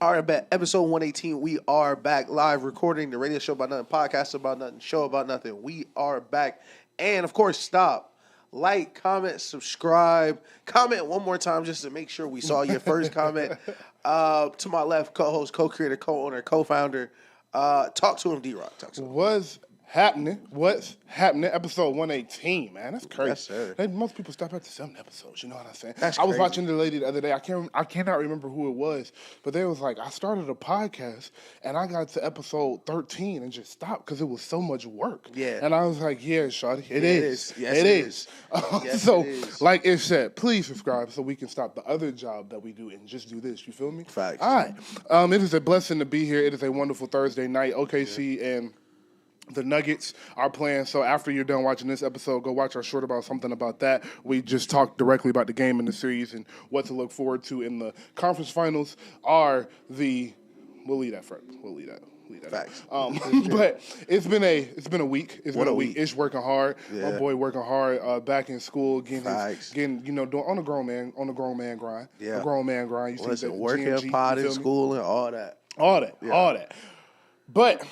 All right, bet. Episode 118, we are back live recording the radio show about nothing, podcast about nothing, show about nothing. We are back. And, of course, stop. Like, comment, subscribe. Comment one more time just to make sure we saw your first comment. To my left, co-host, co-creator, co-owner, co-founder. Talk to him, D-Rock. Talk to him. What's happening? Episode 118, man. That's crazy. Yes, sir. Most people stop after 7 episodes. You know what I'm saying? That's I was crazy. watching the lady the other day. I cannot remember who it was, but they was like, I started a podcast and I got to episode 13 and just stopped because it was so much work. Yeah. And I was like, yeah, shawty, it is. Yes, it is. Yes, so, it is. like it said, please subscribe so we can stop the other job that we do and just do this. You feel me? Facts. All right. It is a blessing to be here. It is a wonderful Thursday night. OKC and the Nuggets are playing, so after you're done watching this episode, go watch our short about something about that. We just talked directly about the game and the series and what to look forward to in the conference finals. We'll leave that first. We'll leave that. Facts. But it's been a week. It's What been a a week. week. It's working hard. Yeah. My boy working hard. Back in school, doing on the grown man grind. Yeah. A grown man grind. You see that Working, GMG, potting, you feel me? school, and all that. All that. But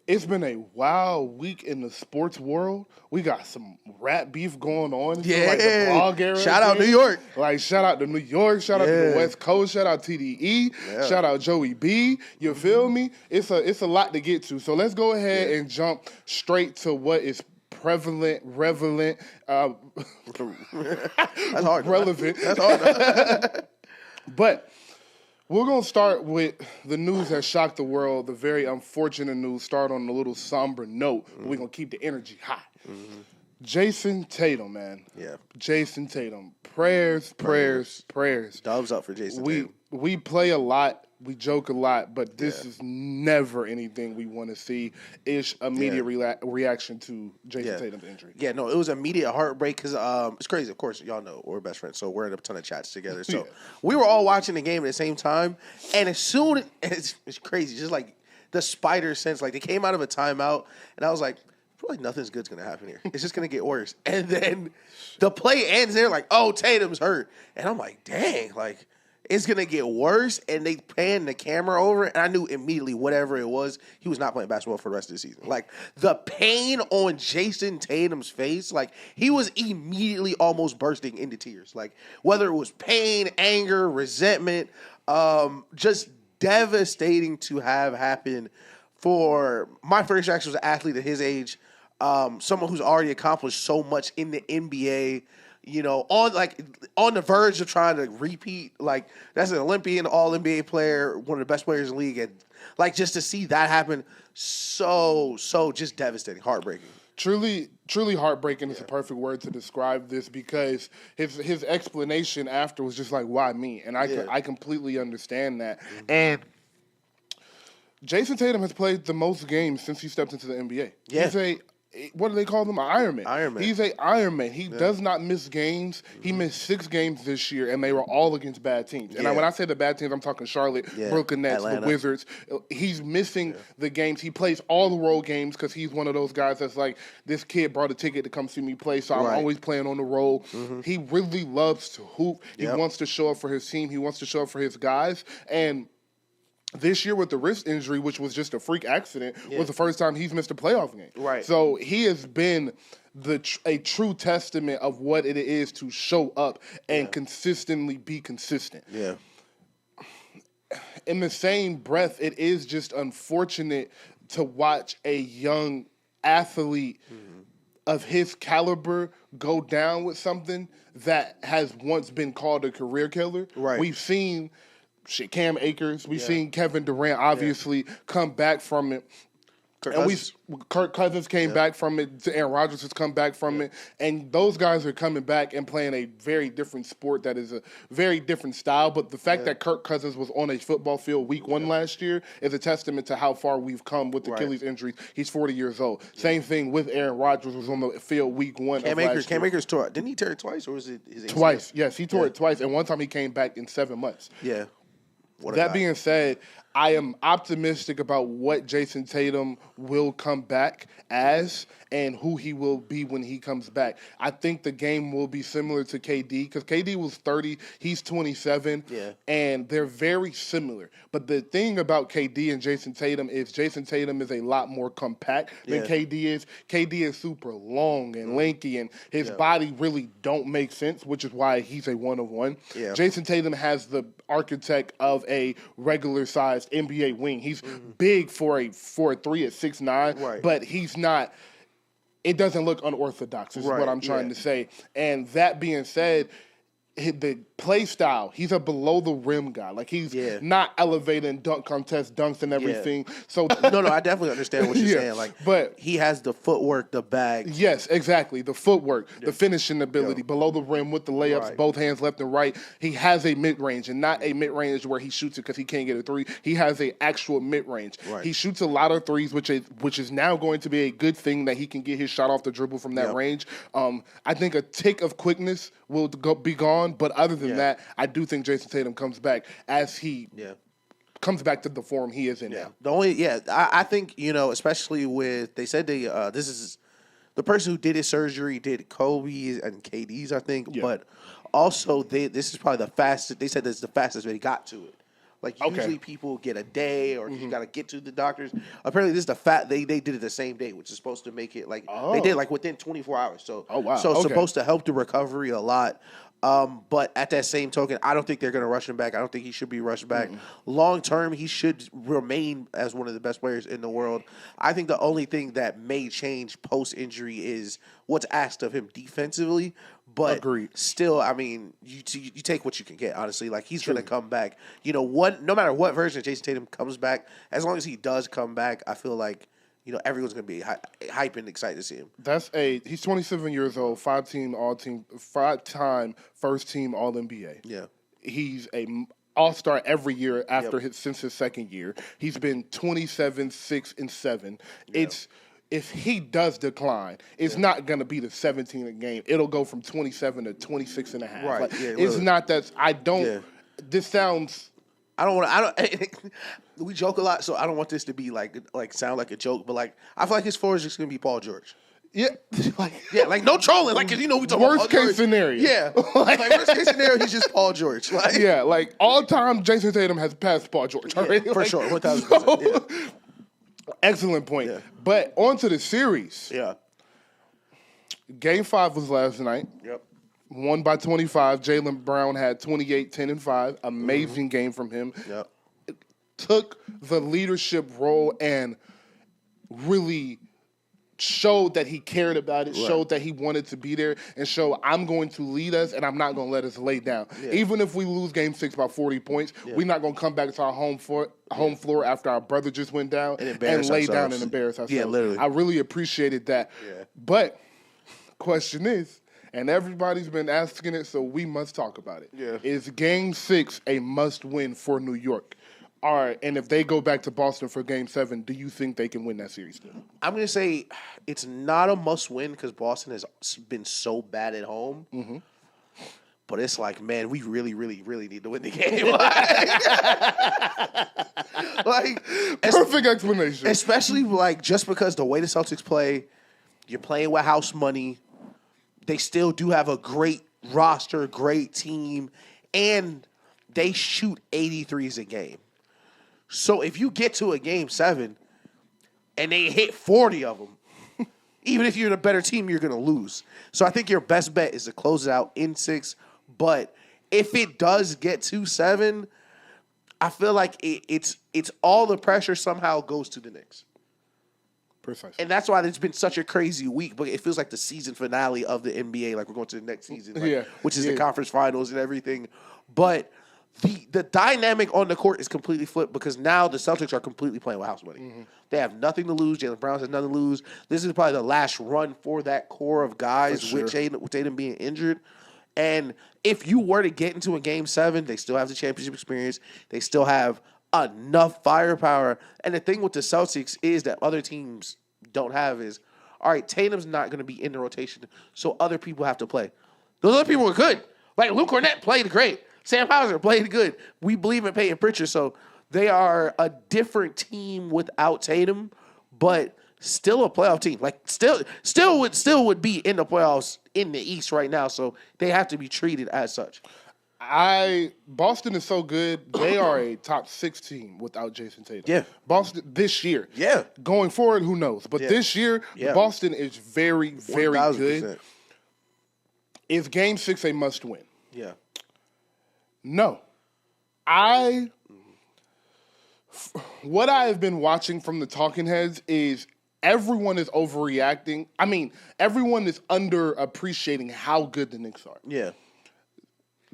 it's been a wild week in the sports world. We got some rap beef going on. Like the blog era Shout out again. New York. Shout out to New York. Shout out to the West Coast. Shout out TDE. Yeah. Shout out Joey B. You feel me? It's a lot to get to. So let's go ahead and jump straight to what is relevant. That's hard. Relevant. That's hard. But we're going to start with the news that shocked the world, the very unfortunate news. Start on a little somber note. But we're going to keep the energy high. Mm-hmm. Jason Tatum, man. Yeah. Jason Tatum. Prayers. Dubs up for Jason Tatum. We play a lot. We joke a lot, but this is never anything we want to see. Ish immediate reaction to Jason Tatum's injury. Yeah, no, it was immediate heartbreak because it's crazy. Of course, y'all know we're best friends, so we're in a ton of chats together. So we were all watching the game at the same time, and as soon as it's crazy, just like the spider sense, like they came out of a timeout, and I was like, probably nothing's good's gonna happen here. It's just gonna get worse. And then the play ends, they're like, oh, Tatum's hurt, and I'm like, dang, like. It's going to get worse, and they panned the camera over, and I knew immediately whatever it was, he was not playing basketball for the rest of the season. Like, the pain on Jason Tatum's face, like, he was immediately almost bursting into tears. Like, whether it was pain, anger, resentment, just devastating to have happen for my first reaction was an athlete at his age, someone who's already accomplished so much in the NBA, you know, on the verge of trying to repeat, like that's an Olympian, all NBA player, one of the best players in the league, and like just to see that happen, so just devastating, heartbreaking. Truly heartbreaking is a perfect word to describe this because his explanation after was just like, why me? And I completely understand that. Mm-hmm. And Jason Tatum has played the most games since he stepped into the NBA. Yeah. He's what do they call them? An Iron Man. Iron Man. He's an Iron Man. He does not miss games. Mm-hmm. He missed 6 games this year, and they were all against bad teams. And when I say the bad teams, I'm talking Charlotte, Brooklyn Nets, Atlanta. The Wizards. He's missing the games. He plays all the road games because he's one of those guys that's like, this kid brought a ticket to come see me play, so I'm always playing on the road. Mm-hmm. He really loves to hoop. He wants to show up for his team. He wants to show up for his guys. And this year with the wrist injury, which was just a freak accident, was the first time he's missed a playoff game. Right. So he has been a true testament of what it is to show up and consistently be consistent. Yeah. In the same breath, it is just unfortunate to watch a young athlete of his caliber go down with something that has once been called a career killer. Right. We've seen Cam Akers. We've seen Kevin Durant obviously come back from it. Kirk Cousins came back from it. Aaron Rodgers has come back from it. And those guys are coming back and playing a very different sport that is a very different style. But the fact that Kirk Cousins was on a football field week 1 last year is a testament to how far we've come with Achilles injuries. He's 40 years old. Same thing with Aaron Rodgers was on the field week 1 Cam of last year. Cam Akers tore it. Didn't he tear it twice, or was it his ACL? Twice. Yes, he tore it twice. And one time he came back in 7 months. Yeah. That being said, I am optimistic about what Jason Tatum will come back as and who he will be when he comes back. I think the game will be similar to KD because KD was 30, he's 27, and they're very similar. But the thing about KD and Jason Tatum is a lot more compact than KD is. KD is super long and lanky, and his body really don't make sense, which is why he's a one-of-one. Yeah. Jason Tatum has the architect of a regular-sized NBA wing. He's big for a 3 at 6'9", but he's not. It doesn't look unorthodox, is what I'm trying to say. And that being said, the play style, he's a below-the-rim guy. Like, he's not elevating dunk contest dunks and everything. So No, I definitely understand what you're saying. Like, but he has the footwork, the bag. Yes, exactly. The footwork, the finishing ability, below the rim with the layups, both hands left and right. He has a mid-range, and not a mid-range where he shoots it because he can't get a three. He has a actual mid-range. Right. He shoots a lot of threes, which is now going to be a good thing that he can get his shot off the dribble from that range. I think a tick of quickness will be gone, but other than that, I do think Jason Tatum comes back as he comes back to the form he is in now. I think, especially with, they said this is the person who did his surgery did Kobe's and KD's, I think, but also this is probably the fastest. They said this is the fastest that he got to it. Like, usually people get a day or you got to get to the doctors. Apparently, this is they did it the same day, which is supposed to make it like they did like within 24 hours. So, it's supposed to help the recovery a lot. But at that same token, I don't think they're going to rush him back. I don't think he should be rushed back. Long term, he should remain as one of the best players in the world. I think the only thing that may change post-injury is what's asked of him defensively. But still, I mean, you take what you can get, honestly. Like, he's going to come back. No matter what version of Jason Tatum comes back, as long as he does come back, I feel like, everyone's going to be hype and excited to see him. He's 27 years old, five-time first-team All-NBA. Yeah. He's a All-Star every year since his second year. He's been 27, 6, and 7. Yeah. If he does decline, it's not going to be the 17 a game. It'll go from 27 to 26 and a half. Right. Like, it's not that this sounds. We joke a lot, so I don't want this to be like sound like a joke, but like I feel like his floor is just going to be Paul George. Yeah, like no trolling, like, cause we talk worst case scenario. Yeah, like worst case scenario, he's just Paul George. Like, like all time, Jason Tatum has passed Paul George already, for sure, 1,000%. Excellent point. Yeah. But on to the series. Yeah. Game 5 was last night. Yep. Won by 25. Jaylen Brown had 28, 10, and 5. Amazing game from him. Yep. Took the leadership role and really showed that he cared about it, showed that he wanted to be there, and showed, I'm going to lead us, and I'm not going to let us lay down. Yeah. Even if we lose Game 6 by 40 points, we're not going to come back to our home floor after our brother just went down and lay down and embarrass ourselves. Yeah, literally. I really appreciated that. Yeah. But question is, and everybody's been asking it, so we must talk about it. Yeah. Is Game 6 a must-win for New York? All right, and if they go back to Boston for Game 7, do you think they can win that series still? I'm going to say it's not a must-win because Boston has been so bad at home. Mm-hmm. But it's like, man, we really, really, really need to win the game. Perfect explanation. Especially, just because the way the Celtics play, you're playing with house money. They still do have a great roster, great team, and they shoot 83s a game. So if you get to a Game 7 and they hit 40 of them, even if you're in a better team, you're going to lose. So I think your best bet is to close it out in 6. But if it does get to 7, I feel like it's all the pressure somehow goes to the Knicks. Precisely. And that's why it's been such a crazy week. But it feels like the season finale of the NBA, like we're going to the next season, which is the conference finals and everything. But the dynamic on the court is completely flipped because now the Celtics are completely playing with house money. Mm-hmm. They have nothing to lose. Jaylen Brown has nothing to lose. This is probably the last run for that core of guys with Tatum being injured. And if you were to get into a Game 7, they still have the championship experience. They still have enough firepower. And the thing with the Celtics is that other teams don't have is, all right, Tatum's not going to be in the rotation, so other people have to play. Those other people are good. Like, Luke Cornett played great. Sam Hauser played good. We believe in Peyton Pritchard, so They are a different team without Tatum, but still a playoff team. Like still would be in the playoffs in the East right now. So they have to be treated as such. Boston is so good. They are a top 6 team without Jason Tatum. Yeah. Boston this year. Yeah. Going forward, who knows? But this year, Boston is very, very 1,000%. good. Is Game 6 a must win? Yeah. No. What I have been watching from the talking heads is everyone is overreacting. I mean, everyone is underappreciating how good the Knicks are. Yeah.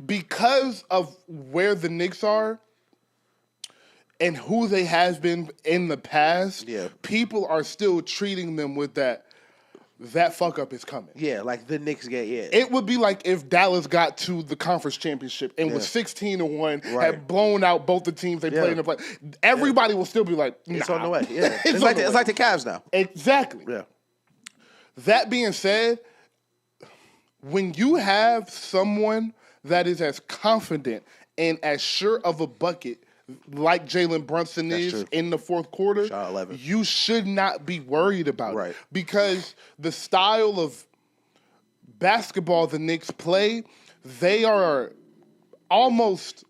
Because of where the Knicks are and who they have been in the past, people are still treating them with that fuck up is coming. Yeah, like the Knicks get, It would be like if Dallas got to the conference championship and was 16-1, had blown out both the teams they played in the play. Everybody will still be like, nah. It's on the way. Yeah. it's like the Cavs now. Exactly. Yeah. That being said, when you have someone that is as confident and as sure of a bucket like Jalen Brunson is in the fourth quarter, you should not be worried about it. Because the style of basketball the Knicks play, they are almost,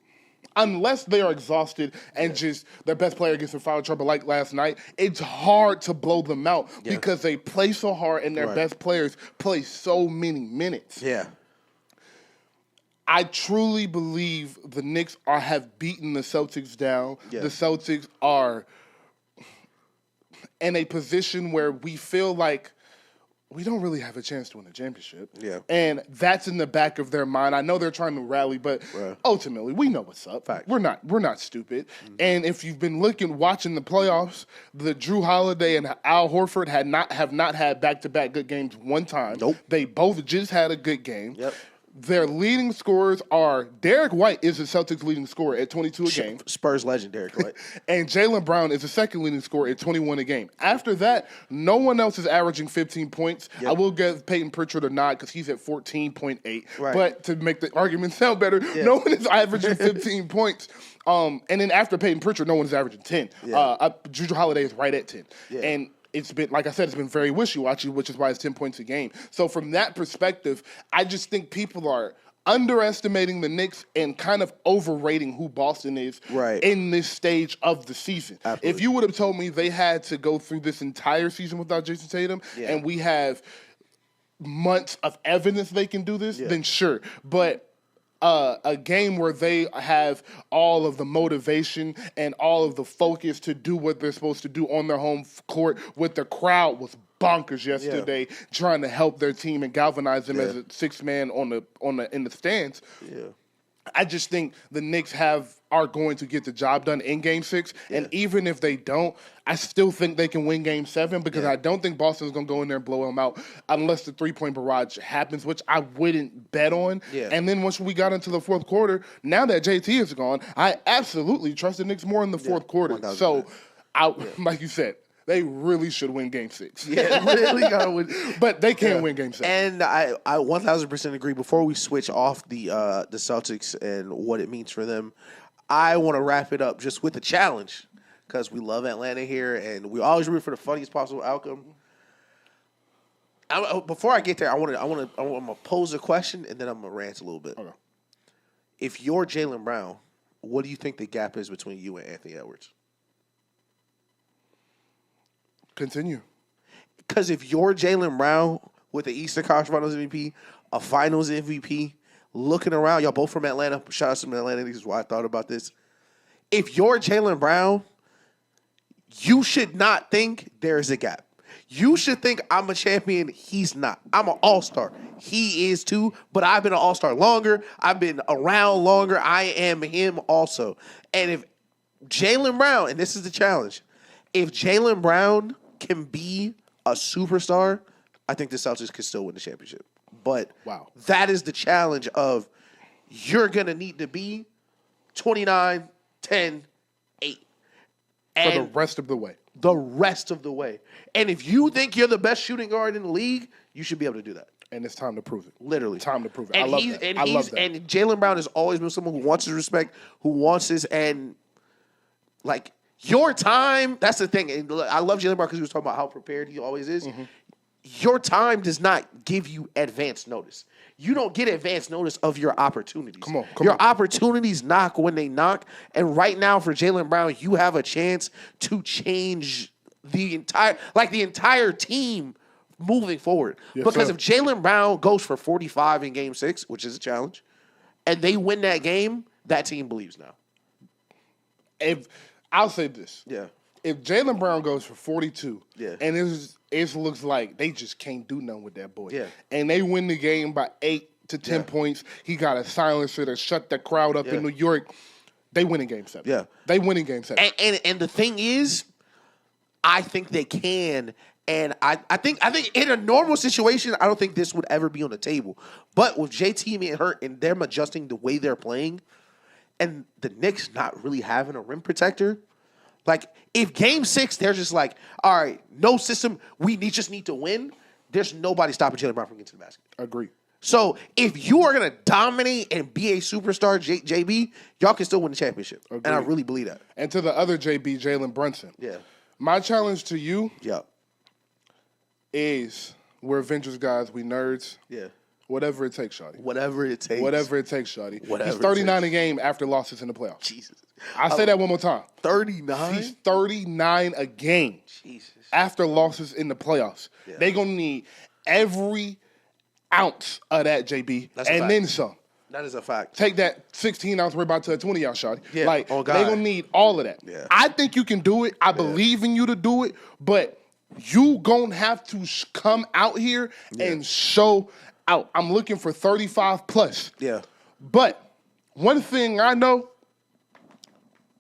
unless they are exhausted and just their best player gets in foul trouble like last night, it's hard to blow them out because they play so hard and their best players play so many minutes. Yeah. I truly believe the Knicks have beaten the Celtics down. Yeah. The Celtics are in a position where we feel like we don't really have a chance to win a championship. Yeah. And that's in the back of their mind. I know they're trying to rally, but ultimately we know what's up. Fact. We're not stupid. Mm-hmm. And if you've been watching the playoffs, the Drew Holiday and Al Horford have not had back-to-back good games one time. Nope. They both just had a good game. Yep. Their leading scorers are Derek White is the Celtics' leading scorer at 22 a game. Spurs legend Derek White. And Jaylen Brown is the second leading scorer at 21 a game. After that, no one else is averaging 15 points. Yep. I will give Peyton Pritchard a nod because he's at 14.8. Right. But to make the argument sound better, no one is averaging 15 points. And then after Peyton Pritchard, no one is averaging 10. Yeah. Drew Holiday is right at 10. Yeah. And it's been, like I said, it's been very wishy-washy, which is why it's 10 points a game. So from that perspective, I just think people are underestimating the Knicks and kind of overrating who Boston is in this stage of the season. Absolutely. If you would have told me they had to go through this entire season without Jason Tatum and we have months of evidence they can do this, then sure. But a game where they have all of the motivation and all of the focus to do what they're supposed to do on their home court with the crowd was bonkers yesterday, trying to help their team and galvanize them as a sixth man in the stands. Yeah. I just think the Knicks are going to get the job done in Game 6, and even if they don't, I still think they can win Game 7 because I don't think Boston's going to go in there and blow them out unless the three-point barrage happens, which I wouldn't bet on. Yeah. And then once we got into the fourth quarter, now that JT is gone, I absolutely trust the Knicks more in the fourth quarter. 100%. So, like you said, they really should win Game 6. Yeah, really gotta win. But they can't win Game 7. And I 1,000% agree. Before we switch off the Celtics and what it means for them, I want to wrap it up just with a challenge because we love Atlanta here and we always root for the funniest possible outcome. Before I get there, I'm gonna pose a question and then I'm gonna rant a little bit. Okay. If you're Jaylen Brown, what do you think the gap is between you and Anthony Edwards? Continue. Because if you're Jaylen Brown with the Eastern Conference Finals MVP, a Finals MVP, looking around, y'all both from Atlanta. Shout out to the Atlanta. This is why I thought about this. If you're Jaylen Brown, you should not think there's a gap. You should think I'm a champion. He's not. I'm an all-star. He is too, but I've been an all-star longer. I've been around longer. I am him also. And if Jaylen Brown, and this is the challenge, if Jaylen Brown can be a superstar, I think the Celtics can still win the championship. But that is the challenge of you're going to need to be 29, 10, 8. And for the rest of the way. The rest of the way. And if you think you're the best shooting guard in the league, you should be able to do that. And it's time to prove it. Literally. Time to prove it. And I love that. And Jaylen Brown has always been someone who wants his respect, who wants his, and Like, your time, that's the thing. And I love Jaylen Brown because he was talking about how prepared he always is. Mm-hmm. Your time does not give you advance notice. You don't get advance notice of your opportunities. Come on. Your opportunities knock when they knock. And right now for Jaylen Brown, you have a chance to change the entire team moving forward. Yes, because sir. if Jaylen Brown goes for 45 in Game 6, which is a challenge, and they win that game, that team believes now. If I'll say this. Yeah. If Jaylen Brown goes for 42, and it looks like they just can't do nothing with that boy. Yeah. And they win the game by 8 to 10 points. He got a silencer to shut the crowd up in New York. They win in Game 7. Yeah. They win in Game 7. And the thing is, I think they can. And I think in a normal situation, I don't think this would ever be on the table. But with JT being hurt and them adjusting the way they're playing, and the Knicks not really having a rim protector, like if Game 6 they're just like, all right, no system, we just need to win. There's nobody stopping Jaylen Brown from getting to the basket. Agree. So if you are gonna dominate and be a superstar, JB, y'all can still win the championship. Agreed. And I really believe that. And to the other JB, Jalen Brunson. Yeah. My challenge to you. Yeah. Is we're Avengers guys, we nerds. Yeah. Whatever it takes, shawty. Whatever it takes. Whatever it takes, shawty. Whatever He's 39 a game after losses in the playoffs. Jesus. I'll say that one more time. 39? He's 39 a game Jesus. after losses in the playoffs. Yeah. They're going to need every ounce of that, JB, and then some. That is a fact. Take that 16-ounce, we're about to a 20-ounce, shawty. Yeah. Like, Oh, God. they're going to need all of that. Yeah. I think you can do it. I believe in you to do it, but you going to have to come out here and show out. I'm looking for 35 plus. Yeah. But one thing I know,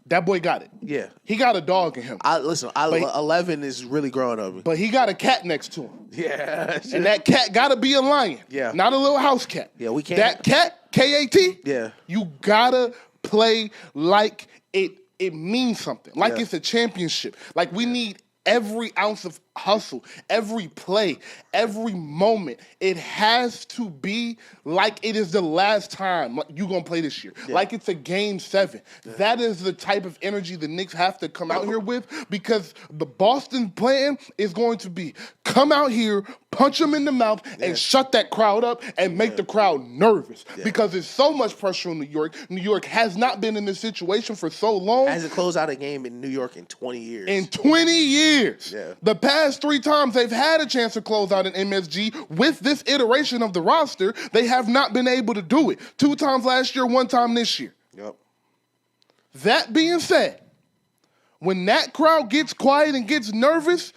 that boy got it. Yeah. He got a dog in him. 11 is really growing on me. But he got a cat next to him. Yeah. And that cat got to be a lion. Yeah. Not a little house cat. Yeah, we can't. That cat, K-A-T, Yeah. you got to play like it means something. Like Yeah. it's a championship. Like we need every ounce of hustle, every play, every moment. It has to be like it is the last time you're going to play this year. Yeah. Like it's a Game 7. Yeah. That is the type of energy the Knicks have to come out here with, because the Boston plan is going to be come out here, punch them in the mouth, and shut that crowd up and make the crowd nervous, because there's so much pressure on New York. New York has not been in this situation for so long. Hasn't closed out a game in New York in 20 years. In 20 years. Yeah. The past 3 times they've had a chance to close out an MSG with this iteration of the roster, they have not been able to do it. 2 times last year, 1 time this year. Yep. That being said, when that crowd gets quiet and gets nervous,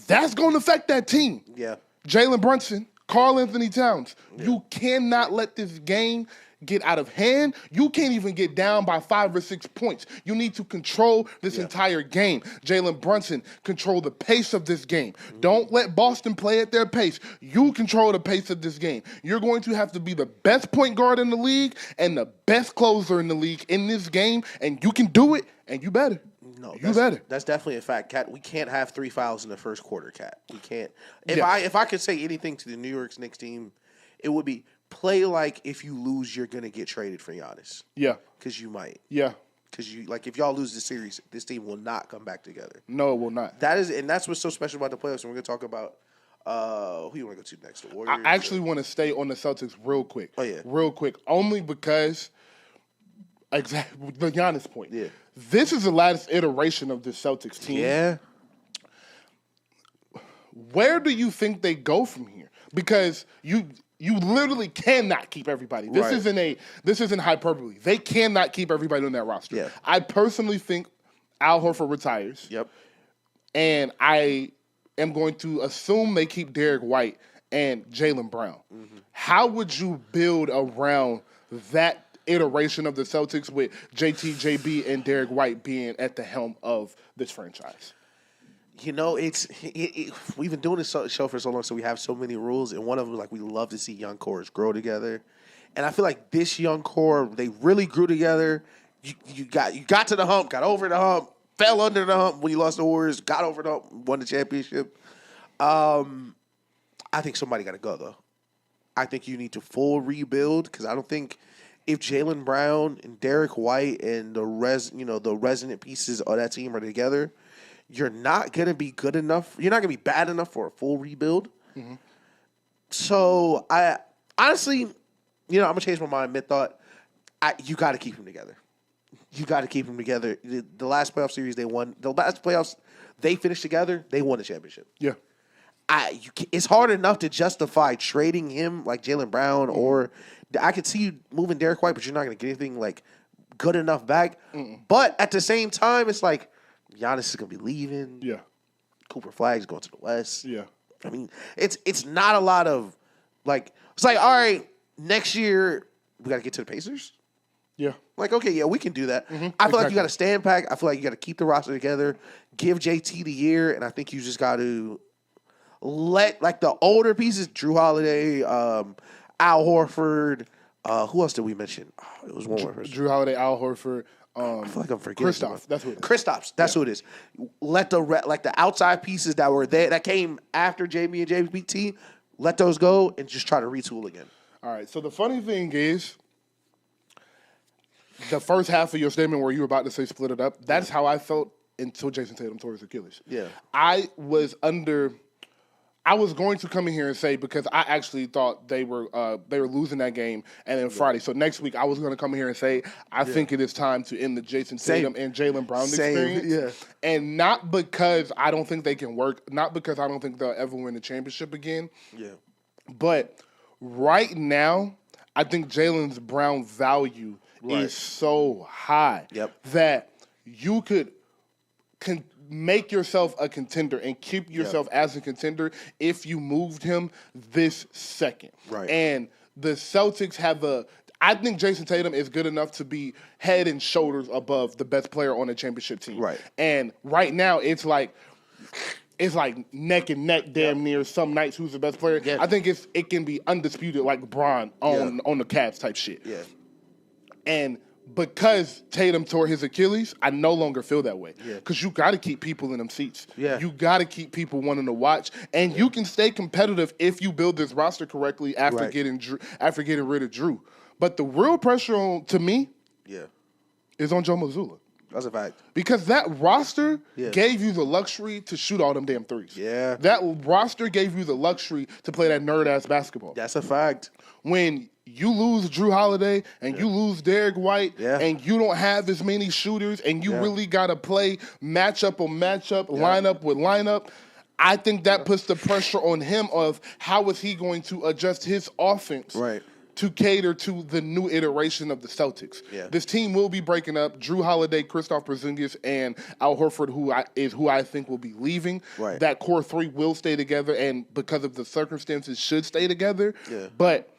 that's going to affect that team. Yeah. Jalen Brunson, Karl Anthony Towns, you cannot let this game get out of hand. You can't even get down by 5 or 6 points. You need to control this entire game. Jalen Brunson, control the pace of this game. Don't let Boston play at their pace. You control the pace of this game. You're going to have to be the best point guard in the league and the best closer in the league in this game, and you can do it, and you better. No, you better. That's definitely a fact, Cat. We can't have 3 fouls in the first quarter, Cat. We can't. If I could say anything to the New York Knicks team, it would be play like if you lose, you're gonna get traded for Giannis. Yeah, because you might. Yeah, because if y'all lose the series, this team will not come back together. No, it will not. That's what's so special about the playoffs. And we're gonna talk about who you want to go to next. The Warriors. I actually want to stay on the Celtics real quick. Oh yeah, real quick, only because exactly the Giannis point. Yeah. This is the last iteration of the Celtics team. Yeah. Where do you think they go from here? Because you literally cannot keep everybody. This isn't hyperbole. They cannot keep everybody on that roster. Yeah. I personally think Al Horford retires. Yep. And I am going to assume they keep Derek White and Jaylen Brown. Mm-hmm. How would you build around that iteration of the Celtics with JT, JB, and Derek White being at the helm of this franchise? You know, we've been doing this show for so long, so we have so many rules, and one of them is we love to see young cores grow together. And I feel like this young core, they really grew together. You got to the hump, got over the hump, fell under the hump when you lost the Warriors, got over the hump, won the championship. I think somebody got to go, though. I think you need to full rebuild, because I don't think if Jaylen Brown and Derek White and the resonant pieces of that team are together, you're not gonna be good enough. You're not gonna be bad enough for a full rebuild. Mm-hmm. So I honestly, I'm gonna change my mind mid-thought. You got to keep them together. You got to keep them together. The last playoff series they won. The last playoffs they finished together. They won the championship. Yeah. It's hard enough to justify trading him like Jaylen Brown, or I could see you moving Derek White, but you're not going to get anything like good enough back. But at the same time, it's like Giannis is going to be leaving. Yeah. Cooper Flagg's going to the West. Yeah. I mean, it's not a lot of like. It's like, all right, next year we got to get to the Pacers. Yeah. Like, okay, yeah, we can do that. I feel like you got to stand back. I feel like you got to keep the roster together, give JT the year, and I think you just got to let like the older pieces, Drew Holiday, Al Horford. Who else did we mention? Oh, it was one more person. Drew Holiday, Al Horford. I feel like I'm forgetting. Kristaps. That's what it is. Kristaps. That's who it is. Let the outside pieces that were there that came after Jamie and JPT, let those go and just try to retool again. All right. So the funny thing is, the first half of your statement where you were about to say split it up, that's how I felt until Jason Tatum tore his Achilles. Yeah. I was going to come in here and say, because I actually thought they were losing that game, and then Friday. So next week I was going to come in here and say I think it is time to end the Jason Tatum and Jaylen Brown experience. Yeah. And not because I don't think they can work, not because I don't think they'll ever win the championship again. Yeah. But right now, I think Jaylen Brown value is so high that you could make yourself a contender and keep yourself as a contender if you moved him this second. Right. And the Celtics I think Jason Tatum is good enough to be head and shoulders above the best player on the championship team. Right. And right now it's like neck and neck damn near some nights who's the best player. Yeah. I think it can be undisputed like Bron on the Cavs type shit. Yeah. And because Tatum tore his Achilles, I no longer feel that way. Because you got to keep people in them seats. Yeah. You got to keep people wanting to watch. And you can stay competitive if you build this roster correctly after getting rid of Drew. But the real pressure to me is on Joe Mazzulla. That's a fact. Because that roster gave you the luxury to shoot all them damn threes. Yeah. That roster gave you the luxury to play that nerd-ass basketball. That's a fact. When you lose Drew Holiday and you lose Derek White and you don't have as many shooters and you really got to play matchup on matchup, lineup with lineup, I think that puts the pressure on him of how is he going to adjust his offense to cater to the new iteration of the Celtics. Yeah. This team will be breaking up. Drew Holiday, Kristaps Porzingis, and Al Horford, who I think will be leaving. Right. That core three will stay together, and because of the circumstances, should stay together. Yeah. But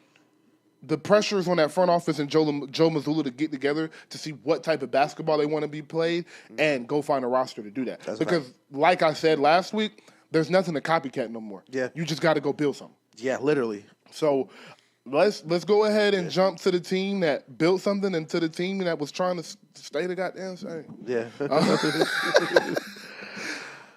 the pressure is on that front office and Joe Mazzulla to get together to see what type of basketball they want to be played and go find a roster to do that. That's because, like I said last week, there's nothing to copycat no more. Yeah. You just got to go build something. Yeah, literally. So let's go ahead and jump to the team that built something and to the team that was trying to stay the goddamn same. Yeah.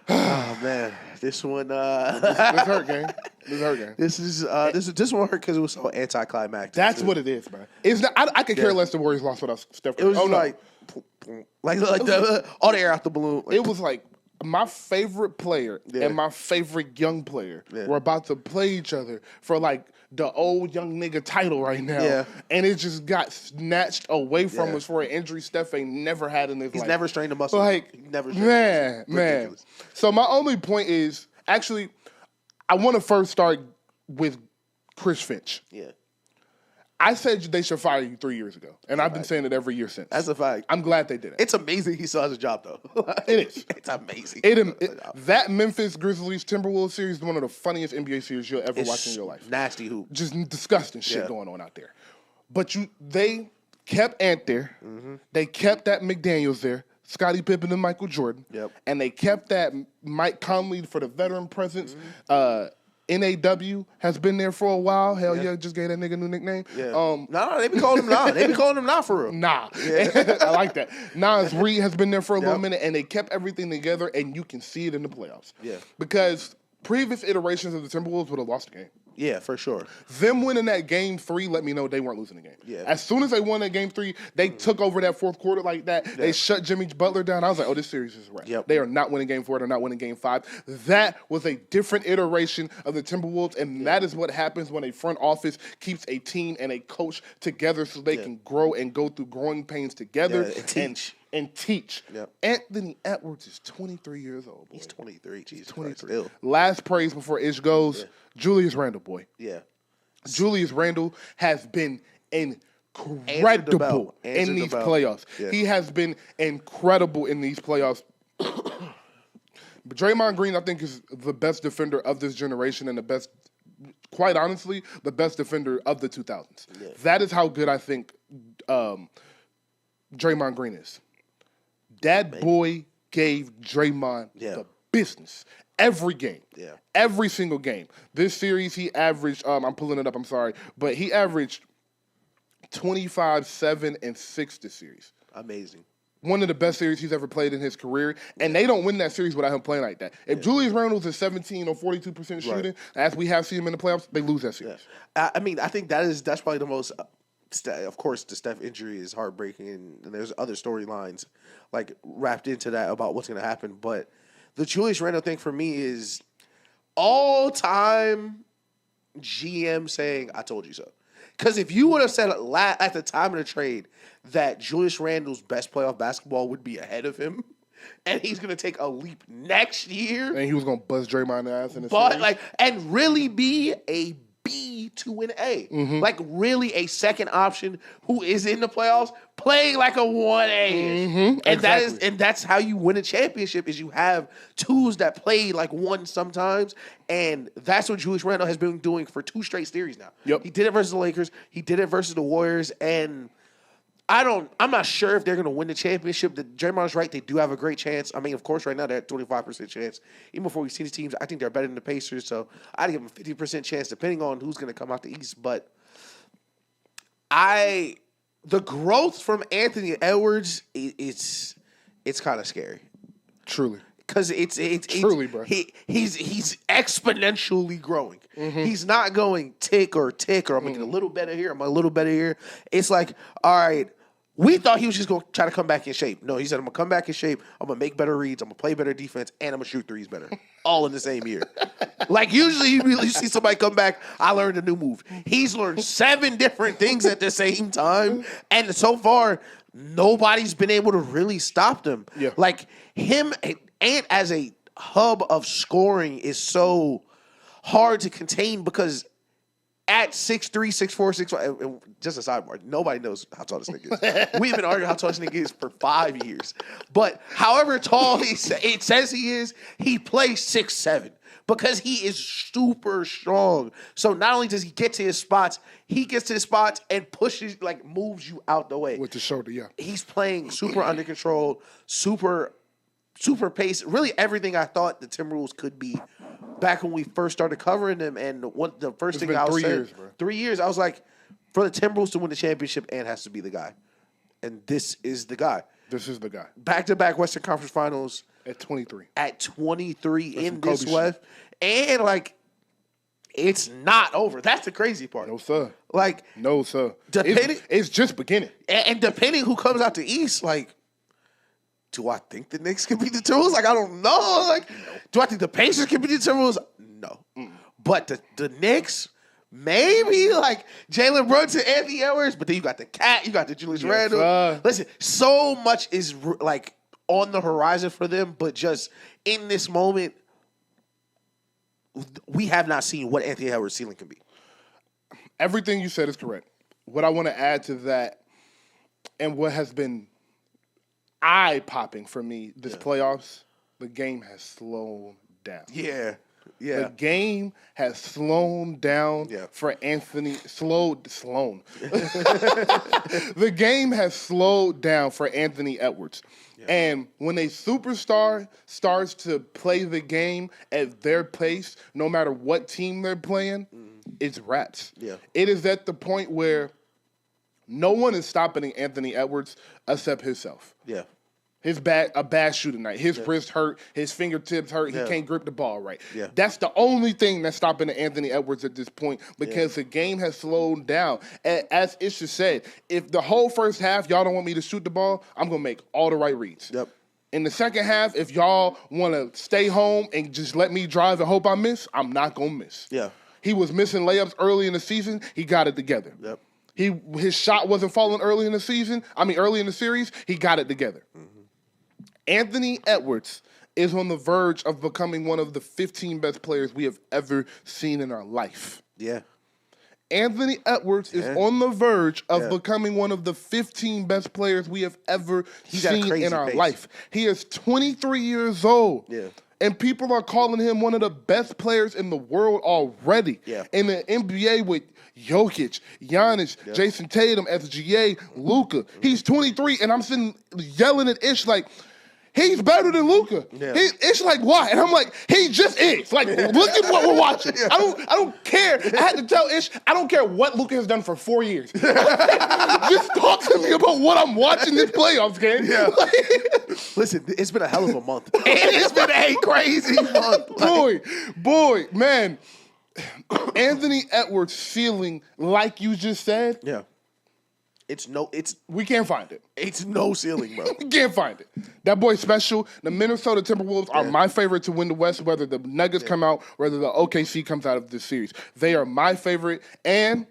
Oh man, this one. This hurt, gang. This one hurt because it was so anticlimactic. That's what it is, man. It's not. I could care less the Warriors lost without Steph Curry. It was like all the air out the balloon. It was like my favorite player and my favorite young player were about to play each other for like the old young nigga title right now. Yeah. And it just got snatched away from us for an injury Steph ain't never had in his life. He's never strained a muscle. Like, never strained man. So my only point is, actually, I want to first start with Chris Finch. Yeah. I said they should fire you 3 years ago, and I've been saying it every year since. That's a fact. I'm glad they did it. It's amazing he still has a job, though. It is. It's amazing. That Memphis Grizzlies Timberwolves series is one of the funniest NBA series you'll ever watch in your life. Nasty hoop. Just disgusting shit going on out there. But they kept Ant there. Mm-hmm. They kept that McDaniels there. Scottie Pippen and Michael Jordan. Yep. And they kept that Mike Conley for the veteran presence. Mm-hmm. NAW has been there for a while. Hell yeah, just gave that nigga a new nickname. Yeah. No, they be calling him Nah. They be calling him Nah for real. Nah. Yeah. I like that. Nas Reed has been there for a little minute, and they kept everything together, and you can see it in the playoffs. Yeah. Because previous iterations of the Timberwolves would have lost the game. Yeah, for sure. Them winning that game 3 let me know they weren't losing the game. Yeah. As soon as they won that game 3, they took over that fourth quarter like that. Yeah. They shut Jimmy Butler down. I was like, oh, this series is right. Yep. They are not winning game 4. They're not winning game 5. That was a different iteration of the Timberwolves, and that is what happens when a front office keeps a team and a coach together so they can grow and go through growing pains together and teach. Yep. Anthony Edwards is 23 years old. Boy. He's 23. Jesus 23. Christ, still. Last praise before Ish goes. Yeah. Julius Randle, boy. Yeah. Julius Randle has been incredible in these playoffs. Yeah. He has been incredible in these playoffs. But Draymond Green, I think, is the best defender of this generation and quite honestly, the best defender of the 2000s. Yeah. That is how good I think Draymond Green is. That boy gave Draymond the business. Every game. Yeah. Every single game. This series, he averaged, I'm pulling it up, I'm sorry, but he averaged 25, 7, and 6 this series. Amazing. One of the best series he's ever played in his career, and they don't win that series without him playing like that. If Julius Randle's at 17 or 42% shooting, as we have seen him in the playoffs, they lose that series. Yeah. I mean, I think that's probably the most... Of course, the Steph injury is heartbreaking, and there's other storylines like wrapped into that about what's going to happen. But the Julius Randle thing for me is all-time GM saying, "I told you so." Because if you would have said at the time of the trade that Julius Randle's best playoff basketball would be ahead of him, and he's going to take a leap next year, and he was going to buzz Draymond's ass in the series, and really be a B to an A. Mm-hmm. Like really a second option who is in the playoffs playing like a 1A. Mm-hmm. And that's how you win a championship is you have twos that play like one sometimes. And that's what Julius Randle has been doing for 2 straight series now. Yep. He did it versus the Lakers. He did it versus the Warriors. And I'm not sure if they're going to win the championship. Draymond's right. They do have a great chance. I mean, of course, right now they're at 25% chance. Even before we've seen the teams, I think they're better than the Pacers. So I'd give them a 50% chance depending on who's going to come out the East. But the growth from Anthony Edwards, it's kind of scary. Truly. Because it's truly, bro. He's exponentially growing. Mm-hmm. He's not going tick or I'm making a little better here, I'm a little better here. It's like, all right, we thought he was just going to try to come back in shape. No, he said, I'm going to come back in shape, I'm going to make better reads, I'm going to play better defense, and I'm going to shoot threes better. All in the same year. Like, usually you see somebody come back, I learned a new move. He's learned 7 different things at the same time, and so far, nobody's been able to really stop them. Yeah. Like, him... And as a hub of scoring is so hard to contain because at 6'3", 6'4", 6'5", just a sidebar, nobody knows how tall this nigga is. We've been arguing how tall this nigga is for 5 years. But however tall it says he is, he plays 6'7", because he is super strong. So not only does he get to his spots, he gets to his spots and pushes, like moves you out the way. With the shoulder, yeah. He's playing super under control, super pace, really everything I thought the Timberwolves could be back when we first started covering them. And what the first thing I was saying, 3 years, I was like, for the Timberwolves to win the championship, Ant has to be the guy. And this is the guy. This is the guy. Back-to-back Western Conference Finals. At 23. At 23 in this West. And, like, it's not over. That's the crazy part. No, sir. Like, no, sir. Depending, it's just beginning. And depending who comes out the East, like, do I think the Knicks can beat the Timberwolves? Like, I don't know. Like, do I think the Pacers can beat the Timberwolves? No. But the Knicks, maybe, like, Jalen Brunson, Anthony Edwards, but then you got the Cat, you got the Julius Randle. Listen, so much is, like, on the horizon for them, but just in this moment, we have not seen what Anthony Edwards' ceiling can be. Everything you said is correct. What I want to add to that, and what has been eye-popping for me this playoffs, the game has slowed down. Yeah. The game has slowed down for Anthony. Sloan. The game has slowed down for Anthony Edwards. Yeah. And when a superstar starts to play the game at their pace, no matter what team they're playing, it's wraps. Yeah. It is at the point where no one is stopping Anthony Edwards except himself. Yeah. a bad shooting night. His wrist hurt. His fingertips hurt. He can't grip the ball right. Yeah. That's the only thing that's stopping Anthony Edwards at this point because the game has slowed down. As Isha said, if the whole first half y'all don't want me to shoot the ball, I'm going to make all the right reads. Yep. In the second half, if y'all want to stay home and just let me drive and hope I miss, I'm not going to miss. Yeah. He was missing layups early in the season. He got it together. Yep. His shot wasn't falling early in the series. He got it together. Mm-hmm. Anthony Edwards is on the verge of becoming one of the 15 best players we have ever seen in our life. Yeah. Anthony Edwards is on the verge of becoming one of the 15 best players we have ever seen in our life. He is 23 years old. Yeah. And people are calling him one of the best players in the world already. Yeah. In the NBA with Jokic, Giannis, Jason Tatum, SGA, Luka. He's 23, and I'm sitting yelling at Ish like, he's better than Luka. Yeah. It's like, why? And I'm like, he just is. Like, look at what we're watching. I don't care. I had to tell Ish, I don't care what Luka has done for 4 years. Just talk to me about what I'm watching this playoffs game. Yeah. Listen, it's been a hell of a month. And it's been a crazy month. Boy, man. Anthony Edwards' ceiling, like you just said. Yeah. We can't find it. It's no ceiling, bro. We can't find it. That boy's special. The Minnesota Timberwolves are my favorite to win the West, whether the Nuggets come out, whether the OKC comes out of this series. They are my favorite, and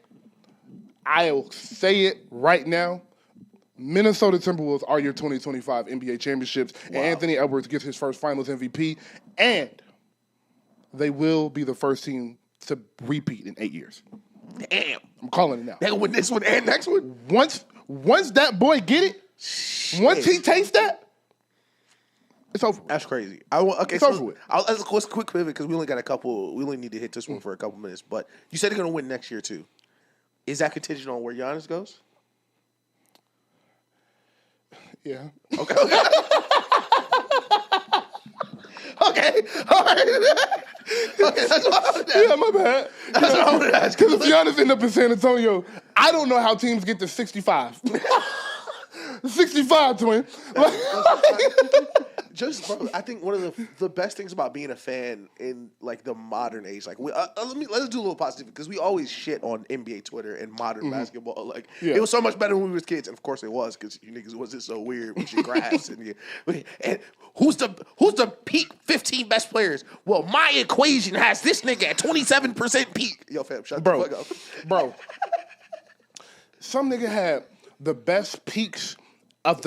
I'll say it right now. Minnesota Timberwolves are your 2025 NBA championships, and Anthony Edwards gets his first Finals MVP, and they will be the first team to repeat in 8 years. Damn. I'm calling it now. They'll win this one and next one? Once that boy get it, once he tastes that, it's over with. That's crazy. It's over with. Let's quick pivot because we only need to hit this one for a couple minutes. But you said they're going to win next year too. Is that contingent on where Giannis goes? Yeah. Okay. Okay. All right. Okay, that's what I wanted to ask. Yeah, my bad. That's what I wanted to ask. Because if Giannis end up in San Antonio, I don't know how teams get to 65. 65, twin. Just, bro, I think one of the best things about being a fan in like the modern age, like let's do a little positive because we always shit on NBA Twitter and modern basketball. Like it was so much better when we was kids, and of course it was because you niggas wasn't so weird with your graphs and who's the peak 15 best players? Well, my equation has this nigga at 27% peak. Yo, fam, shut the fuck up, bro. Some nigga had the best peaks of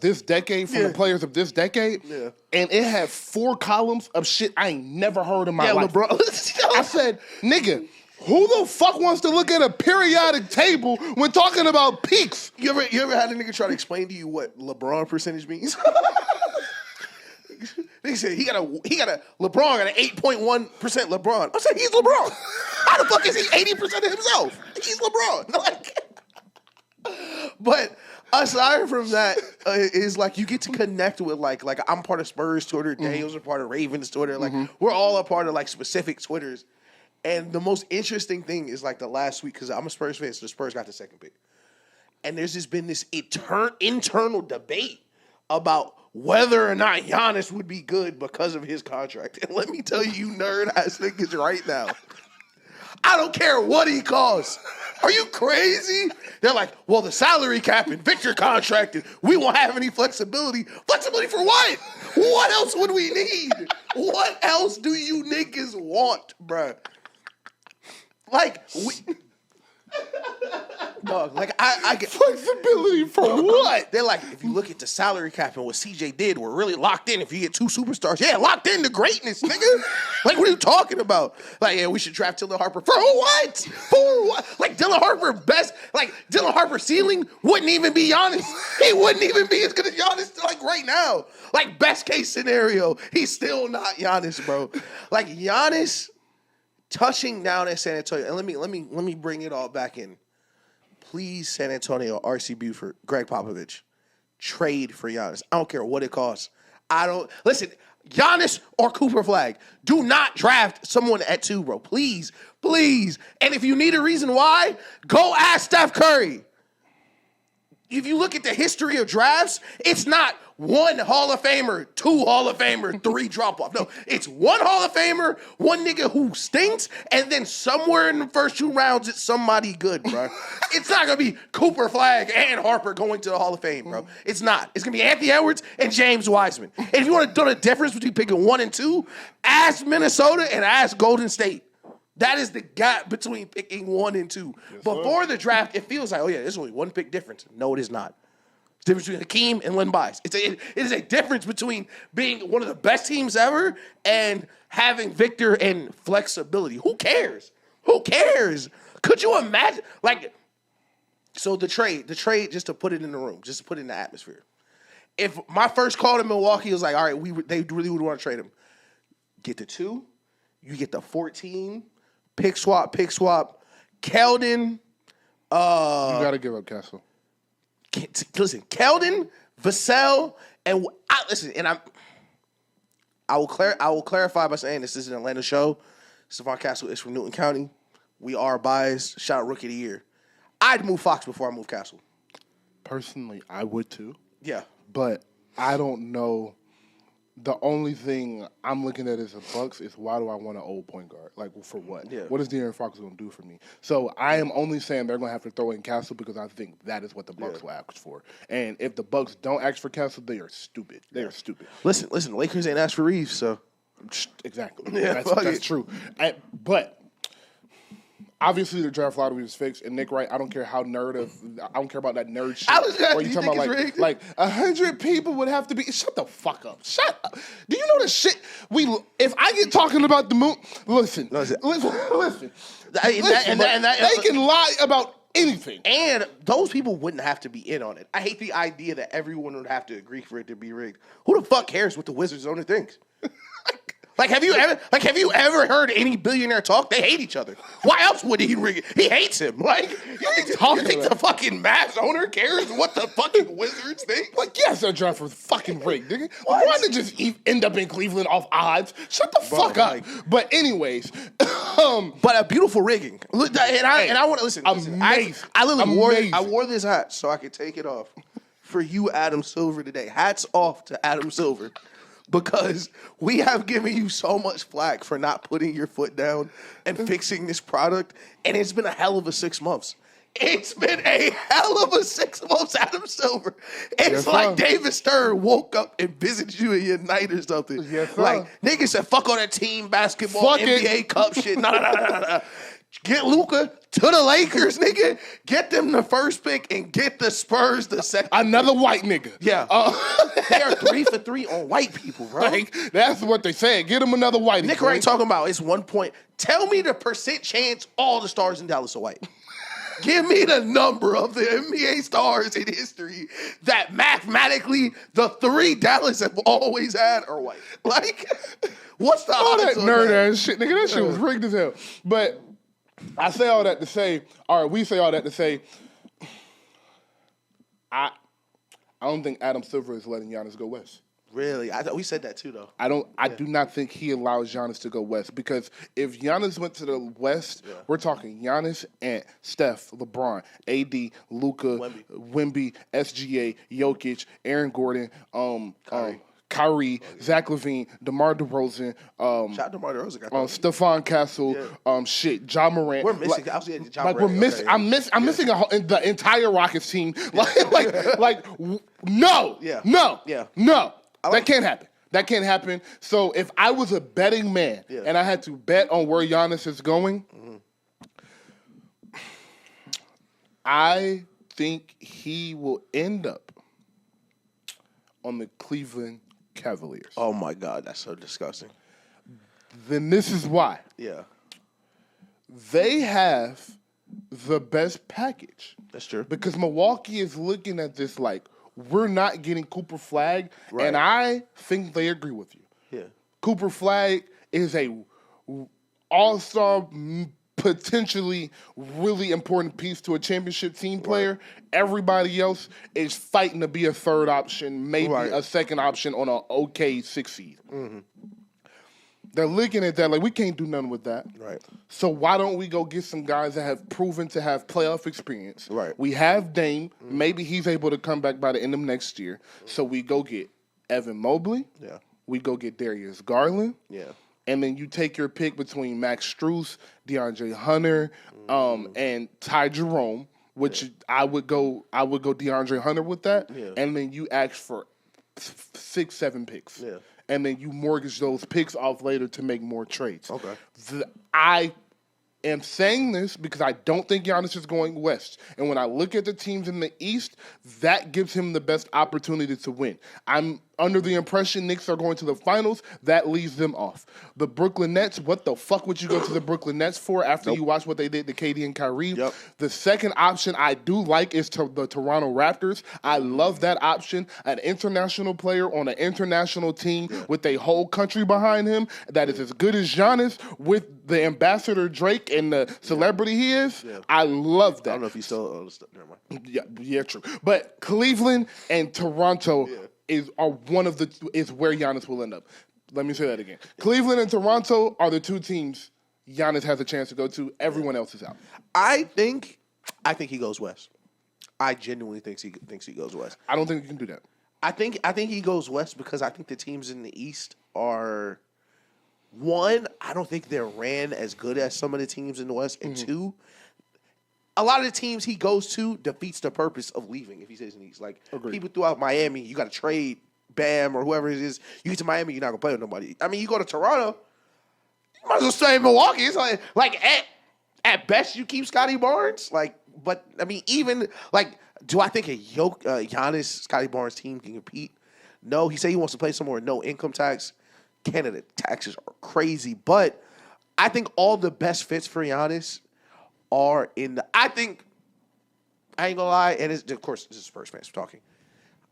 this decade from the players of this decade, and it had 4 columns of shit I ain't never heard in my life. LeBron. I said, nigga, who the fuck wants to look at a periodic table when talking about peaks? You ever had a nigga try to explain to you what LeBron percentage means? They said he got a LeBron got an 8.1% LeBron. I said he's LeBron. How the fuck is he 80% of himself? He's LeBron. Like, but aside from that, is like you get to connect with like I'm part of Spurs Twitter, Daniel's a part of Ravens Twitter. Like we're all a part of like specific Twitters. And the most interesting thing is like the last week, because I'm a Spurs fan, so the Spurs got the second pick. And there's just been this internal debate about whether or not Giannis would be good because of his contract. And let me tell you nerd-ass niggas right now, I don't care what he costs. Are you crazy? They're like, well, the salary cap and Victor contracted. We won't have any flexibility. Flexibility for what? What else would we need? What else do you niggas want, bruh? Like, dog, like I get flexibility for what? They're like, if you look at the salary cap and what CJ did, we're really locked in. If you get 2 superstars, yeah, locked into greatness, nigga. Like, what are you talking about? Like, yeah, we should draft Dylan Harper for what? For what? Like, Dylan Harper's ceiling wouldn't even be Giannis. He wouldn't even be as good as Giannis like right now. Like, best case scenario, he's still not Giannis, bro. Like, Giannis touching down at San Antonio, and let me bring it all back in. Please, San Antonio, RC Buford, Greg Popovich, trade for Giannis. I don't care what it costs. Listen, Giannis or Cooper Flag, do not draft someone at 2, bro. Please, please. And if you need a reason why, go ask Steph Curry. if you look at the history of drafts, it's not 1 Hall of Famer, 2 Hall of Famer, 3 drop off. No, it's 1 Hall of Famer, 1 nigga who stinks, and then somewhere in the first 2 rounds, it's somebody good, bro. It's not gonna be Cooper Flag and Harper going to the Hall of Fame, bro. It's not. It's gonna be Anthony Edwards and James Wiseman. And if you want to know the difference between picking 1 and 2, ask Minnesota and ask Golden State. That is the gap between picking 1 and 2. Yes, before the draft, it feels like, oh yeah, there's only 1 pick difference. No, it is not. It's the difference between Hakeem and Len Bias. It is a difference between being one of the best teams ever and having Victor and flexibility. Who cares? Who cares? Could you imagine? Like, so the trade, just to put it in the room, just to put it in the atmosphere. If my first call to Milwaukee was like, all right, they really would want to trade him. Get the 2, you get the 14. Pick swap. Keldon. You gotta give up Castle. Listen, Keldon, Vassell, and I will clarify by saying this is an Atlanta show. Stephon Castle is from Newton County. We are biased. Shout out Rookie of the Year. I'd move Fox before I move Castle. Personally, I would too. Yeah. But I don't know. The only thing I'm looking at as a Bucks is why do I want an old point guard? Like, for what? Yeah. What is De'Aaron Fox going to do for me? So I am only saying they're going to have to throw in Castle because I think that is what the Bucks will ask for. And if the Bucks don't ask for Castle, they are stupid. They are stupid. Listen, the Lakers ain't asked for Reeves, so. Exactly. Yeah, that's true. But obviously the draft lottery was fixed, and Nick Wright, I don't care how I don't care about that nerd shit. Where you talking about like 100 people would have to be. Shut the fuck up. Shut up. Do you know the shit if I get talking about the moon, listen. They can lie about anything. And those people wouldn't have to be in on it. I hate the idea that everyone would have to agree for it to be rigged. Who the fuck cares what the Wizards owner thinks? Like, have you ever heard any billionaire talk? They hate each other. Why else would he rig it? He hates him. Like, you think the fucking Mavs owner cares what the fucking Wizards think? Like, yes, that draft was fucking rigged, nigga. Why did just end up in Cleveland off odds? Shut the fuck up. But anyways, but a beautiful rigging. And I want to listen. Amazing. I literally wore this hat so I could take it off for you, Adam Silver, today. Hats off to Adam Silver. Because we have given you so much flack for not putting your foot down and fixing this product, and it's been a hell of a 6 months. It's been a hell of a 6 months, Adam Silver. It's like David Stern woke up and visited you in your night or something. Yes, like, niggas said, fuck all that team basketball, NBA Cup shit. No. Get Luka to the Lakers, nigga. Get them the first pick and get the Spurs the second. Another white nigga. Yeah. They are 3 for 3 on white people, bro. Like, that's what they said. Get them another white nigga. Nick Wright talking about it's 1 point. Tell me the percent chance all the stars in Dallas are white. Give me the number of the NBA stars in history that mathematically the 3 Dallas have always had are white. Like, what's the all odds that nerd ass shit, nigga? That shit was rigged as hell. But I say all that to say, we say all that to say, I don't think Adam Silver is letting Giannis go west. Really? I thought we said that too, though. I do not think he allows Giannis to go west because if Giannis went to the west, we're talking Giannis and Steph, LeBron, AD, Luka, Wemby, SGA, Jokic, Aaron Gordon, Kyrie, Zach LaVine, DeMar DeRozan, shout out DeMar DeRozan, Stephon Castle, Ja Morant. We're missing. I'm missing the entire Rockets team. No. That can't happen. That can't happen. So if I was a betting man and I had to bet on where Giannis is going, I think he will end up on the Cleveland Cavaliers. Oh my God, that's so disgusting. Then this is why. Yeah. They have the best package. That's true. Because Milwaukee is looking at this like, we're not getting Cooper Flag, and I think they agree with you. Yeah. Cooper Flag is a all-star, potentially really important piece to a championship team player. Everybody else is fighting to be a third option, maybe a second option on an okay 6 seed. They're looking at that like, we can't do nothing with that. Right. So why don't we go get some guys that have proven to have playoff experience? Right. We have Dame. Maybe he's able to come back by the end of next year. So we go get Evan Mobley. Yeah. We go get Darius Garland. Yeah. And then you take your pick between Max Strus, DeAndre Hunter, and Ty Jerome, which I would go DeAndre Hunter with that. Yeah. And then you ask for 6-7 picks. Yeah. And then you mortgage those picks off later to make more trades. Okay. I am saying this because I don't think Giannis is going west. And when I look at the teams in the East, that gives him the best opportunity to win. I'm under the impression Knicks are going to the finals. That leaves them off. The Brooklyn Nets, what the fuck would you go to the Brooklyn Nets for after you watch what they did to KD and Kyrie? Yep. The second option I do like is the Toronto Raptors. I love that option. An international player on an international team with a whole country behind him that is as good as Giannis with the ambassador Drake and the celebrity he is. Yeah. I love that. I don't know if he's still never mind. Yeah, true. But Cleveland and Toronto is where Giannis will end up. Let me say that again. Cleveland and Toronto are the two teams Giannis has a chance to go to. Everyone else is out. I think he goes west. I genuinely think he goes west. I don't think you can do that. I think he goes west because I think the teams in the East are, one, I don't think they're ran as good as some of the teams in the West, and two, a lot of the teams he goes to defeats the purpose of leaving if he stays in the East. Like, people throughout Miami, you got to trade Bam or whoever it is. You get to Miami, you're not going to play with nobody. I mean, you go to Toronto, you might as well stay in Milwaukee. It's like at best, you keep Scotty Barnes. But, I mean, even, do I think a Giannis, Scotty Barnes team can compete? No. He said he wants to play somewhere with no income tax. Canada taxes are crazy. But I think all the best fits for Giannis are in the. I ain't gonna lie, and of course this is Spurs fans talking.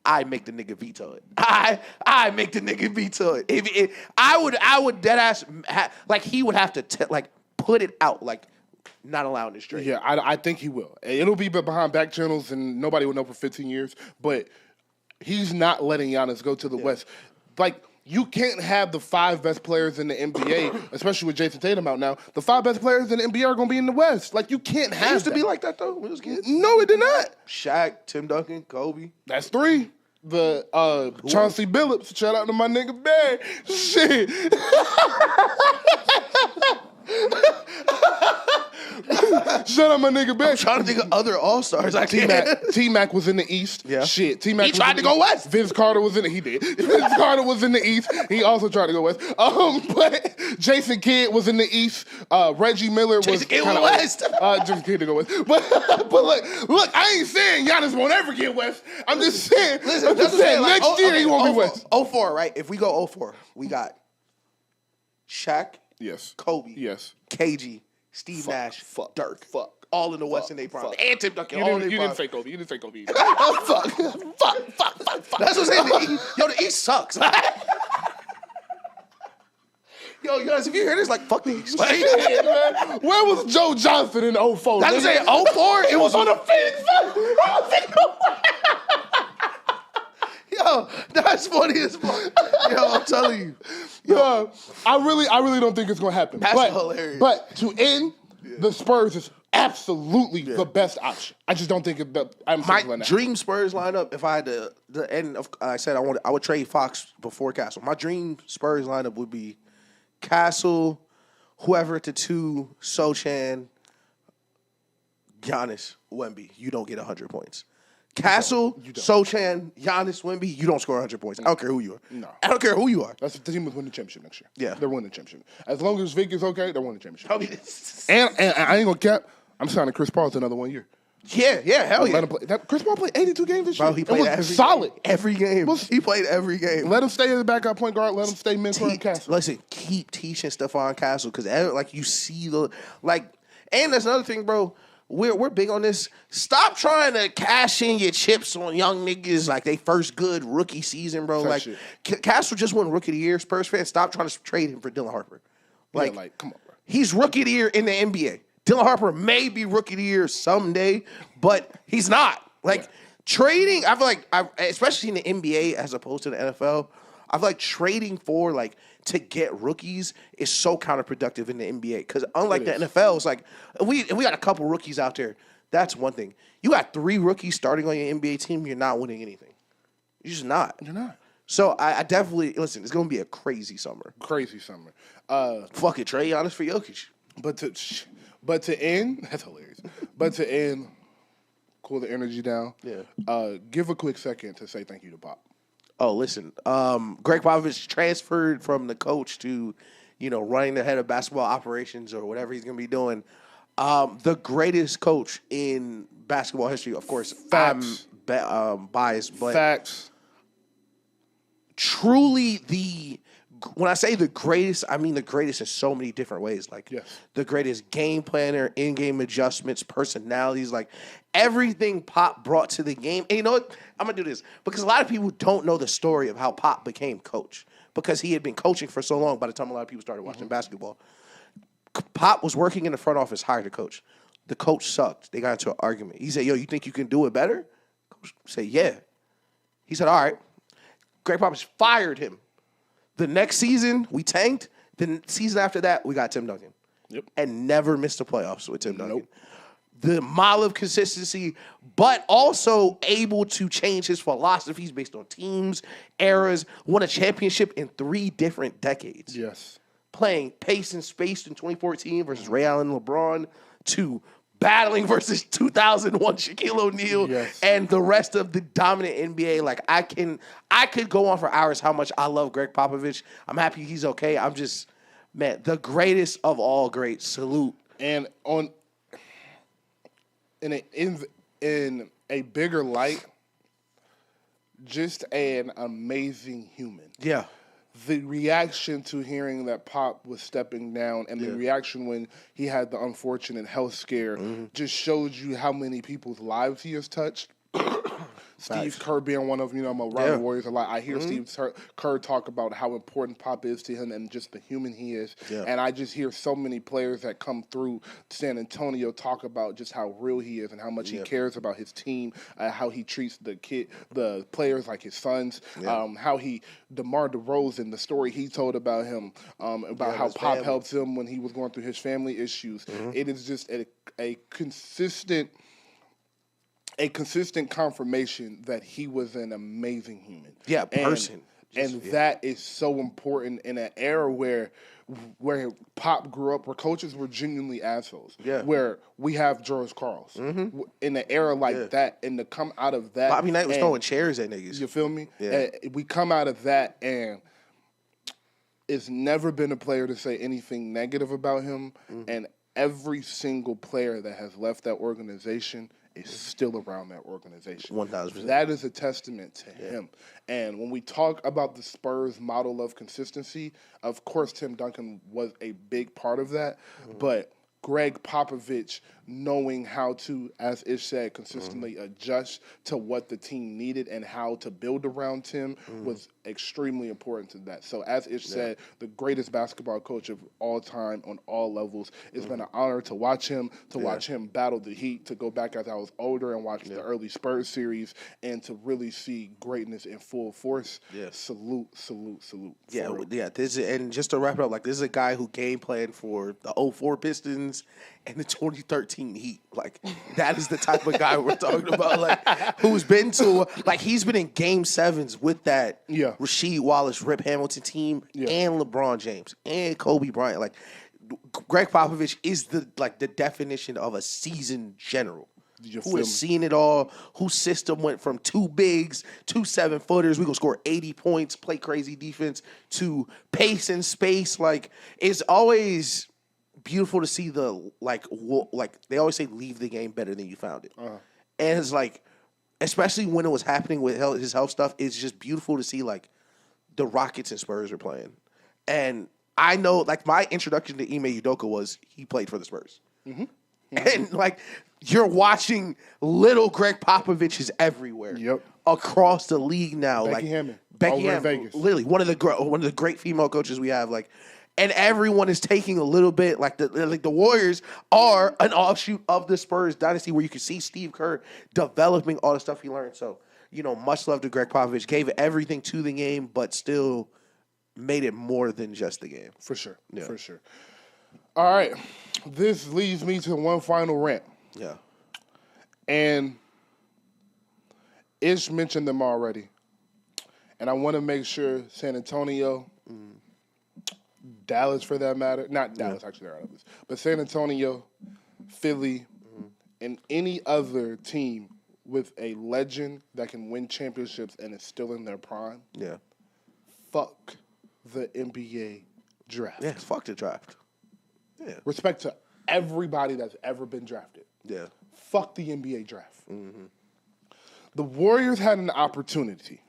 I make the nigga veto it. I make the nigga veto it. If I would dead ass he would have to put it out not allowing this trade. Yeah, I think he will. It'll be behind back channels and nobody will know for 15 years. But he's not letting Giannis go to the West. You can't have the 5 best players in the NBA, especially with Jason Tatum out now. The 5 best players in the NBA are going to be in the West. You can't have it. Used to be like that, though, when it was kids. No, it did not. Shaq, Tim Duncan, Kobe. That's 3. The Chauncey Billups. Shout out to my nigga Barry. Shit. Shout out my nigga Barry. I'm trying to think of other All-Stars. T-Mac was in the East. Yeah. Shit. T-Mac he tried to go west. Vince Carter was in it. He did. Vince Carter was in the East. He also tried to go west. But Jason Kidd was in the East. Reggie Miller was Jason Kidd went west. Jason Kidd to go west. But look, I ain't saying Giannis won't ever get west. I'm just saying. Next year he won't be west. 04, right? If we go 04, we got Shaq. Yes. Kobe. Yes. KG. Steve Nash, Dirk, all in the West in their prime. And Tim Duncan, all in their prime. You didn't say Kobe. You didn't say Kobe. Fuck. That's what I'm saying. The East sucks. Yo, guys, if you hear this, fuck the East. Where was Joe Johnson in 04? That's what I'm saying. 04, it was on the Phoenix. Yo, that's funny as fuck. Yo, I'm telling you. Yo, I really don't think it's gonna happen. That's hilarious. But to end, the Spurs is absolutely the best option. I just don't think my dream Spurs lineup. If I had the end of, I said I would trade Fox before Castle. My dream Spurs lineup would be Castle, whoever at the 2, Sochan, Giannis, Wemby. You don't get 100 points. Castle, Sochan, Giannis, Wemby, you don't score 100 points. I don't care who you are. No. I don't care who you are. That's the team that's winning the championship next year. Yeah. They're winning the championship. As long as Vic is okay, they're winning the championship. Okay. And I ain't gonna cap, I'm signing Chris Paul to another 1 year. Yeah, hell yeah. Chris Paul played 82 games this year. Bro, he played solid. Every game. He played every game. Let him stay as a backup point guard. Let him stay mentoring Castle. Listen, keep teaching Stephon Castle because you see and that's another thing, bro. We're big on this. Stop trying to cash in your chips on young niggas they first good rookie season, bro. Castle just won Rookie of the Year. Spurs fans, stop trying to trade him for Dylan Harper. Come on, bro. He's Rookie of the Year in the NBA. Dylan Harper may be Rookie of the Year someday, but he's not. Trading, I feel especially in the NBA as opposed to the NFL, I feel like trading for like to get rookies is so counterproductive in the NBA because unlike the NFL, it's like if we got a couple rookies out there, that's one thing. You got 3 rookies starting on your NBA team, you're not winning anything. You're just not. You're not. So I definitely listen. It's gonna be a crazy summer. Crazy summer. Fuck it, trade Giannis for Jokic. But to end, that's hilarious. But to end, cool the energy down. Yeah. Give a quick second to say thank you to Pop. Oh, listen. Greg Popovich transferred from the coach to, running the head of basketball operations or whatever he's gonna be doing. The greatest coach in basketball history, of course. Facts. I'm biased, but Facts. Truly when I say the greatest, I mean the greatest in so many different ways. Like the greatest game planner, in-game adjustments, personalities, like everything Pop brought to the game. And you know what? I'm going to do this because a lot of people don't know the story of how Pop became coach because he had been coaching for so long by the time a lot of people started watching basketball. Pop was working in the front office, hired a coach. The coach sucked. They got into an argument. He said, yo, you think you can do it better? Coach said, yeah. He said, all right. Greg Popovich fired him. The next season, we tanked. The season after that, we got Tim Duncan. Yep. And never missed the playoffs with Tim Duncan. The model of consistency, but also able to change his philosophies based on teams, eras, won a championship in 3 different decades. Yes. Playing pace and space in 2014 versus Ray Allen and LeBron to battling versus 2001 Shaquille O'Neal and the rest of the dominant NBA. Like I could go on for hours how much I love Greg Popovich. I'm happy he's okay. I'm just, man, the greatest of all greats. Salute. And in a bigger light, just an amazing human. Yeah. The reaction to hearing that Pop was stepping down and the reaction when he had the unfortunate health scare just shows you how many people's lives he has touched. Steve Kerr being one of, I'm around the Warriors a lot. I hear Steve Kerr talk about how important Pop is to him and just the human he is. Yeah. And I just hear so many players that come through San Antonio talk about just how real he is and how much he cares about his team, how he treats the players like his sons, how DeMar DeRozan, the story he told about him, about how Pop helps him when he was going through his family issues. It is just a consistent confirmation that he was an amazing human. Yeah, person. And that is so important in an era where Pop grew up, where coaches were genuinely assholes. Yeah. Where we have George Karls. In an era like that, and to come out of that. Bobby Knight was throwing chairs at niggas. You feel me? Yeah. We come out of that, and it's never been a player to say anything negative about him. And every single player that has left that organization is still around that organization. 1,000%. That is a testament to him. And when we talk about the Spurs model of consistency, of course Tim Duncan was a big part of that, but Greg Popovich knowing how to, as Ish said, consistently adjust to what the team needed and how to build around Tim was extremely important to that. So as Ish said, the greatest basketball coach of all time on all levels. It's been an honor to watch him, watch him battle the Heat, to go back as I was older and watch the early Spurs series and to really see greatness in full force. Salute. And just to wrap it up, like this is a guy who game planned for the 04 Pistons and the 2013 Heat. Like, that is the type of guy we're talking about. Like, who's been to, like, he's been in game 7s with that Rasheed Wallace, Rip Hamilton team and LeBron James and Kobe Bryant. Like, Greg Popovich is the definition of a seasoned general. Who has seen it all, whose system went from 2 bigs, 2 7-footers, we gonna score 80 points, play crazy defense, to pace and space. Like, it's always beautiful to see the, like they always say, leave the game better than you found it. And it's like, especially when it was happening with his health stuff, it's just beautiful to see, like, the Rockets and Spurs are playing. And I know, like, my introduction to Ime Udoka was he played for the Spurs. And, like, you're watching little Greg Popoviches everywhere. Across the league now. Becky Hammond. Vegas. Literally, one of the great female coaches we have, like, and everyone is taking a little bit, like the Warriors are an offshoot of the Spurs dynasty where you can see Steve Kerr developing all the stuff he learned. So, much love to Greg Popovich, gave everything to the game, but still made it more than just the game. For sure. Yeah. For sure. All right. This leads me to one final rant. Yeah. And Ish mentioned them already. And I want to make sure San Antonio, Dallas for that matter, not Dallas, actually, they're out of this, but San Antonio, Philly, and any other team with a legend that can win championships and is still in their prime, fuck the NBA draft. Yeah, fuck the draft. Yeah. Respect to everybody that's ever been drafted. Yeah. Fuck the NBA draft. The Warriors had an opportunity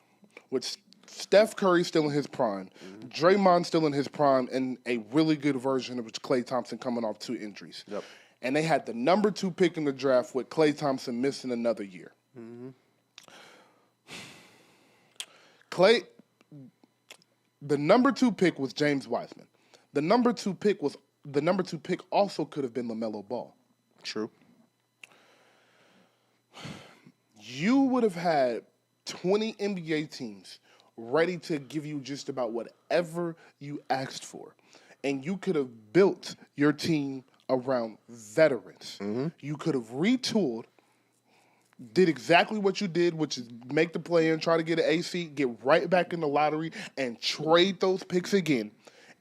with Steph Curry still in his prime, Draymond still in his prime, and a really good version of Klay Thompson coming off 2 injuries. Yep. And they had the number 2 pick in the draft with Klay Thompson missing another year. The number 2 pick was James Wiseman. The number 2 pick also could have been LaMelo Ball. True. You would have had 20 NBA teams ready to give you just about whatever you asked for. And you could have built your team around veterans. You could have retooled, did exactly what you did, which is make the play in, try to get an AC, get right back in the lottery, and trade those picks again,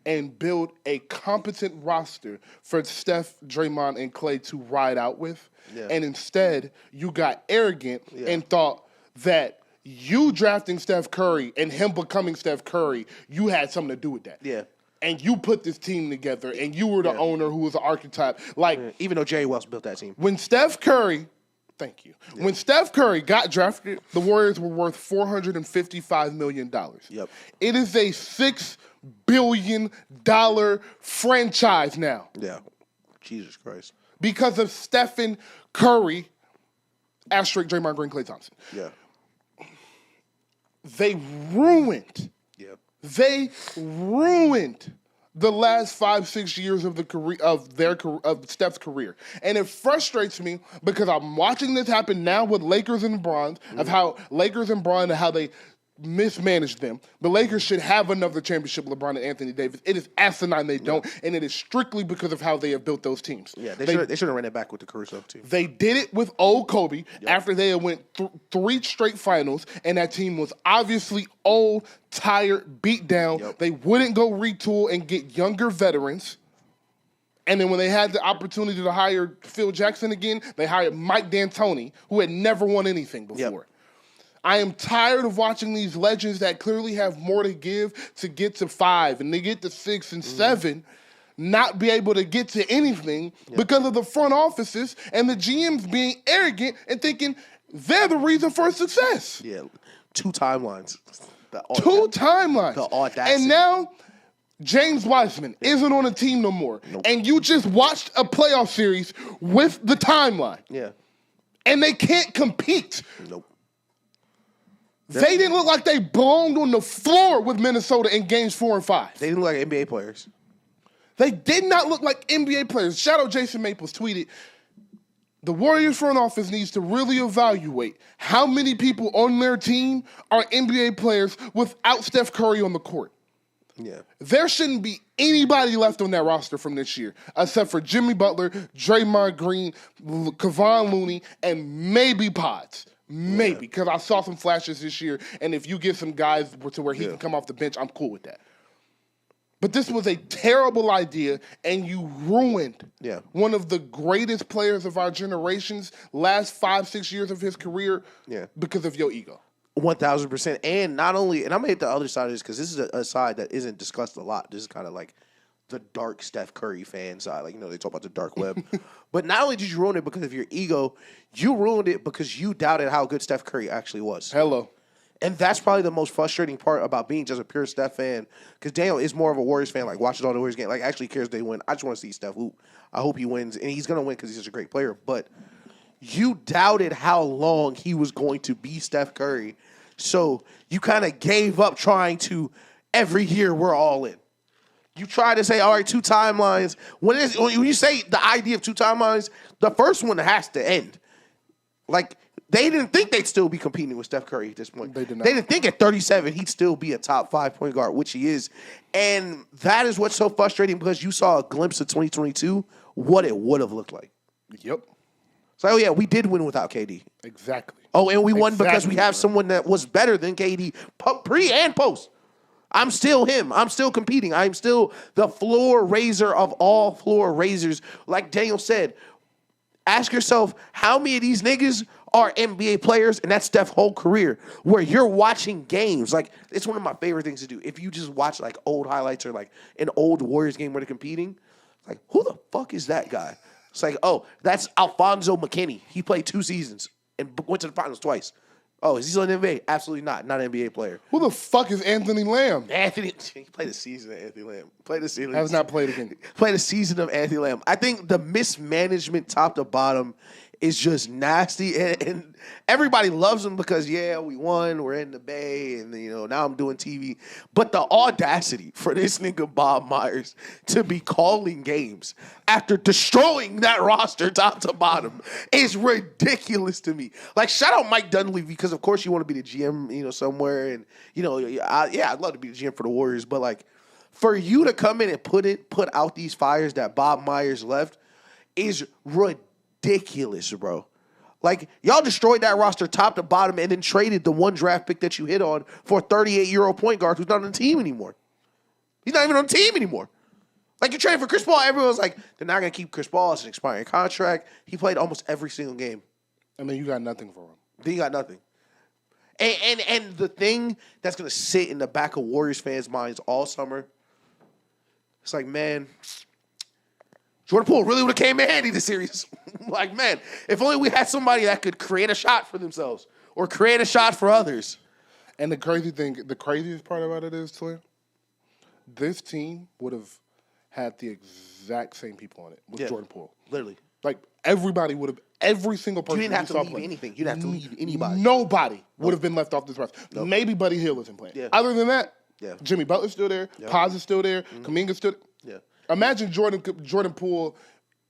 and build a competent roster for Steph, Draymond, and Klay to ride out with. Yeah. And instead, you got arrogant and thought that you drafting Steph Curry and him becoming Steph Curry, you had something to do with that. Yeah. And you put this team together, and you were the owner who was the archetype. Like, even though Jerry Wells built that team. When Steph Curry, thank you. Yeah. When Steph Curry got drafted, the Warriors were worth $455 million. Yep. It is a $6 billion franchise now. Yeah. Jesus Christ. Because of Stephen Curry, asterisk Draymond Green, Klay Thompson. Yeah. They ruined. Yeah. They ruined the last 5-6 years of the career of Steph's career, and it frustrates me because I'm watching this happen now with Lakers and LeBron of how Lakers and LeBron and how they mismanaged them. The Lakers should have another championship, LeBron and Anthony Davis. It is asinine they don't, and it is strictly because of how they have built those teams. Yeah, they should have ran it back with the Caruso team. They did it with old Kobe after they had went 3 straight finals, and that team was obviously old, tired, beat down. They wouldn't go retool and get younger veterans. And then when they had the opportunity to hire Phil Jackson again, they hired Mike D'Antoni, who had never won anything before. I am tired of watching these legends that clearly have more to give to get to 5 and they get to 6 and 7, not be able to get to anything because of the front offices and the GMs being arrogant and thinking they're the reason for success. Yeah, 2 timelines. 2 timelines. The audacity. And now James Wiseman isn't on the team no more. And you just watched a playoff series with the timeline. Yeah. And they can't compete. Nope. They didn't look like they belonged on the floor with Minnesota in games 4 and 5. They didn't look like NBA players. They did not look like NBA players. Shout out Jason Maples tweeted, the Warriors front office needs to really evaluate how many people on their team are NBA players without Steph Curry on the court. Yeah. There shouldn't be anybody left on that roster from this year except for Jimmy Butler, Draymond Green, Kevon Looney, and maybe Pods. Maybe, because I saw some flashes this year, and if you get some guys to where he can come off the bench, I'm cool with that. But this was a terrible idea, and you ruined one of the greatest players of our generation's last 5-6 years of his career because of your ego. 1,000%. And not only, and I'm going to hit the other side of this because this is a side that isn't discussed a lot. This is kind of like the dark Steph Curry fan side. Like, they talk about the dark web. But not only did you ruin it because of your ego, you ruined it because you doubted how good Steph Curry actually was. Hello. And that's probably the most frustrating part about being just a pure Steph fan. Because Daniel is more of a Warriors fan, like watches all the Warriors games, like actually cares they win. I just want to see Steph hoop. I hope he wins. And he's going to win because he's such a great player. But you doubted how long he was going to be Steph Curry. So you kind of gave up trying to, every year we're all in. You try to say, all right, 2 timelines. When you say the idea of 2 timelines, the first one has to end. Like, They didn't think they'd still be competing with Steph Curry at this point. They did not. They didn't think at 37 he'd still be a top 5 point guard, which he is. And that is what's so frustrating because you saw a glimpse of 2022, what it would have looked like. Yep. So, oh, yeah, we did win without KD. Exactly. Oh, and we won because we have someone that was better than KD pre and post. I'm still him. I'm still competing. I'm still the floor raiser of all floor raisers. Like Daniel said, ask yourself how many of these niggas are NBA players, and that's Steph's whole career, where you're watching games. Like, it's one of my favorite things to do. If you just watch, like, old highlights or, like, an old Warriors game where they're competing, like, who the fuck is that guy? It's like, oh, that's Alfonso McKinney. He played 2 seasons and went to the finals twice. Oh, is he still in the NBA? Absolutely not. Not an NBA player. Who the fuck is Anthony Lamb? He played a season of Anthony Lamb. Has not played again. Played a season of Anthony Lamb. I think the mismanagement top to bottom is just nasty, and everybody loves him because, yeah, we won, we're in the Bay, and, you know, now I'm doing TV. But the audacity for this nigga Bob Myers to be calling games after destroying that roster top to bottom is ridiculous to me. Like, shout out Mike Dunleavy because, of course, you want to be the GM, you know, somewhere, and, you know, I'd love to be the GM for the Warriors, but, like, for you to come in and put out these fires that Bob Myers left is ridiculous, bro. Like, y'all destroyed that roster top to bottom and then traded the one draft pick that you hit on for a 38-year-old point guard who's not on the team anymore. He's not even on the team anymore. Like, you traded for Chris Paul, everyone's like, they're not going to keep Chris Paul. It's an expiring contract. He played almost every single game. And then you got nothing for him. Then you got nothing. And the thing that's going to sit in the back of Warriors fans' minds all summer, it's like, man, Jordan Poole really would have came in handy this series. Like, man, if only we had somebody that could create a shot for themselves or create a shot for others. And the craziest part about it is, Toya, this team would have had the exact same people on it with Jordan Poole. Literally. Like, everybody would have, every single person you didn't have to leave anything. You didn't have to leave anybody. Nobody would have been left off this roster. Nope. Maybe Buddy Hield isn't playing. Yeah. Other than that, Jimmy Butler's still there. Paz is still there. Kuminga's still there. Yeah. Imagine Jordan Poole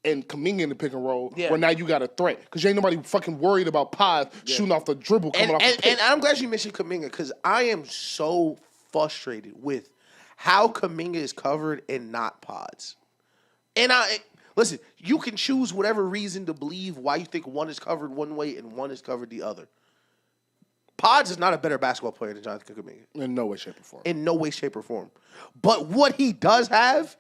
and Kuminga in the pick and roll, where now you got a threat because ain't nobody fucking worried about Paz shooting off the dribble coming off the pick. And I'm glad you mentioned Kuminga because I am so frustrated with how Kuminga is covered and not Paz. And listen, you can choose whatever reason to believe why you think one is covered one way and one is covered the other. Pods is not a better basketball player than Jonathan Kuminga. In no way, shape, or form. In no way, shape, or form. But what he does have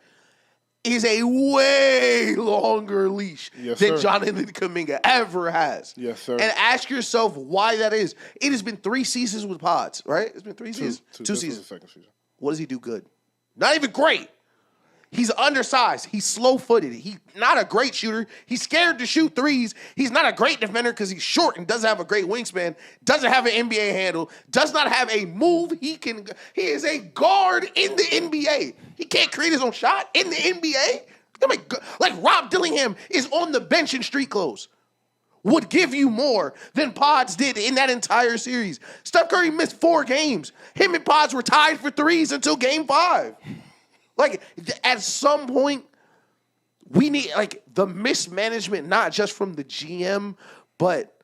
is a way longer leash than Jonathan Kuminga ever has. Yes, sir. And ask yourself why that is. It has been 3 seasons with Pods, right? It's been 3 seasons? 2 seasons. Second season. What does he do good? Not even great. He's undersized. He's slow-footed. He's not a great shooter. He's scared to shoot threes. He's not a great defender because he's short and doesn't have a great wingspan, doesn't have an NBA handle, does not have a move. He is a guard in the NBA. He can't create his own shot in the NBA. Like Rob Dillingham is on the bench in street clothes. Would give you more than Pods did in that entire series. Steph Curry missed 4 games. Him and Pods were tied for threes until game 5. Like, at some point, we need, like, the mismanagement, not just from the GM, but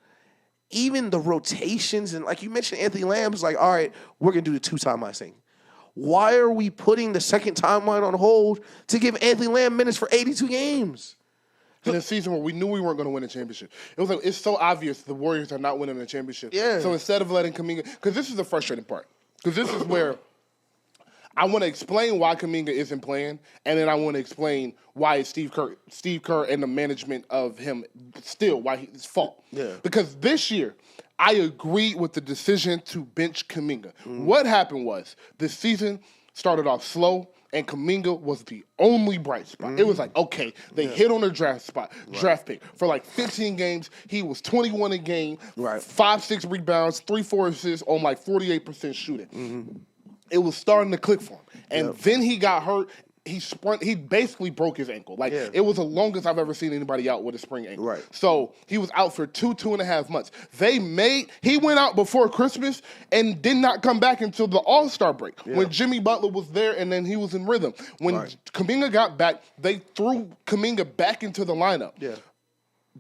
even the rotations. And, like you mentioned, Anthony Lamb's like, all right, we're going to do the 2-timeline thing. Why are we putting the second timeline on hold to give Anthony Lamb minutes for 82 games? In a season where we knew we weren't going to win a championship. It was like, it's so obvious the Warriors are not winning a championship. Yeah. So instead of letting Kuminga, because this is the frustrating part. Because this is where I want to explain why Kuminga isn't playing, and then I want to explain why it's Steve Kerr and the management of him still, why it's fault. Yeah. Because this year, I agreed with the decision to bench Kuminga. What happened was, this season started off slow, and Kuminga was the only bright spot. It was like, okay, they hit on a draft pick. For like 15 games, he was 21 a game, 5-6 rebounds, 3-4 assists on like 48% shooting. It was starting to click for him. And then he got hurt. He basically broke his ankle. Like, it was the longest I've ever seen anybody out with a sprained ankle. Right. So he was out for 2.5 months. He went out before Christmas and did not come back until the All-Star break when Jimmy Butler was there and then he was in rhythm. When Kuminga got back, they threw Kuminga back into the lineup. Yeah.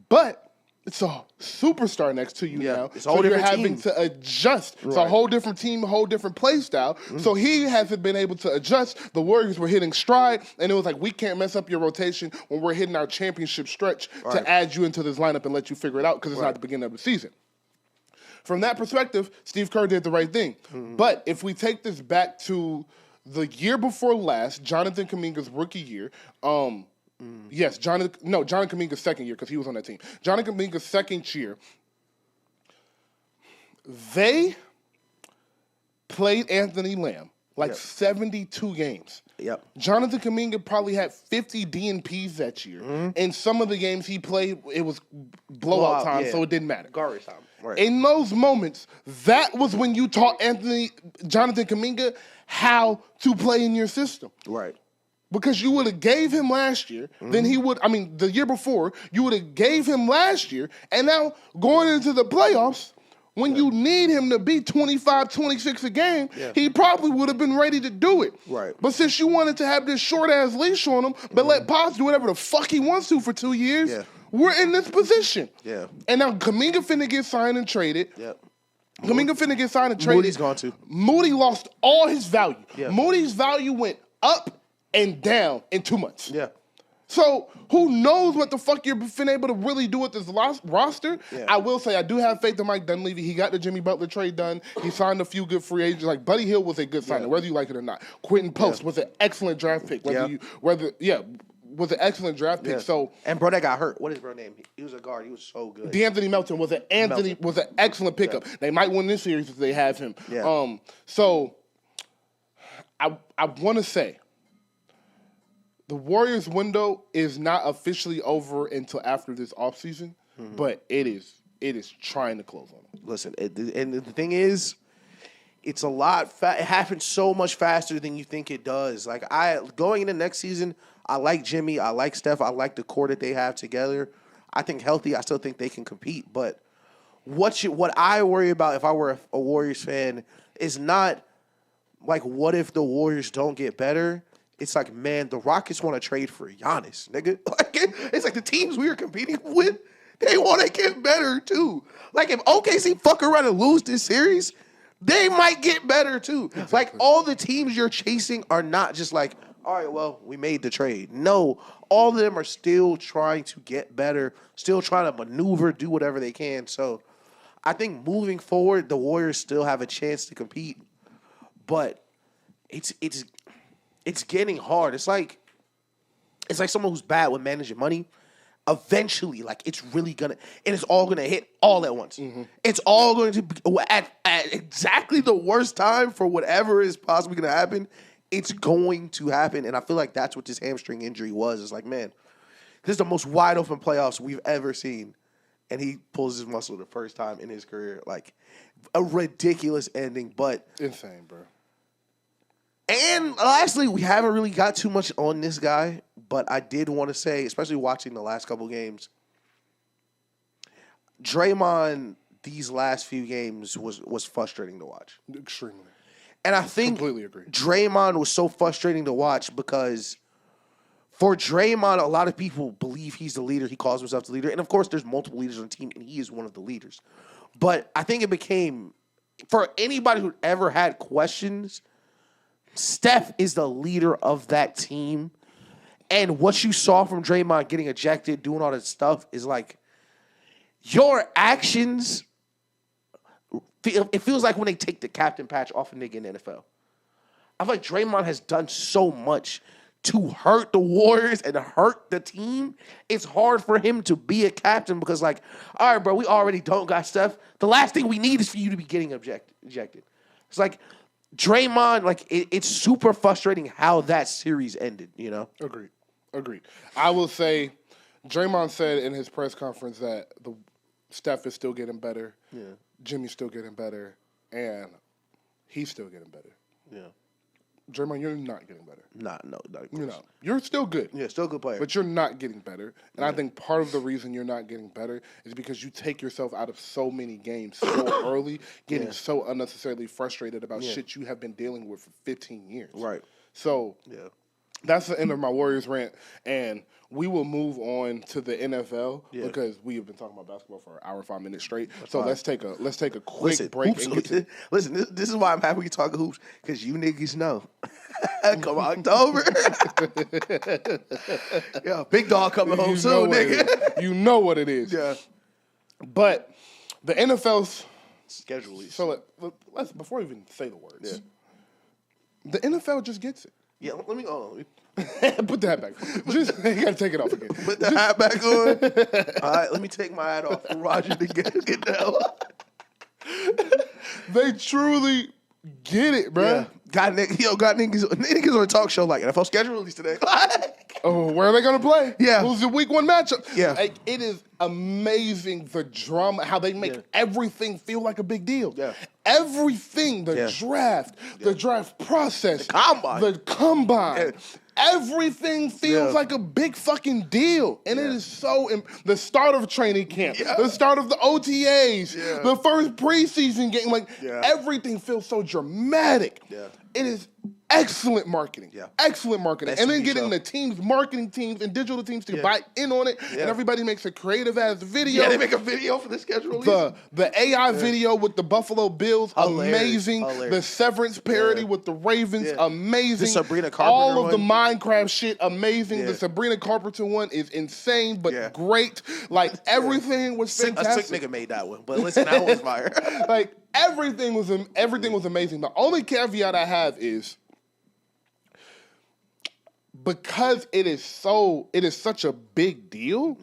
But it's a superstar next to you now. It's a whole so you're different having team. to adjust. It's a whole different team, a whole different play style. So he hasn't been able to adjust. The Warriors were hitting stride, and it was like, we can't mess up your rotation when we're hitting our championship stretch to add you into this lineup and let you figure it out because it's not the beginning of the season. From that perspective, Steve Kerr did the right thing. But if we take this back to the year before last, Jonathan Kuminga's rookie year, yes, Jonathan Kuminga's second year because he was on that team. Jonathan Kuminga's second year, they played Anthony Lamb 72 games. Yep. Jonathan Kuminga probably had 50 DNPs that year. In some of the games he played, it was blowout time, so it didn't matter. Garbage time. Right. In those moments, that was when you taught Jonathan Kuminga how to play in your system. Right. Because you would have gave him last year, then the year before, you would have gave him last year, and now going into the playoffs, when you need him to be 25, 26 a game, he probably would have been ready to do it. Right. But since you wanted to have this short-ass leash on him, but let Pops do whatever the fuck he wants to for 2 years, we're in this position. Yeah. And now Kuminga finna get signed and traded. Yep. Kuminga finna get signed and traded. Moody's gone too. Moody lost all his value. Yeah. Moody's value went up and down in 2 months. Yeah. So who knows what the fuck you're been able to really do with this roster? Yeah. I will say I do have faith in Mike Dunleavy. He got the Jimmy Butler trade done. He signed a few good free agents. Like Buddy Hield was a good signing, whether you like it or not. Quentin Post was an excellent draft pick. Was an excellent draft pick. So and bro, that got hurt. What is bro name? He was a guard. He was so good. DeAnthony Melton was an excellent pickup. Yeah. They might win this series if they have him. Yeah. So I want to say the Warriors window is not officially over until after this offseason, but it is trying to close on them. Listen, and the thing is, it's a lot. It happens so much faster than you think it does. Like going into next season, I like Jimmy, I like Steph, I like the core that they have together. I think healthy, I still think they can compete. But what I worry about if I were a Warriors fan is not like what if the Warriors don't get better. It's like, man, the Rockets want to trade for Giannis, nigga. Like it's like the teams we are competing with, they want to get better too. Like if OKC fuck around and lose this series, they might get better too. Exactly. Like all the teams you're chasing are not just like, all right, well, we made the trade. No, all of them are still trying to get better, still trying to maneuver, do whatever they can. So I think moving forward, the Warriors still have a chance to compete, but it's getting hard. It's like someone who's bad with managing money. Eventually, like it's really gonna, and it's all gonna hit all at once. It's all going to be at exactly the worst time for whatever is possibly gonna happen. It's going to happen, and I feel like that's what this hamstring injury was. It's like, man, this is the most wide open playoffs we've ever seen, and he pulls his muscle the first time in his career. Like a ridiculous ending, but insane, bro. And lastly, we haven't really got too much on this guy, but I did want to say, especially watching the last couple games, Draymond, these last few games was frustrating to watch. Extremely. And I think completely agree. Draymond was so frustrating to watch because for Draymond, a lot of people believe he's the leader. He calls himself the leader. And, of course, there's multiple leaders on the team, and he is one of the leaders. But I think it became, for anybody who ever had questions, Steph is the leader of that team. And what you saw from Draymond getting ejected, doing all that stuff, is like your actions, it feels like when they take the captain patch off a nigga in the NFL. I feel like Draymond has done so much to hurt the Warriors and hurt the team. It's hard for him to be a captain because, like, all right, bro, we already don't got Steph. The last thing we need is for you to be getting ejected. It's like Draymond, like, it's super frustrating how that series ended, you know? Agreed. I will say, Draymond said in his press conference that the Steph is still getting better. Yeah. Jimmy's still getting better. And he's still getting better. Yeah. Draymond, you're not getting better. Not you're not. You're still good. Yeah, still a good player. But you're not getting better. And I think part of the reason you're not getting better is because you take yourself out of so many games so early, getting so unnecessarily frustrated about shit you have been dealing with for 15 years. Right. So, that's the end of my Warriors rant, and we will move on to the NFL because we have been talking about basketball for an hour and 5 minutes straight. So let's take a quick break. Listen, this is why I'm happy we talking hoops, because you niggas know. Come October. Yeah, big dog coming home soon, nigga. You know what it is. Yeah. But the NFL's schedule release. So let's before we even say the words, the NFL just gets it. Yeah, let me put the hat back. Just you gotta take it off again. Put the hat back on. All right, let me take my hat off for Roger to get the hell out. They truly get it, bro. Yeah. Got niggas on a talk show like NFL schedule release today. Oh, where are they gonna play? Yeah. Who's the week 1 matchup? Yeah. Like, it is amazing the drama, how they make everything feel like a big deal. Yeah. Everything, the draft, the draft process, the combine. Everything feels like a big fucking deal. And it is so the start of training camp, the start of the OTAs, the first preseason game, everything feels so dramatic. Yeah. It is excellent marketing. Yeah. Excellent marketing. And then getting the teams, marketing teams, and digital teams to buy in on it. Yeah. And everybody makes a creative ass video. Yeah, they make a video for the schedule release. The AI video with the Buffalo Bills, amazing. Hilarious. The Severance parody with the Ravens, amazing. The Sabrina Carpenter all of the Minecraft shit, amazing. The Sabrina Carpenter one is insane, but great. Like, everything was fantastic. A sick nigga made that one, but listen, that was fire. Like, everything was amazing. The only caveat I have is, because it is such a big deal,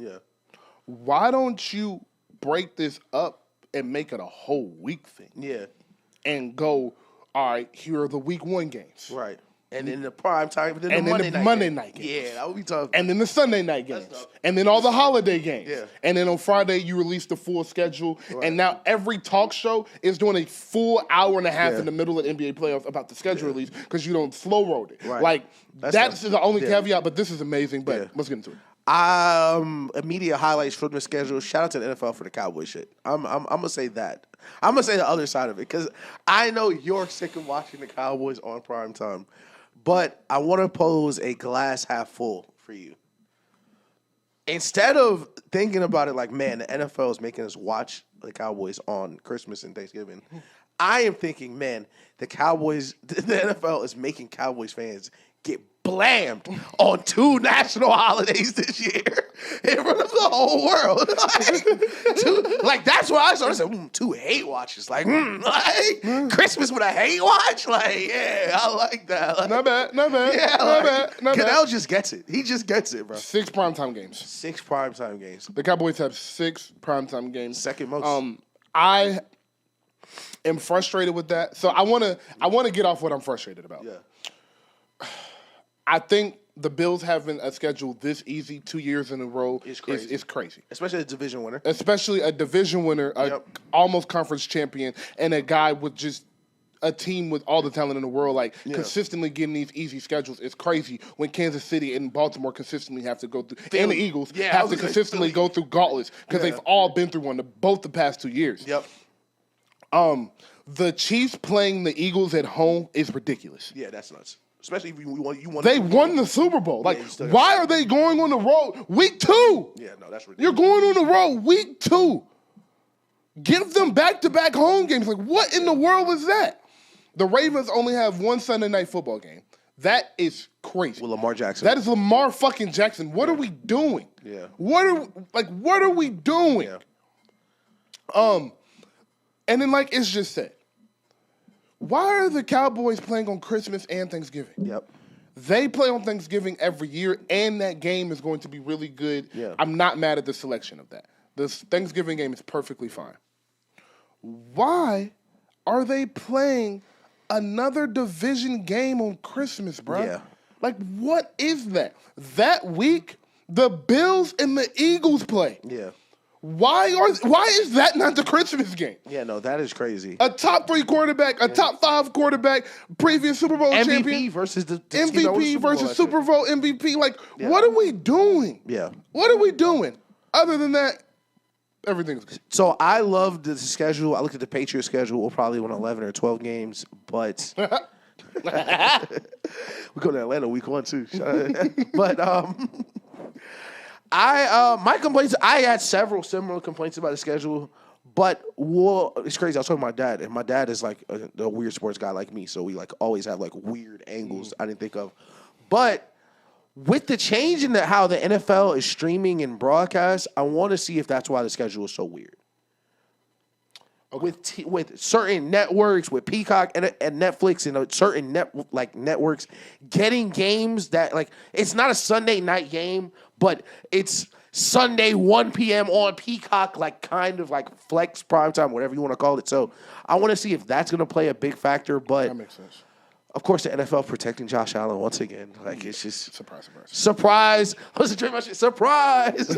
why don't you break this up and make it a whole week thing? Yeah. And go, all right, here are the week 1 games. Right. And then the prime time, then the Monday night games. Yeah, that would be tough. And then the Sunday night games. And then all the holiday games. Yeah. And then on Friday, you release the full schedule. Right. And now every talk show is doing a full hour and a half in the middle of the NBA playoffs about the schedule release because you don't slow roll it. Right. Like, that's the only caveat, but this is amazing. But let's get into it. Immediate highlights from the schedule. Shout out to the NFL for the Cowboys shit. I'm gonna say that. I'm gonna say the other side of it because I know you're sick of watching the Cowboys on prime time. But I want to pose a glass half full for you. Instead of thinking about it like, man, the NFL is making us watch the Cowboys on Christmas and Thanksgiving, I am thinking, man, the NFL is making Cowboys fans get blammed on 2 national holidays this year in front of the whole world. That's why I started saying 2 hate watches. Christmas with a hate watch? I like that. Not bad. Yeah, not bad. Canal just gets it. He just gets it, bro. 6 primetime games. 6 primetime games. The Cowboys have 6 primetime games. Second most. I am frustrated with that. So I want to get off what I'm frustrated about. Yeah. I think the Bills having a schedule this easy 2 years in a row is crazy. Especially a division winner. Almost conference champion, and a guy with just a team with all the talent in the world, consistently getting these easy schedules is crazy when Kansas City and Baltimore consistently have to go through, and the Eagles have to consistently go through gauntlets because they've all been through one both the past 2 years. Yep. The Chiefs playing the Eagles at home is ridiculous. Yeah, that's nuts. Especially if you won. They won the Super Bowl. Why are they going on the road week 2? Yeah, no, that's ridiculous. You're going on the road week 2. Give them back-to-back home games. What in the world is that? The Ravens only have 1 Sunday night football game. That is crazy. With Lamar Jackson. That is Lamar fucking Jackson. What are we doing? Yeah. What are we doing? Yeah. And then it's just said, why are the Cowboys playing on Christmas and Thanksgiving? Yep. They play on Thanksgiving every year, and that game is going to be really good. Yeah. I'm not mad at the selection of that. The Thanksgiving game is perfectly fine. Why are they playing another division game on Christmas, bro? Yeah. What is that? That week, the Bills and the Eagles play. Yeah. Why is that not the Christmas game? Yeah, no, that is crazy. A top 3 quarterback, a top 5 quarterback, previous Super Bowl champion. MVP versus the MVP versus Super Bowl MVP. What are we doing? Yeah. What are we doing? Other than that, everything's good. So I love the schedule. I looked at the Patriots schedule. We'll probably win 11 or 12 games, but We go to Atlanta week 1 too. But my complaints. I had several similar complaints about the schedule. But it's crazy. I was talking to my dad, and my dad is like a weird sports guy like me, so we like always have like weird angles I didn't think of. But with the change in how the NFL is streaming and broadcast, I want to see if that's why the schedule is so weird. Okay. With certain networks, with Peacock and Netflix and certain networks getting games that like it's not a Sunday night game, but it's Sunday 1 p.m. on Peacock, like kind of like flex primetime, whatever you want to call it. So I want to see if that's going to play a big factor. But that makes sense. Of course, the NFL protecting Josh Allen once again. Like it's just surprise. Listen to my shit. Surprise.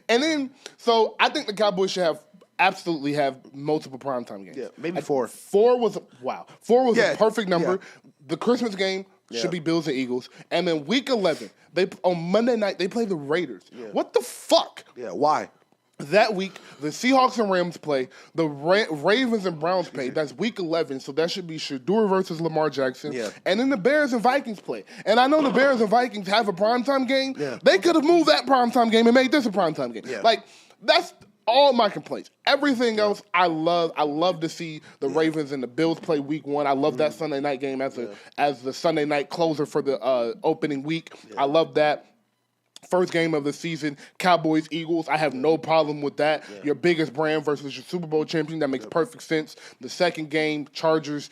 And then, so I think the Cowboys should absolutely have multiple primetime games. Yeah, maybe 4. 4 was a perfect number. Yeah. The Christmas game should be Bills and Eagles, and then Week 11 on Monday night they play the Raiders. Yeah. What the fuck? Yeah, why? That week, the Seahawks and Rams play. The Ravens and Browns play. That's Week 11, so that should be Shedeur versus Lamar Jackson. Yeah. And then the Bears and Vikings play. And I know the Bears and Vikings have a primetime game. Yeah. They could have moved that primetime game and made this a primetime game. Yeah. Like, that's all my complaints. Everything else, I love. I love to see the Ravens and the Bills play Week 1. I love that Sunday night game as the Sunday night closer for the opening week. Yeah. I love that. First game of the season, Cowboys, Eagles. I have no problem with that. Yeah. Your biggest brand versus your Super Bowl champion. That makes perfect sense. The second game, Chargers,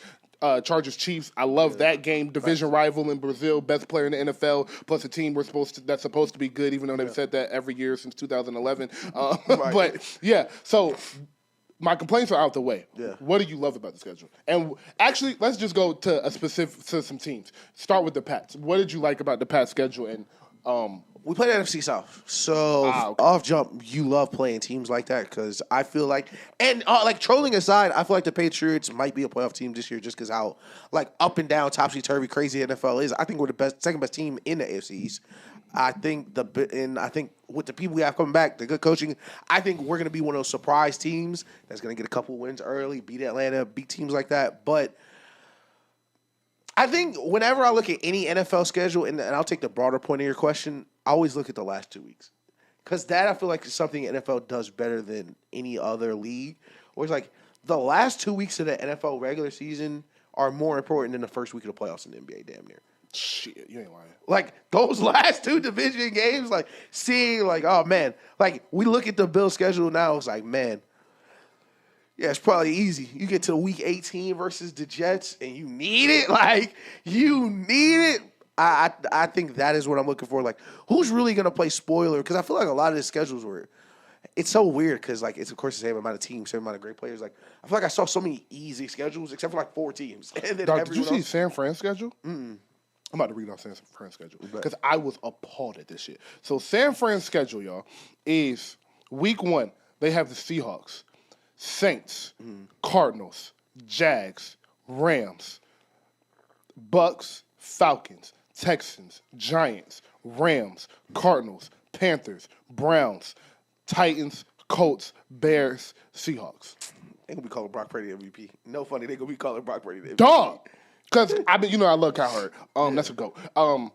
Chiefs. I love that game. Division rival in Brazil, best player in the NFL, plus a team that's supposed to be good, even though they've said that every year since 2011. But yeah, so my complaints are out the way. Yeah. What do you love about the schedule? And actually, let's just go to some teams. Start with the Pats. What did you like about the Pats schedule? And we played NFC South, so off jump, you love playing teams like that because I feel like, and like trolling aside, I feel like the Patriots might be a playoff team this year just because how like up and down, topsy-turvy, crazy NFL is. I think we're the second best team in the AFC East. I think with the people we have coming back, the good coaching, I think we're going to be one of those surprise teams that's going to get a couple wins early, beat Atlanta, beat teams like that, but I think whenever I look at any NFL schedule, and I'll take the broader point of your question, I always look at the last 2 weeks. Because that, I feel like, is something NFL does better than any other league. Where it's like, the last 2 weeks of the NFL regular season are more important than the first week of the playoffs in the NBA, damn near. Shit, you ain't lying. Like, those last 2 division games, like, seeing, like, oh, man. Like, we look at the Bills' schedule now, it's like, man, yeah, it's probably easy. You get to week 18 versus the Jets, and you need it. Like, you need it. I think that is what I'm looking for. Like, who's really going to play spoiler? Because I feel like a lot of the schedules were – it's so weird because, like, it's, of course, the same amount of teams, same amount of great players. Like, I feel like I saw so many easy schedules except for, like, 4 teams. And then Dog, did you see San Fran's schedule? I'm about to read off San Fran's schedule because I was appalled at this shit. So, San Fran's schedule, y'all, is week 1, they have the Seahawks, Saints, Cardinals, Jags, Rams, Bucks, Falcons, Texans, Giants, Rams, Cardinals, Panthers, Browns, Titans, Colts, Bears, Seahawks. They gonna be calling Brock Purdy MVP. No funny, they gonna be calling Brock Purdy MVP. Dog! Because I love Cowherd. That's a GOAT. I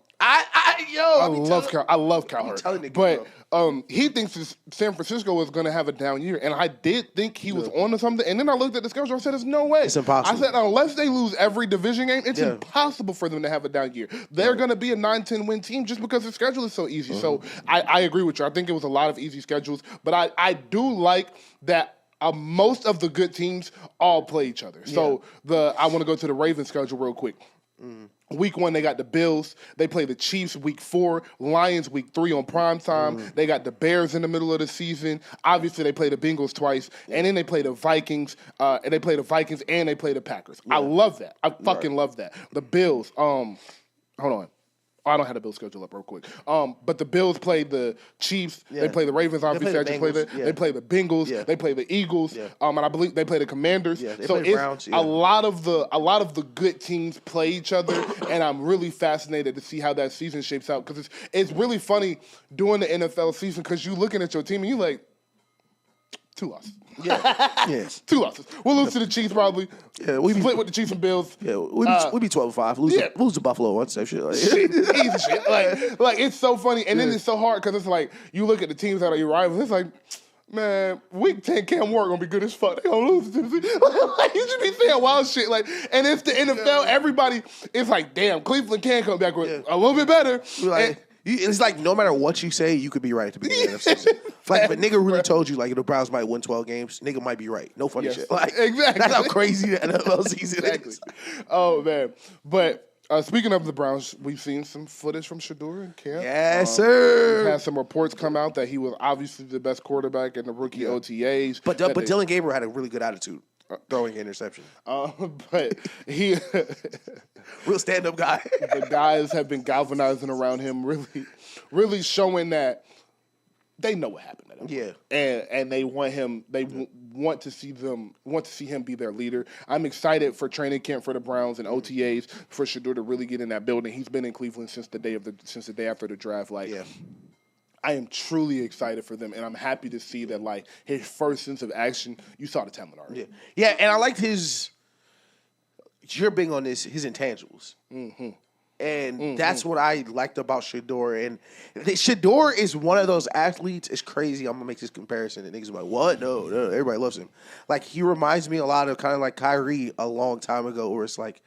love Cowherd. But he thinks San Francisco is going to have a down year, and I did think he was on to something. And then I looked at the schedule. I said, "There's no way. It's impossible." I said, unless they lose every division game, it's impossible for them to have a down year. They're going to be a 9-10 win team just because the schedule is so easy. So I agree with you. I think it was a lot of easy schedules, but I do like that. Most of the good teams all play each other. So I want to go to the Ravens schedule real quick. Week 1, they got the Bills. They play the Chiefs week 4. Lions week 3 on primetime. They got the Bears in the middle of the season. Obviously, they play the Bengals twice. And then they play the Vikings. And they play the Packers. I love that. I fucking love that. The Bills, hold on. I don't have the Bills schedule up real quick. But the Bills play the Chiefs. Yeah. They play the Ravens, obviously. They play the Bengals. Yeah. They play the Eagles. Yeah. And I believe they play the Commanders. Yeah, so it's Browns, a lot of the good teams play each other, and I'm really fascinated to see how that season shapes out because it's really funny doing the NFL season because you're looking at your team and you're like, 2 losses. Yeah. Yes. 2 losses. We'll lose to the Chiefs probably. Yeah, we split with the Chiefs and Bills. Yeah, we be 12-5. Lose to Buffalo once. That shit. Like. Easy shit. Like it's so funny, and then it's so hard because it's like you look at the teams that are your rivals. It's like, man, week 10 Cam Ward gonna be good as fuck. They gonna lose to Tennessee. Like, you should be saying wild shit. Like, and it's the NFL. Everybody, it's like, damn, Cleveland can come back with a little bit better. It's like no matter what you say, you could be right at the beginning of the season. Like if a nigga really told you like the Browns might win 12 games, nigga might be right. No funny shit. Like exactly. That's how crazy the NFL season is. Oh man. But speaking of the Browns, we've seen some footage from Shedeur in camp. Yes, sir. We've had some reports come out that he was obviously the best quarterback in the rookie OTAs. But Dylan Gabriel had a really good attitude. Throwing interception. But he real stand-up guy. The guys have been galvanizing around him, really showing that they know what happened to him. Yeah. And they want him. They want to see him be their leader. I'm excited for training camp for the Browns and OTAs for Shedeur to really get in that building. He's been in Cleveland since the day after the draft. I am truly excited for them, and I'm happy to see that, like, his first sense of action, you saw the talent already. Yeah, and I liked you're big on this, his intangibles. Mm-hmm. And that's what I liked about Shedeur. And Shedeur is one of those athletes, it's crazy, I'm going to make this comparison, and niggas are like, what? No, everybody loves him. Like, he reminds me a lot of kind of like Kyrie a long time ago, where it's like,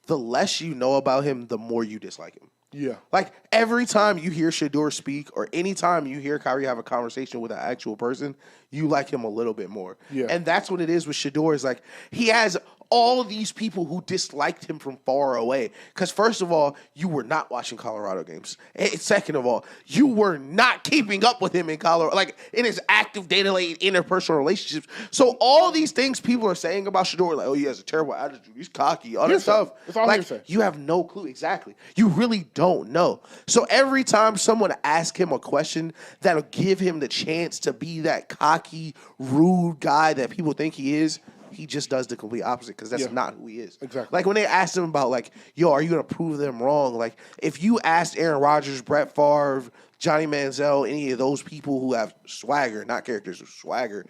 the less you know about him, the more you dislike him. Yeah. Like, every time you hear Shedeur speak or anytime you hear Kyrie have a conversation with an actual person, you like him a little bit more. Yeah. And that's what it is with Shedeur. Is like, he has all of these people who disliked him from far away. Because first of all, you were not watching Colorado games. And second of all, you were not keeping up with him in Colorado, like in his active day-to-day interpersonal relationships. So all these things people are saying about Shedeur, like, oh, he has a terrible attitude, he's cocky, all that stuff. It's all hearsay. You have no clue. Exactly. You really don't know. So every time someone asks him a question that'll give him the chance to be that cocky, rude guy that people think he is, he just does the complete opposite because that's not who he is. Exactly. Like when they asked him about like, yo, are you going to prove them wrong? Like if you asked Aaron Rodgers, Brett Favre, Johnny Manziel, any of those people who have swagger, not characters, swagger,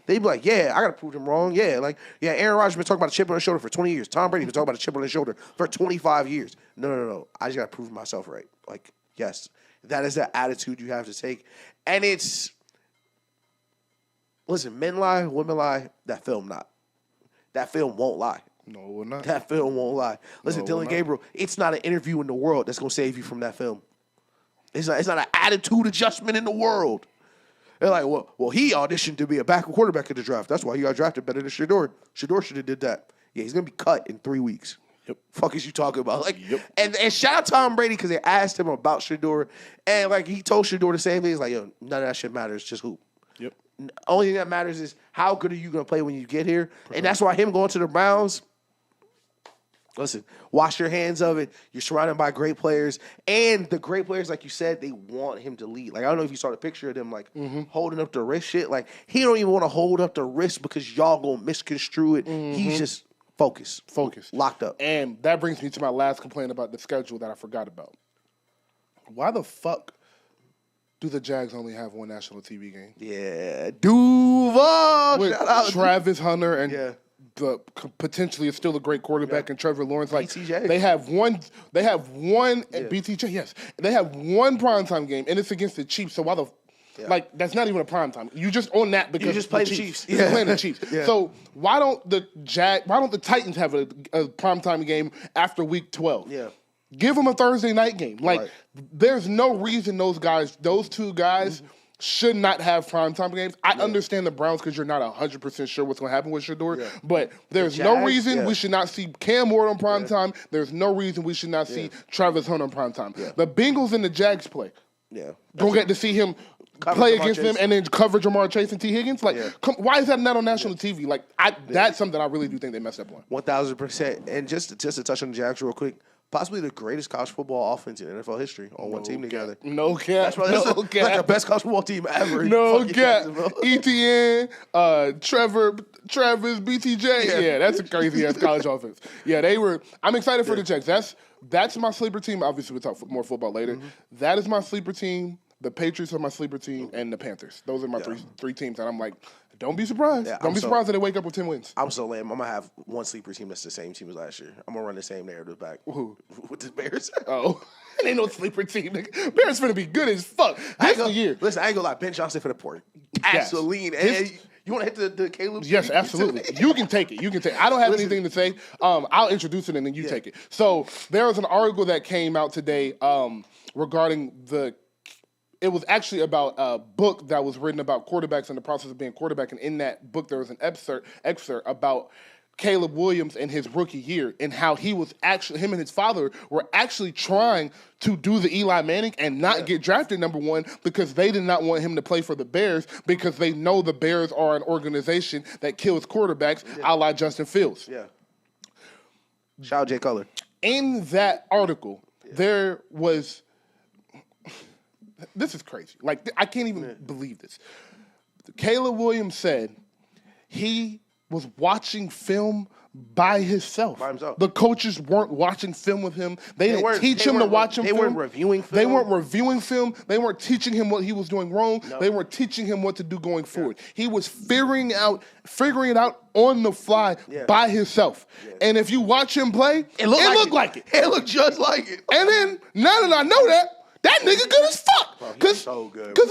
they'd be like, yeah, I got to prove them wrong. Yeah, like, yeah, Aaron Rodgers been talking about a chip on his shoulder for 20 years. Tom Brady been talking about a chip on his shoulder for 25 years. No. I just got to prove myself right. Like, yes, that is the attitude you have to take. And it's, listen, men lie, women lie, that film not. That film won't lie. No, it will not. That film won't lie. Listen, Dylan Gabriel, it's not an interview in the world that's going to save you from that film. It's not an attitude adjustment in the world. They're like, well, he auditioned to be a backup quarterback in the draft. That's why he got drafted better than Shedeur. Shedeur should have did that. Yeah, he's going to be cut in 3 weeks. Yep. Fuck is you talking about? Like, and shout out Tom Brady because they asked him about Shedeur, and like he told Shedeur the same thing. He's like, yo, none of that shit matters. Just hoop. Yep. Only thing that matters is how good are you going to play when you get here, and that's why him going to the Browns. Listen, wash your hands of it. You're surrounded by great players, and the great players, like you said, they want him to lead. Like I don't know if you saw the picture of them, like holding up the wrist shit. Like he don't even want to hold up the wrist because y'all gonna misconstrue it. He's just focused, locked up. And that brings me to my last complaint about the schedule that I forgot about. Why the fuck do the Jags only have one national TV game? Yeah, Duval. With Shout out Travis Hunter and potentially is still a great quarterback in Trevor Lawrence. Like BTJ. They have one BTJ. Yes, they have one primetime game, and it's against the Chiefs. So why the like that's not even a primetime. You just own that because you just play the Chiefs. You're playing the Chiefs. So why don't the Titans have a primetime game after week 12? Yeah. Give them a Thursday night game. Like there's no reason those two guys. Should not have primetime games. I understand the Browns because you're not 100% sure what's going to happen with Shedeur, but there's no reason we should not see Cam Ward on primetime. There's no reason we should not see Travis Hunter on primetime. The Bengals and the Jags play. Don't get to see him play against them and then cover Jamar Chase and T. Higgins. Like, why is that not on national TV? Like, that's something I really do think they messed up on. 1,000%. And just to touch on the Jags real quick, possibly the greatest college football offense in NFL history on one team together. No cap. That's like the best college football team ever. No cap. ETN, Travis, BTJ. Yeah, that's a crazy ass college offense. Yeah, they were. I'm excited for the Jags. That's my sleeper team. Obviously, we'll talk more football later. That is my sleeper team. the Patriots are my sleeper team, and the Panthers. Those are my three teams, and I'm like, don't be surprised. Don't be surprised that they wake up with 10 wins. I'm so lame. I'm going to have one sleeper team that's the same team as last year. I'm going to run the same narrative back. Who? With the Bears. Oh. It ain't no sleeper team. Bears finna be good as fuck. This the year. Listen, I ain't gonna lie. Ben Johnson for the port. Gasoline. Yes. You want to hit the Caleb? Yes, absolutely. You can take it. I don't have anything to say. I'll introduce it and then you take it. So there was an article that came out today regarding it was actually about a book that was written about quarterbacks and the process of being quarterback. And in that book, there was an excerpt about Caleb Williams in his rookie year and how him and his father were actually trying to do the Eli Manning and not get drafted number 1 because they did not want him to play for the Bears because they know the Bears are an organization that kills quarterbacks, a la Justin Fields. Yeah. Shout out Jay Cutler. In that article, there was... This is crazy. Like, I can't even believe this. Caleb Williams said he was watching film by himself. The coaches weren't watching film with him. They didn't teach him to watch him film. They weren't reviewing film. They weren't reviewing film. They weren't teaching him what he was doing wrong. No. They weren't teaching him what to do going forward. He was figuring it out on the fly by himself. Yeah. And if you watch him play, it looked like it. It looked just like it. And then, now that I know that nigga good as fuck. He's so good. Because,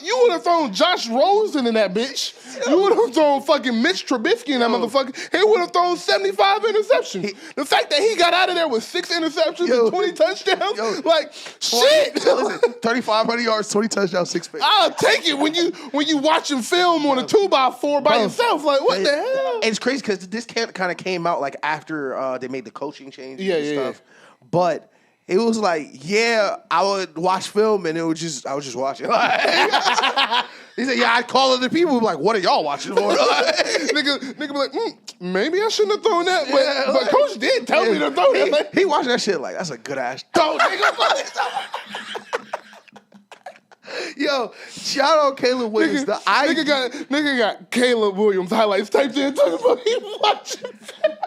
you would have thrown Josh Rosen in that bitch. You would have thrown fucking Mitch Trubisky in that motherfucker. He would have thrown 75 interceptions. The fact that he got out of there with 6 interceptions and 20 touchdowns, shit. Listen, 3,500 yards, 20 touchdowns, 6 picks. I'll take it when you watch him film on a 2x4 by yourself. Like, what the hell? And it's crazy because this kind of came out after they made the coaching changes and stuff. Yeah. But... it was I would watch film and I was just watching. He said, I'd call other people, be like, what are y'all watching for? nigga be like, maybe I shouldn't have thrown that, but coach did tell me to throw that. He watching that shit that's a good ass throw, nigga. Yo, shout out Caleb Williams. Nigga got Caleb Williams highlights typed in talking about he watching.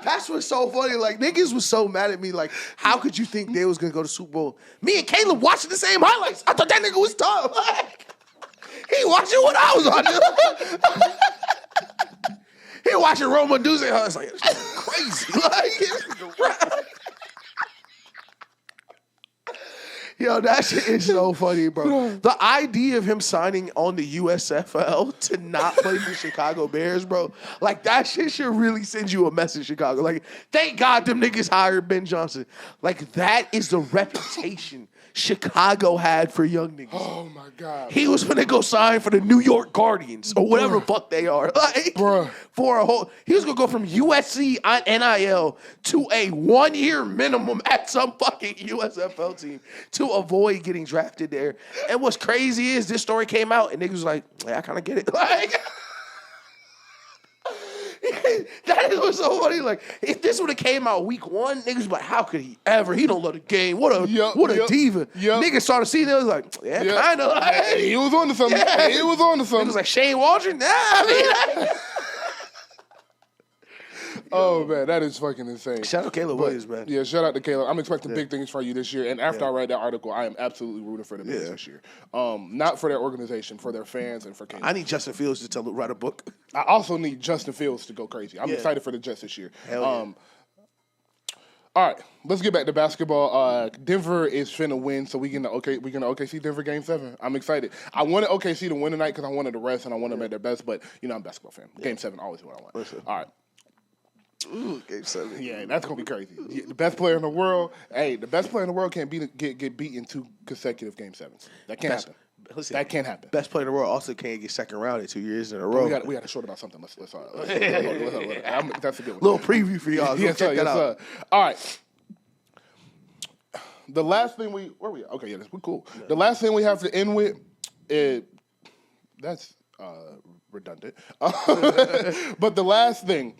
That's what's so funny. Niggas was so mad at me. How could you think they was gonna go to Super Bowl? Me and Caleb watching the same highlights. I thought that nigga was tough. He watching what I was watching. He watching Roma Duzzi. I was like, crazy. Yo, that shit is so funny, bro. The idea of him signing on the USFL to not play for Chicago Bears, bro, that shit should really send you a message, Chicago. Thank God them niggas hired Ben Johnson. That is the reputation Chicago had for young niggas. Oh, my God. He was gonna go sign for the New York Guardians or whatever the fuck they are. He was gonna go from USC on NIL to a 1-year minimum at some fucking USFL team to avoid getting drafted there. And what's crazy is this story came out and niggas was like, I kind of get it. That is what's so funny. If this would have came out week 1, niggas be like, how could he ever? He don't love the game. What a diva. Niggas started seeing it. It was like, kind of. He was on to something. Yeah. He was on to something. It was like Shane Waldron. Nah, I mean. Oh, man, that is fucking insane. Shout out Caleb Williams, man. Yeah, shout out to Caleb. I'm expecting big things for you this year. And after I write that article, I am absolutely rooting for the Bears this year. Not for their organization, for their fans and for Caleb. I need Justin Fields to write a book. I also need Justin Fields to go crazy. I'm excited for the Jets this year. Hell yeah. All right, let's get back to basketball. Denver is finna win, so we gonna OKC Denver Game 7. I'm excited. I wanted OKC to win tonight because I wanted to rest and I wanted them at their best. But I'm a basketball fan. Game 7 always what I want. Listen. All right. Ooh, Game 7. Yeah, that's gonna be crazy. The best player in the world. Hey, the best player in the world can't get beat in 2 consecutive Game 7s. That can't happen. Listen, that can't happen. Best player in the world also can't get second round in 2 years in a row. We got to short about something. Let's that's a good one. Little preview for y'all. Yes, check that out. All right. The last thing where we? Okay, yeah, we're cool. Yeah. The last thing we have to end with that's redundant. But the last thing,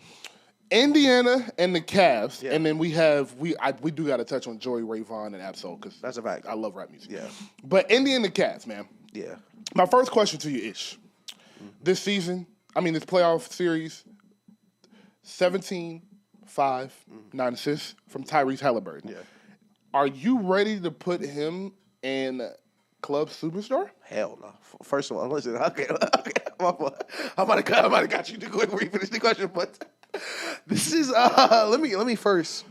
Indiana and the Cavs, and then we do got to touch on Joey, Ray Vaughn, and Absol because that's a fact. I love rap music. Yeah, but Indiana and the Cavs, man. Yeah. My first question to you, Ish, this season, this playoff series, 17, 5, 9 assists from Tyrese Halliburton. Yeah. Are you ready to put him and club superstar? Hell no. First of all, listen. Okay. I might have got you to go before you finish the question, but this is let me first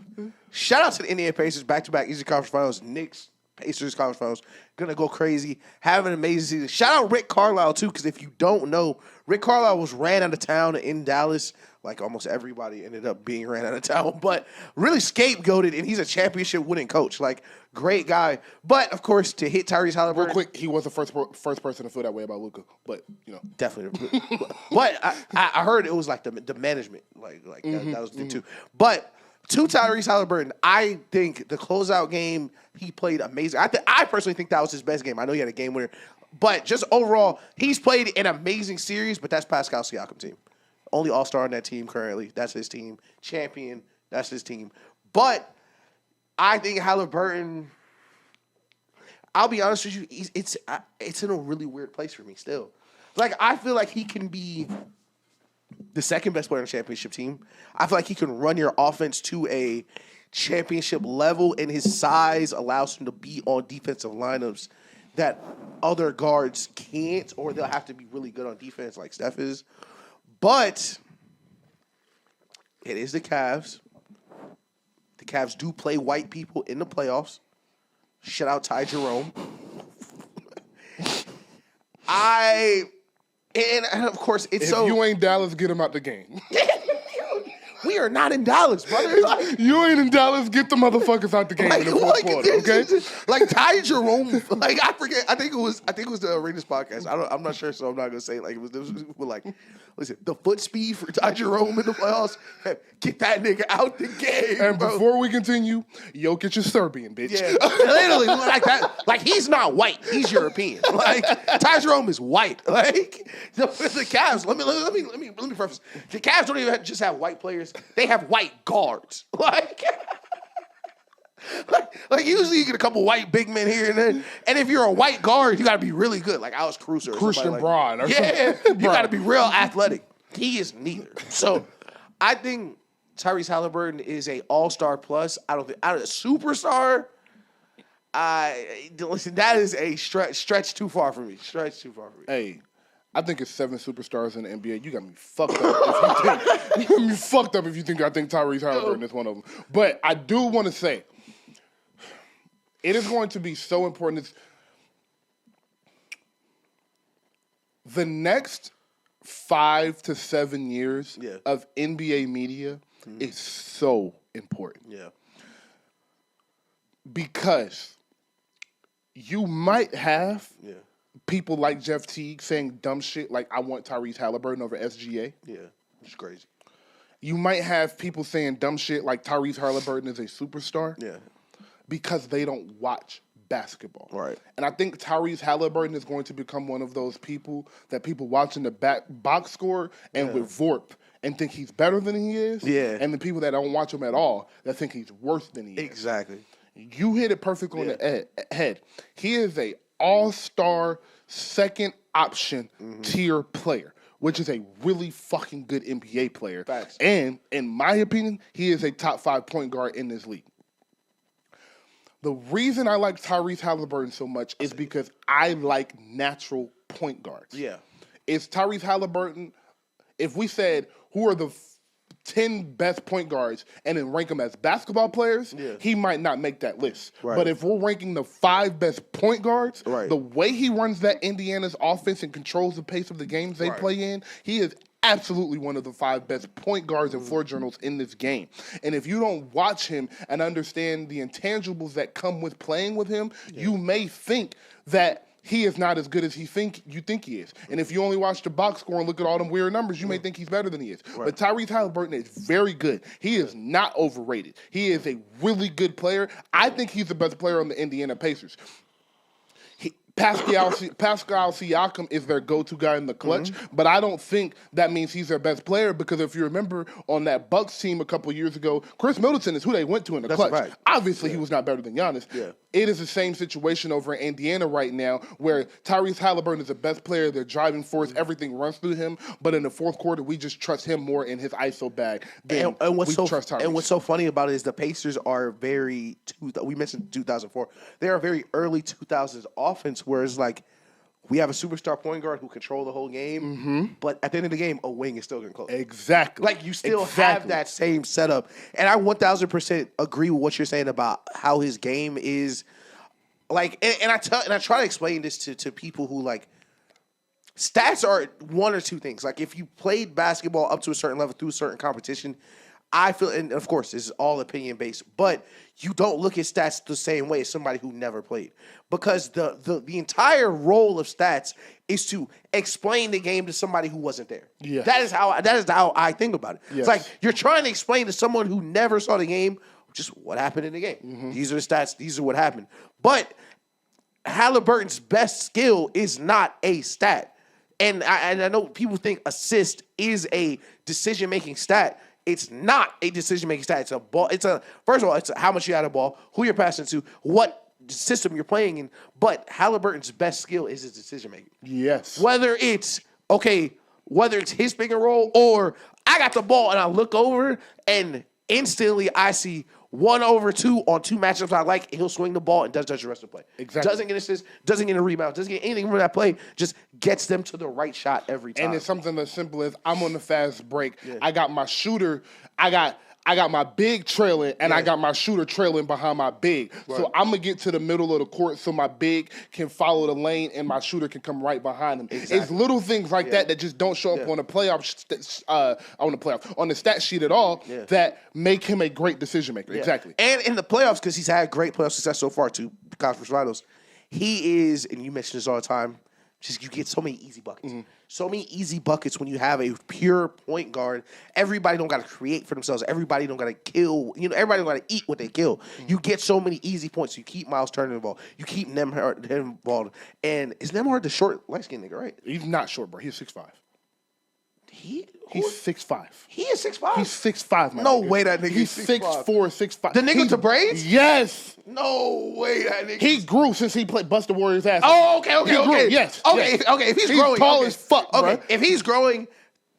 shout out to the Indiana Pacers, back-to-back Eastern Conference Finals. Knicks, Pacers Conference Finals, gonna go crazy, have an amazing season. Shout out Rick Carlisle too, because if you don't know, Rick Carlisle was ran out of town in Dallas. Like almost everybody ended up being ran out of town, but really scapegoated, and he's a championship winning coach. Like, great guy. But, of course, to hit Tyrese Halliburton. Real quick, he was the first person to feel that way about Luka, but, you know. Definitely. But I heard it was like the management. Like that was the too. But to Tyrese Halliburton, I think the closeout game, he played amazing. I personally think that was his best game. I know he had a game winner. But just overall, he's played an amazing series, but that's Pascal Siakam team. Only all-star on that team currently. That's his team. Champion. That's his team. But I think Halliburton, I'll be honest with you, it's in a really weird place for me still. Like, I feel like he can be the second best player on the championship team. I feel like he can run your offense to a championship level, and his size allows him to be on defensive lineups that other guards can't, or they'll have to be really good on defense like Steph is. But it is the Cavs. The Cavs do play white people in the playoffs. Shout out Ty Jerome. And of course, it's if you ain't Dallas, get him out the game. We are not in Dallas, brother. Like, you ain't in Dallas, get the motherfuckers out the game in the fourth quarter, okay? Like Ty Jerome, like I forget. I think it was the Raiders podcast. I'm not sure, so I'm not gonna say like it was like, listen, the foot speed for Ty Jerome in the playoffs. Get that nigga out the game. And bro. Before we continue, Jokic is Serbian, bitch. Yeah, literally like that. Like he's not white, he's European. Like Ty Jerome is white. Like the Cavs. Let me preface. The Cavs don't even just have white players. They have white guards. Like usually you get a couple white big men here and there. And if you're a white guard, you got to be really good. Like Alex Crusoe or Christian like, Braun. Or yeah, you got to be real athletic. He is neither. So I think Tyrese Halliburton is a all-star plus. I don't think a superstar. Listen, that is a stretch too far for me. Hey, I think it's 7 superstars in the NBA. You got me fucked up if you think I think Tyrese Halliburton is one of them. But I do want to say, it is going to be so important. The next 5 to 7 years of NBA media is so important. Yeah. Because you might have people like Jeff Teague saying dumb shit like, I want Tyrese Halliburton over SGA. Yeah, which is crazy. You might have people saying dumb shit like Tyrese Halliburton is a superstar. Yeah. Because they don't watch basketball. Right. And I think Tyrese Halliburton is going to become one of those people that people watching the box score and with VORP and think he's better than he is. Yeah. And the people that don't watch him at all that think he's worse than he is. Exactly. You hit it perfect on the head. He is a all-star second option tier player, which is a really fucking good NBA player. Facts. And in my opinion, he is a top 5 point guard in this league. The reason I like Tyrese Halliburton so much is because I like natural point guards. Yeah. Is Tyrese Halliburton, if we said who are the 10 best point guards and then rank them as basketball players, he might not make that list. Right. But if we're ranking the 5 best point guards, the way he runs that Indiana's offense and controls the pace of the games they play in, he is absolutely one of the 5 best point guards and floor journals in this game. And if you don't watch him and understand the intangibles that come with playing with him, you may think that he is not as good as you think he is. And if you only watch the box score and look at all them weird numbers, you may think he's better than he is. Right. But Tyrese Halliburton is very good. He is not overrated. He is a really good player. I think he's the best player on the Indiana Pacers. Pascal Siakam is their go-to guy in the clutch, but I don't think that means he's their best player because if you remember on that Bucks team a couple years ago, Chris Middleton is who they went to in the clutch. Right. Obviously, he was not better than Giannis. Yeah. It is the same situation over in Indiana right now where Tyrese Halliburton is the best player, their driving force, everything runs through him, but in the fourth quarter, we just trust him more in his ISO bag than we trust Tyrese. And what's so funny about it is the Pacers are we mentioned 2004, they are a very early 2000s offense points, whereas like we have a superstar point guard who control the whole game, but at the end of the game, a wing is still going to close. Exactly. Like you still have that same setup, and I 1000% agree with what you're saying about how his game is. Like, and I try to explain this to people who like. Stats are one or two things. Like if you played basketball up to a certain level through a certain competition, I feel, and of course this is all opinion based, but you don't look at stats the same way as somebody who never played, because the entire role of stats is to explain the game to somebody who wasn't there. Yes. That is how I think about it. Yes. It's like you're trying to explain to someone who never saw the game just what happened in the game. These are the stats. These are what happened. But Halliburton's best skill is not a stat. And I know people think assist is a decision-making stat. It's not a decision-making stat. It's a ball. First of all, it's how much you had a ball, who you're passing to, what system you're playing in. But Halliburton's best skill is his decision-making. Yes. Whether it's his pick and roll or I got the ball and I look over and instantly I see 1/2 on 2 matchups I like, and he'll swing the ball and doesn't touch the rest of the play. Exactly. Doesn't get assists, doesn't get a rebound, doesn't get anything from that play, just gets them to the right shot every time. And it's something as simple as I'm on the fast break. Yeah. I got my shooter. I got my big trailing, and I got my shooter trailing behind my big. Right. So I'm going to get to the middle of the court so my big can follow the lane and my shooter can come right behind him. Exactly. It's little things like that just don't show up on the on the stat sheet at all that make him a great decision maker. Yeah. Exactly. And in the playoffs, because he's had great playoff success so far too, conference finals, he is, and you mention this all the time, just you get so many easy buckets. So many easy buckets when you have a pure point guard. Everybody don't got to create for themselves. Everybody don't got to kill. Everybody don't got to eat what they kill. You get so many easy points. You keep Miles Turner involved. You keep Nembhard involved. And is Nembhard the short, light-skinned nigga, right? He's not short, bro. He's 6'5". He's 6'5". He is 6'5"? He's 6'5", man. No way that nigga He's 6'4", 6'5". The nigga with the braids? Yes. No way that nigga. He grew since he played Buster Warrior's ass. Oh, okay. Yes. Okay. If he's growing. Tall as fuck, bro. Okay. If he's growing,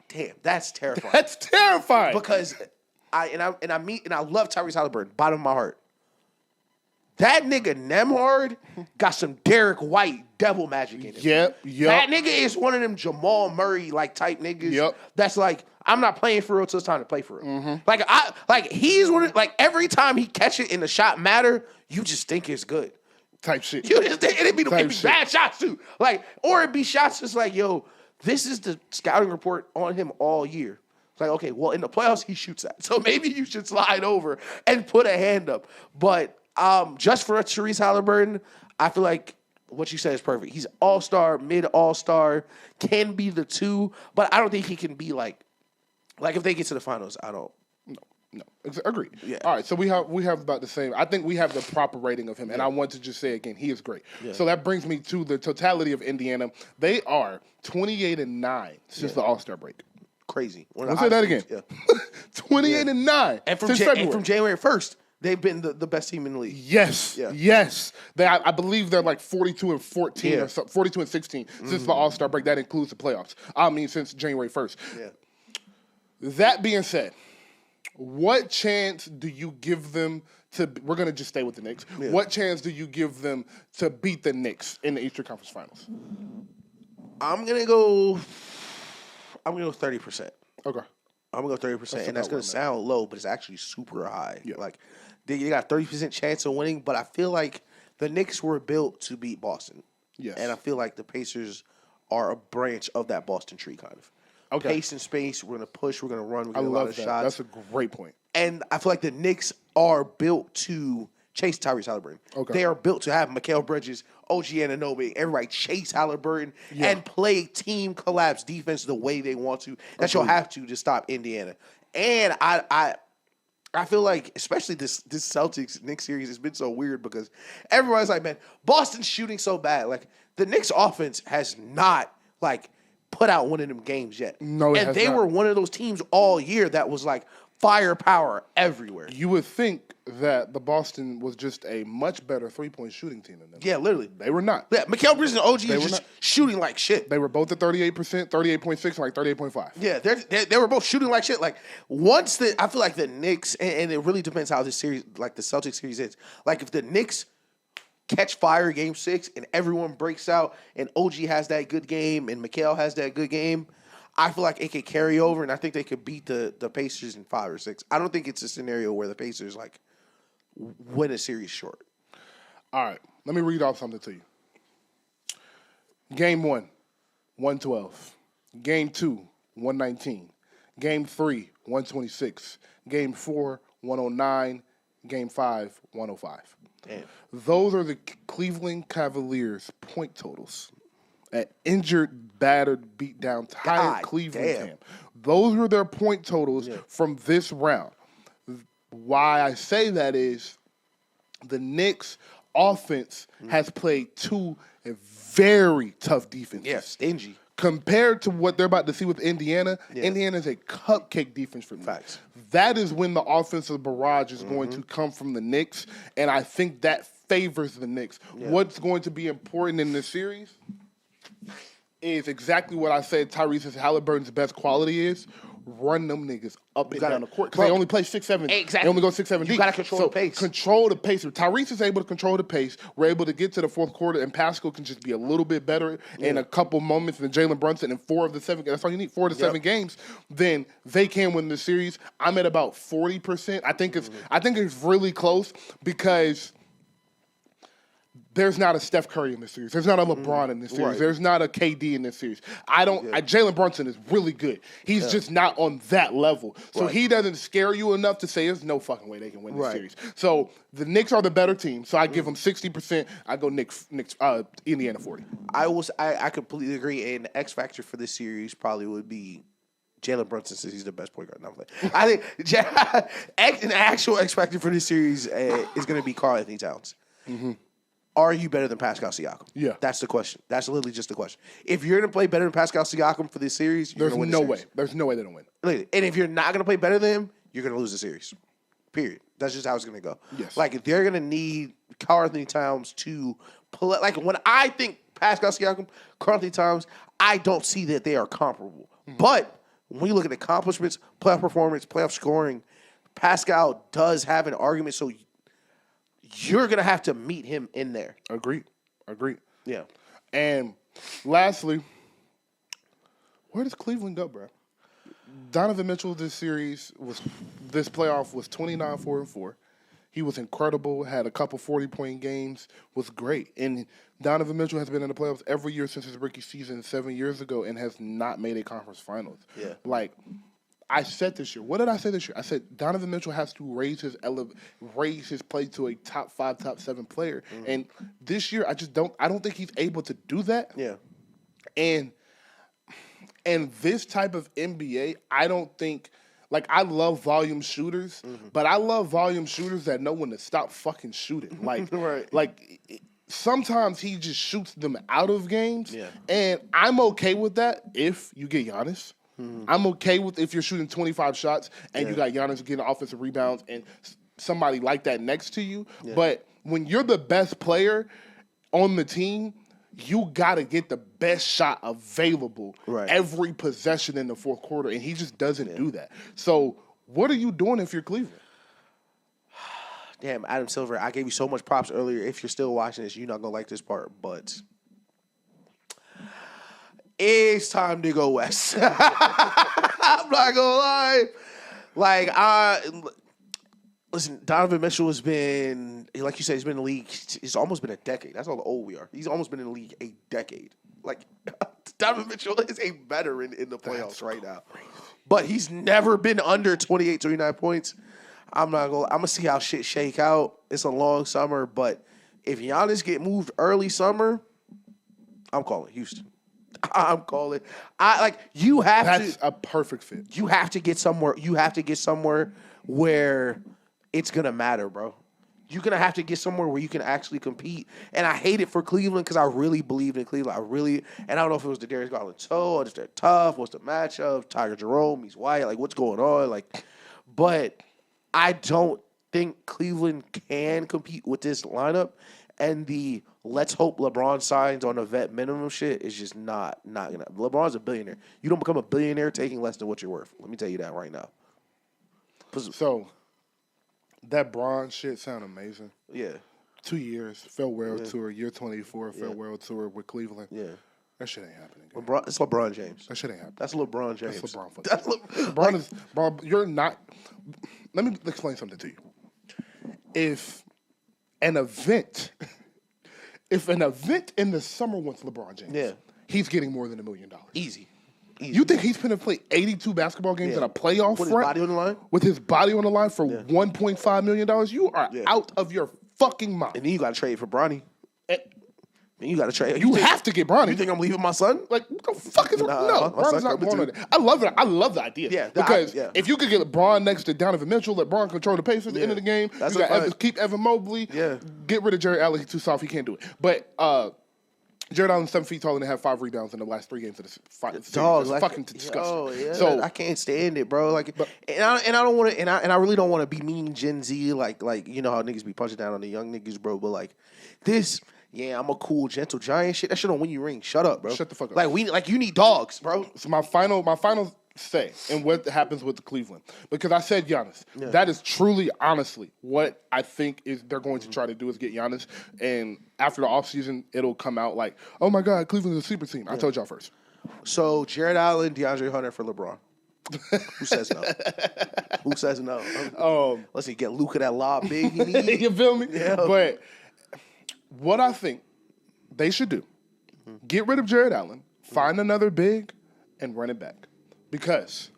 damn, that's terrifying. That's terrifying. Because I love Tyrese Halliburton, bottom of my heart. That nigga Nembhard got some Derek White devil magic in him. Yep. That nigga is one of them Jamal Murray like type niggas. Yep. That's like, I'm not playing for real till it's time to play for real. He's one of, every time he catch it and the shot matter, you just think it's good. Type shit. You just think it'd be bad shots too. Or it'd be shots just like, yo, this is the scouting report on him all year. It's like, okay, well in the playoffs he shoots that. So maybe you should slide over and put a hand up. But just for Tyrese Halliburton, I feel like what you said is perfect. He's all-star, mid-all-star, can be the 2, but I don't think he can be like if they get to the finals, I don't. No. Agreed. Yeah. All right, so we have about the same. I think we have the proper rating of him, and I want to just say again, he is great. Yeah. So that brings me to the totality of Indiana. They are 28-9 since the All-Star break. Crazy. Let's say that again. Yeah. 28-9 and since February. And from January 1st. They've been the best team in the league. Yes, yes. I believe they're like 42-14 or so, 42-16 since the All-Star break. That includes the playoffs. I mean, since January 1st. Yeah. That being said, what chance do you give them to? We're gonna just stay with the Knicks. Yeah. What chance do you give them to beat the Knicks in the Eastern Conference Finals? I'm gonna go 30%. Okay. I'm gonna go 30%, and that's gonna sound low, but it's actually super high. Yeah. Like they got a 30% chance of winning, but I feel like the Knicks were built to beat Boston. Yes. And I feel like the Pacers are a branch of that Boston tree, kind of. Okay. Pace and space. We're gonna push. We're gonna run. We're gonna get a lot of shots. That's a great point. And I feel like the Knicks are built to chase Tyrese Halliburton. Okay. They are built to have Mikal Bridges, OG Anunoby, everybody chase Halliburton and play team collapse defense the way they want to. That you'll have to stop Indiana. And I feel like, especially this Celtics Knicks series has been so weird because everybody's like, man, Boston's shooting so bad. Like the Knicks offense has not put out one of them games yet. No, and they were one of those teams all year that was like firepower everywhere. You would think that the Boston was just a much better three-point shooting team than them. Yeah, literally. They were not. Yeah, Mikal Bridges and OG is just shooting like shit. They were both at 38%, 38.6, and 38.5. Yeah, they were both shooting like shit. Like, I feel like the Knicks, and it really depends how this series, like the Celtics series is. Like, if the Knicks catch fire game 6 and everyone breaks out and OG has that good game and Mikal has that good game, I feel like it could carry over, and I think they could beat the Pacers in 5 or 6. I don't think it's a scenario where the Pacers like win a series short. All right, let me read off something to you. Game 1, 112. Game 2, 119. Game 3, 126. Game 4, 109. Game 5, 105. Damn. Those are the Cleveland Cavaliers' point totals. An injured, battered, beat down, tired Cleveland team. Those are their point totals from this round. Why I say that is the Knicks' offense has played 2 very tough defenses. Yeah, stingy. Compared to what they're about to see with Indiana, Indiana's a cupcake defense for me. Facts. That is when the offensive barrage is going to come from the Knicks, and I think that favors the Knicks. Yeah. What's going to be important in this series is exactly what I said Tyrese Halliburton's best quality is. Run them niggas up and down the court. Because they only play 6-7. Exactly. They only go 6-7 deep. You got to control the pace. Control the pace. If Tyrese is able to control the pace, we're able to get to the fourth quarter, and Pascal can just be a little bit better in a couple moments than Jalen Brunson in 4 of the 7. That's all you need, 4 to 7 games. Then they can win the series. I'm at about 40%. I think it's really close because there's not a Steph Curry in this series. There's not a LeBron in this series. Right. There's not a KD in this series. Jalen Brunson is really good. He's just not on that level. So he doesn't scare you enough to say there's no fucking way they can win this series. So the Knicks are the better team. So I give them 60%. I go Indiana 40. I completely agree. And the X factor for this series probably would be Jalen Brunson, since he's the best point guard. No, I think an actual X factor for this series is going to be Karl Anthony Towns. Mm-hmm. Are you better than Pascal Siakam? Yeah. That's the question. That's literally just the question. If you're going to play better than Pascal Siakam for this series, you're going to win the series. There's no way they don't win. And if you're not going to play better than him, you're going to lose the series. Period. That's just how it's going to go. Yes. Like, if they're going to need Karl Anthony Towns to play, like, when I think Pascal Siakam, Karl Anthony Towns, I don't see that they are comparable. Mm-hmm. But when you look at accomplishments, playoff performance, playoff scoring, Pascal does have an argument, so you're going to have to meet him in there. Agreed. Yeah. And lastly, where does Cleveland go, bro? Donovan Mitchell this playoff was 29-4-4. He was incredible, had a couple 40-point games, was great. And Donovan Mitchell has been in the playoffs every year since his rookie season 7 years ago and has not made a conference finals. Yeah. Like, I said this year. What did I say this year? I said Donovan Mitchell has to raise his play to a top 5, top 7 player. Mm-hmm. And this year, I don't think he's able to do that. Yeah. And this type of NBA, I don't think, like, I love volume shooters, but I love volume shooters that know when to stop fucking shooting. Like, sometimes he just shoots them out of games. Yeah. And I'm okay with that if you get Giannis. Mm-hmm. I'm okay with if you're shooting 25 shots and you got Giannis getting offensive rebounds and somebody like that next to you. Yeah. But when you're the best player on the team, you got to get the best shot available every possession in the fourth quarter, and he just doesn't do that. So what are you doing if you're Cleveland? Damn, Adam Silver, I gave you so much props earlier. If you're still watching this, you're not going to like this part, but it's time to go west. I'm not gonna lie. Like, listen, Donovan Mitchell has been, like you said, he's been in the league. It's almost been a decade. That's how old we are. He's almost been in the league a decade. Like, Donovan Mitchell is a veteran in the playoffs right now. But he's never been under 28, 29 points. I'm gonna see how shit shake out. It's a long summer, but if Giannis get moved early summer, I'm calling Houston. I'm calling. You have to. That's a perfect fit. You have to get somewhere. You have to get somewhere where it's gonna matter, bro. You're gonna have to get somewhere where you can actually compete. And I hate it for Cleveland because I really believed in Cleveland. And I don't know if it was the Darius Garland toe or just they're tough. What's the matchup? Tiger Jerome, he's white. Like, what's going on? But I don't think Cleveland can compete with this lineup. And the let's hope LeBron signs on a vet minimum shit is just not gonna. LeBron's a billionaire. You don't become a billionaire taking less than what you're worth. Let me tell you that right now. So that Bron shit sound amazing. Yeah. 2 years, farewell tour, year 24, farewell tour with Cleveland. Yeah. That shit ain't happening. It's LeBron James. That shit ain't happening. That's LeBron James. That's LeBron. That's LeBron is. Bro, you're not. Let me explain something to you. If an event in the summer wants LeBron James, he's getting more than $1 million. Easy. You think he's going to play 82 basketball games in a playoff with front? His body on the line? With his body on the line for $1.5 million? You are out of your fucking mind. And then you got to trade for Bronny. And you got to trade. You have to get Bronny. You think I'm leaving my son? Like, what the fuck is no, Bronny's not going on it. I love the idea. Yeah, because if you could get Bron next to Donovan Mitchell, let Bron control the pace at the end of the game, That's you got keep Evan Mobley, get rid of Jared Allen, he's too soft, he can't do it. But Jared Allen's 7 feet tall and have 5 rebounds in the last 3 games of the series. It's fucking disgusting. So I can't stand it, bro. Like, and I don't want to, and I really don't want to be mean Gen Z, like you know how niggas be punching down on the young niggas, bro. But like this. Yeah, I'm a cool, gentle giant. Shit, that shit don't win you rings. Shut up, bro. Shut the fuck up. Like you need dogs, bro. So my final say and what happens with the Cleveland, because I said Giannis. Yeah. That is truly, honestly, what I think is they're going to try to do is get Giannis. And after the offseason, it'll come out like, oh my God, Cleveland is a super team. I told y'all first. So Jared Allen, DeAndre Hunter for LeBron. Who says no? Who says no? Let's see, get Luka that lob big he need. You feel me? Yeah. But what I think they should do, get rid of Jared Allen, find another big, and run it back. Because,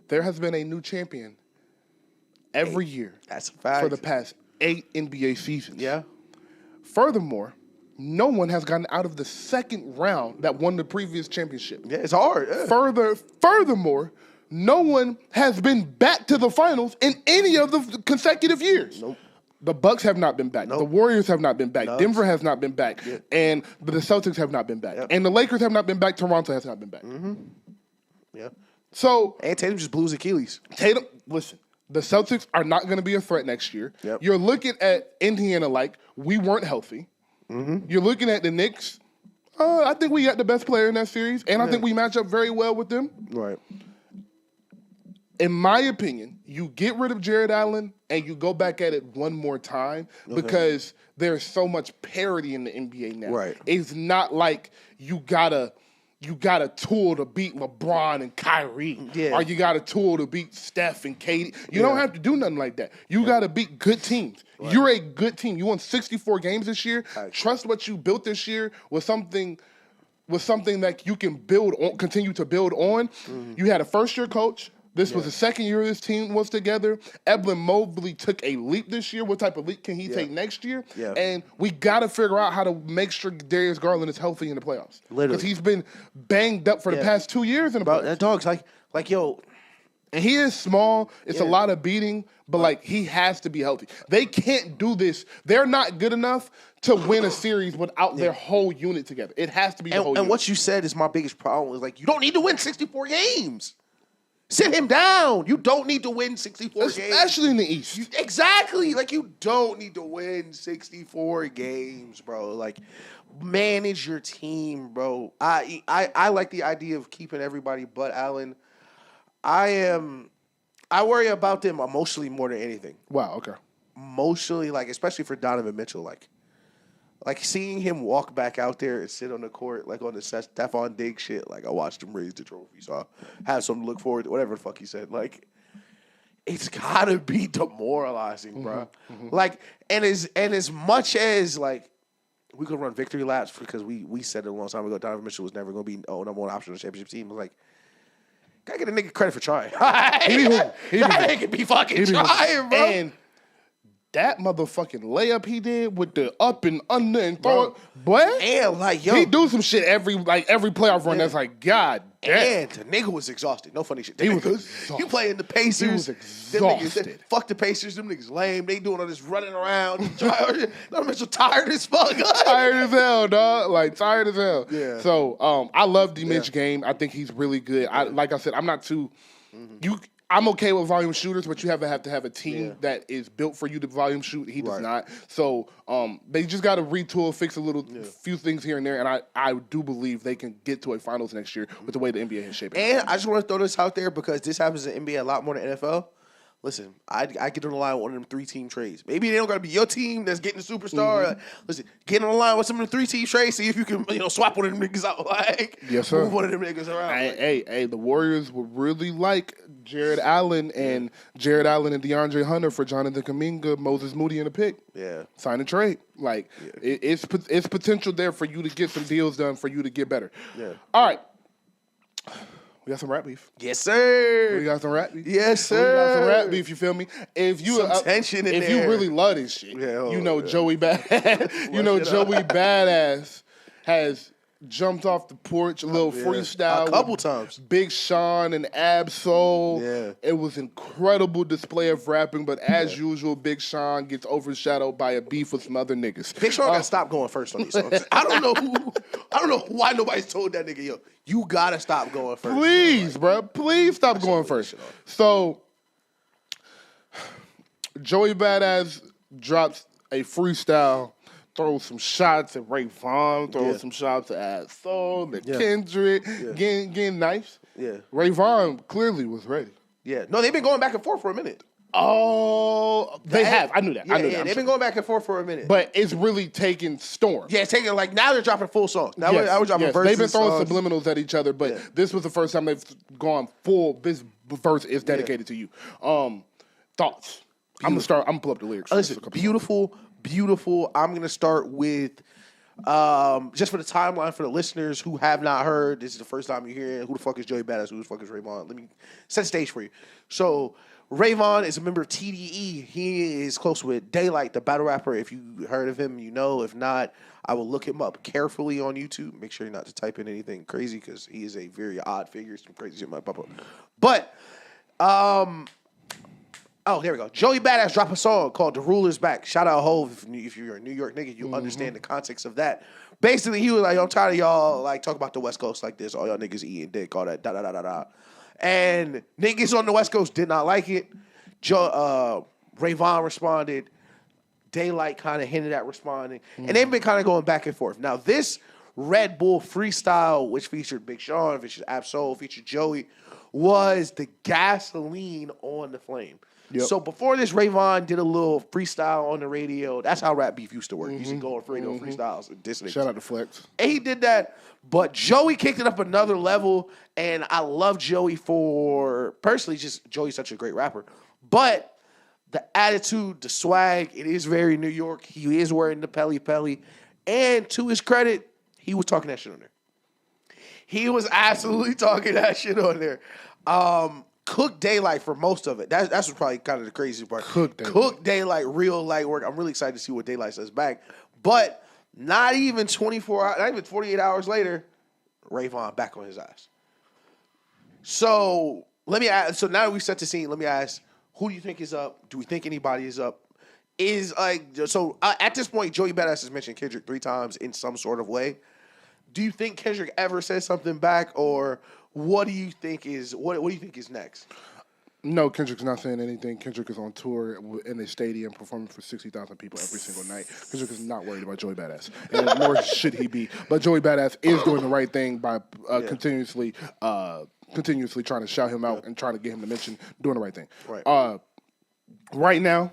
there has been a new champion every year. That's a fact. For the past 8 NBA seasons. Yeah. Furthermore, no one has gotten out of the second round that won the previous championship. Yeah, it's hard. Yeah. Furthermore, no one has been back to the finals in any of the consecutive years. Nope. The Bucks have not been back. Nope. The Warriors have not been back. Nope. Denver has not been back. Yeah. And the Celtics have not been back. Yep. And the Lakers have not been back. Toronto has not been back. Mm-hmm. Yeah. So, and Tatum just blew his Achilles. Listen, the Celtics are not going to be a threat next year. Yep. You're looking at Indiana like we weren't healthy. Mm-hmm. You're looking at the Knicks. I think we got the best player in that series, and I think we match up very well with them. Right. In my opinion, you get rid of Jared Allen and you go back at it one more time because there's so much parity in the NBA now. Right. It's not like you got a tool to beat LeBron and Kyrie. Yeah. Or you got a tool to beat Steph and KD. You don't have to do nothing like that. You got to beat good teams. Right. You're a good team. You won 64 games this year. Actually. Trust what you built this year was something that you can build on, continue to build on. Mm-hmm. You had a first-year coach. This was the second year this team was together. Evan Mobley took a leap this year. What type of leap can he take next year? Yeah. And we got to figure out how to make sure Darius Garland is healthy in the playoffs. Literally. Because he's been banged up for the past 2 years in the playoffs. That dog's like, yo. And he is small. It's a lot of beating, but, he has to be healthy. They can't do this. They're not good enough to win a series without their whole unit together. It has to be the whole unit. And what you said is my biggest problem. Is, you don't need to win 64 games. Sit him down. You don't need to win 64 games. Especially in the East. Exactly. You don't need to win 64 games, bro. Manage your team, bro. I like the idea of keeping everybody but Allen. I worry about them emotionally more than anything. Wow, okay. Emotionally, especially for Donovan Mitchell, seeing him walk back out there and sit on the court, on the Stephon Diggs shit, I watched him raise the trophy, so I have something to look forward to, whatever the fuck he said. It's gotta be demoralizing, bro. Mm-hmm. And as much as, we could run victory laps because we said it a long time ago, Donovan Mitchell was never going to be number one option on the championship team. Gotta get a nigga credit for trying. That nigga be fucking trying, bro. And that motherfucking layup he did with the up and under and throw it, boy. And he do some shit every playoff run. That's God damn. And the nigga was exhausted. No funny shit. He was exhausted. You playing the Pacers. He was exhausted. Fuck the Pacers. Them niggas lame. They doing all this running around. Donovan Mitchell tired as fuck. Tired as hell, dog. Tired as hell. Yeah. So I love D-Mitch game. I think he's really good. Like I said, I'm not too. I'm okay with volume shooters, but you have to have a team that is built for you to volume shoot. He does not. So they just got to retool, fix a few things here and there, and I do believe they can get to a finals next year with the way the NBA is shaping. And I just want to throw this out there because this happens in NBA a lot more than NFL. listen, I get on the line with one of them 3-team trades. Maybe they don't got to be your team that's getting the superstar. Like, listen, get on the line with some of the 3-team trades. See if you can, swap one of them niggas out. Like, yes, sir. Move one of them niggas around. Hey, the Warriors would really like Jared Allen and DeAndre Hunter for Jonathan Kuminga, Moses Moody, and a pick. Yeah. Sign a trade. Like, it's potential there for you to get some deals done for you to get better. Yeah. All right. We got some rap beef. Yes, sir. We got some rap beef. Yes, sir. We got some rap beef, you feel me? If you some tension in if there. you really love this shit, Joey Joey Badass has jumped off the porch, a little freestyle. A couple times. Big Sean and Ab-Soul. Yeah. It was incredible display of rapping, but as usual, Big Sean gets overshadowed by a beef with some other niggas. Big Sean got to stop going first on these songs. I don't know why nobody's told that nigga, yo, you got to stop going first. Please, bro. Please stop going first. So, Joey Badass drops a freestyle, throws some shots at Ray Vaughn, throws some shots at Ab-Soul, at Kendrick, getting nice. Yeah. Ray Vaughn clearly was ready. Yeah. No, they've been going back and forth for a minute. Oh, they have. I knew that. They've been going back and forth for a minute. But it's really taking storm. Yeah, it's taking, now they're dropping full songs. Now we're dropping verses. They've been throwing subliminals at each other, but this was the first time they've gone full. This verse is dedicated to you. Thoughts? I'm gonna pull up the lyrics. Listen, beautiful. I'm gonna start with just for the timeline for the listeners who have not heard. This is the first time you're hearing who the fuck is Joey Badass, who the fuck is Ray Vaughn. Let me set the stage for you. So Ray Vaughn is a member of TDE. He is close with Daylight, the battle rapper. If you heard of him, you know. If not, I will look him up carefully on YouTube. Make sure not to type in anything crazy because he is a very odd figure. Some crazy shit might pop up. But oh, there we go. Joey Badass dropped a song called "The Ruler's Back." Shout out Hov. If you're a New York nigga, you understand the context of that. Basically, he was like, "I'm tired of y'all talk about the West Coast like this. All y'all niggas eating dick, all that da da da da da." And niggas on the West Coast did not like it. Ray Vaughn responded. Daylight kind of hinted at responding, and they've been kind of going back and forth. Now, this Red Bull freestyle, which featured Big Sean, featured Ab-Soul, featured Joey, was the gasoline on the flame. Yep. So before this, Ray Vaughn did a little freestyle on the radio. That's how rap beef used to work. He used to go on radio freestyles and dissing. Shout out to Flex. And he did that, but Joey kicked it up another level, and I love Joey for, personally, just Joey's such a great rapper. But the attitude, the swag, it is very New York. He is wearing the Pelly. And to his credit, he was talking that shit on there. He was absolutely talking that shit on there. Cook Daylight for most of it. That's probably kind of the craziest part. Cook Daylight, real light work. I'm really excited to see what Daylight says back. But not even 48 hours later, Ray Vaughn back on his ass. So let me ask. So now that we set the scene, let me ask: who do you think is up? Do we think anybody is up? At this point, Joey Badass has mentioned Kendrick 3 times in some sort of way. Do you think Kendrick ever says something back, or what do you think is what do you think is next? No, Kendrick's not saying anything. Kendrick is on tour in a stadium performing for 60,000 people every single night. Kendrick is not worried about Joey Badass, and nor should he be. But Joey Badass is doing the right thing by continuously trying to shout him out and trying to get him to mention doing the right thing. Right. Right now,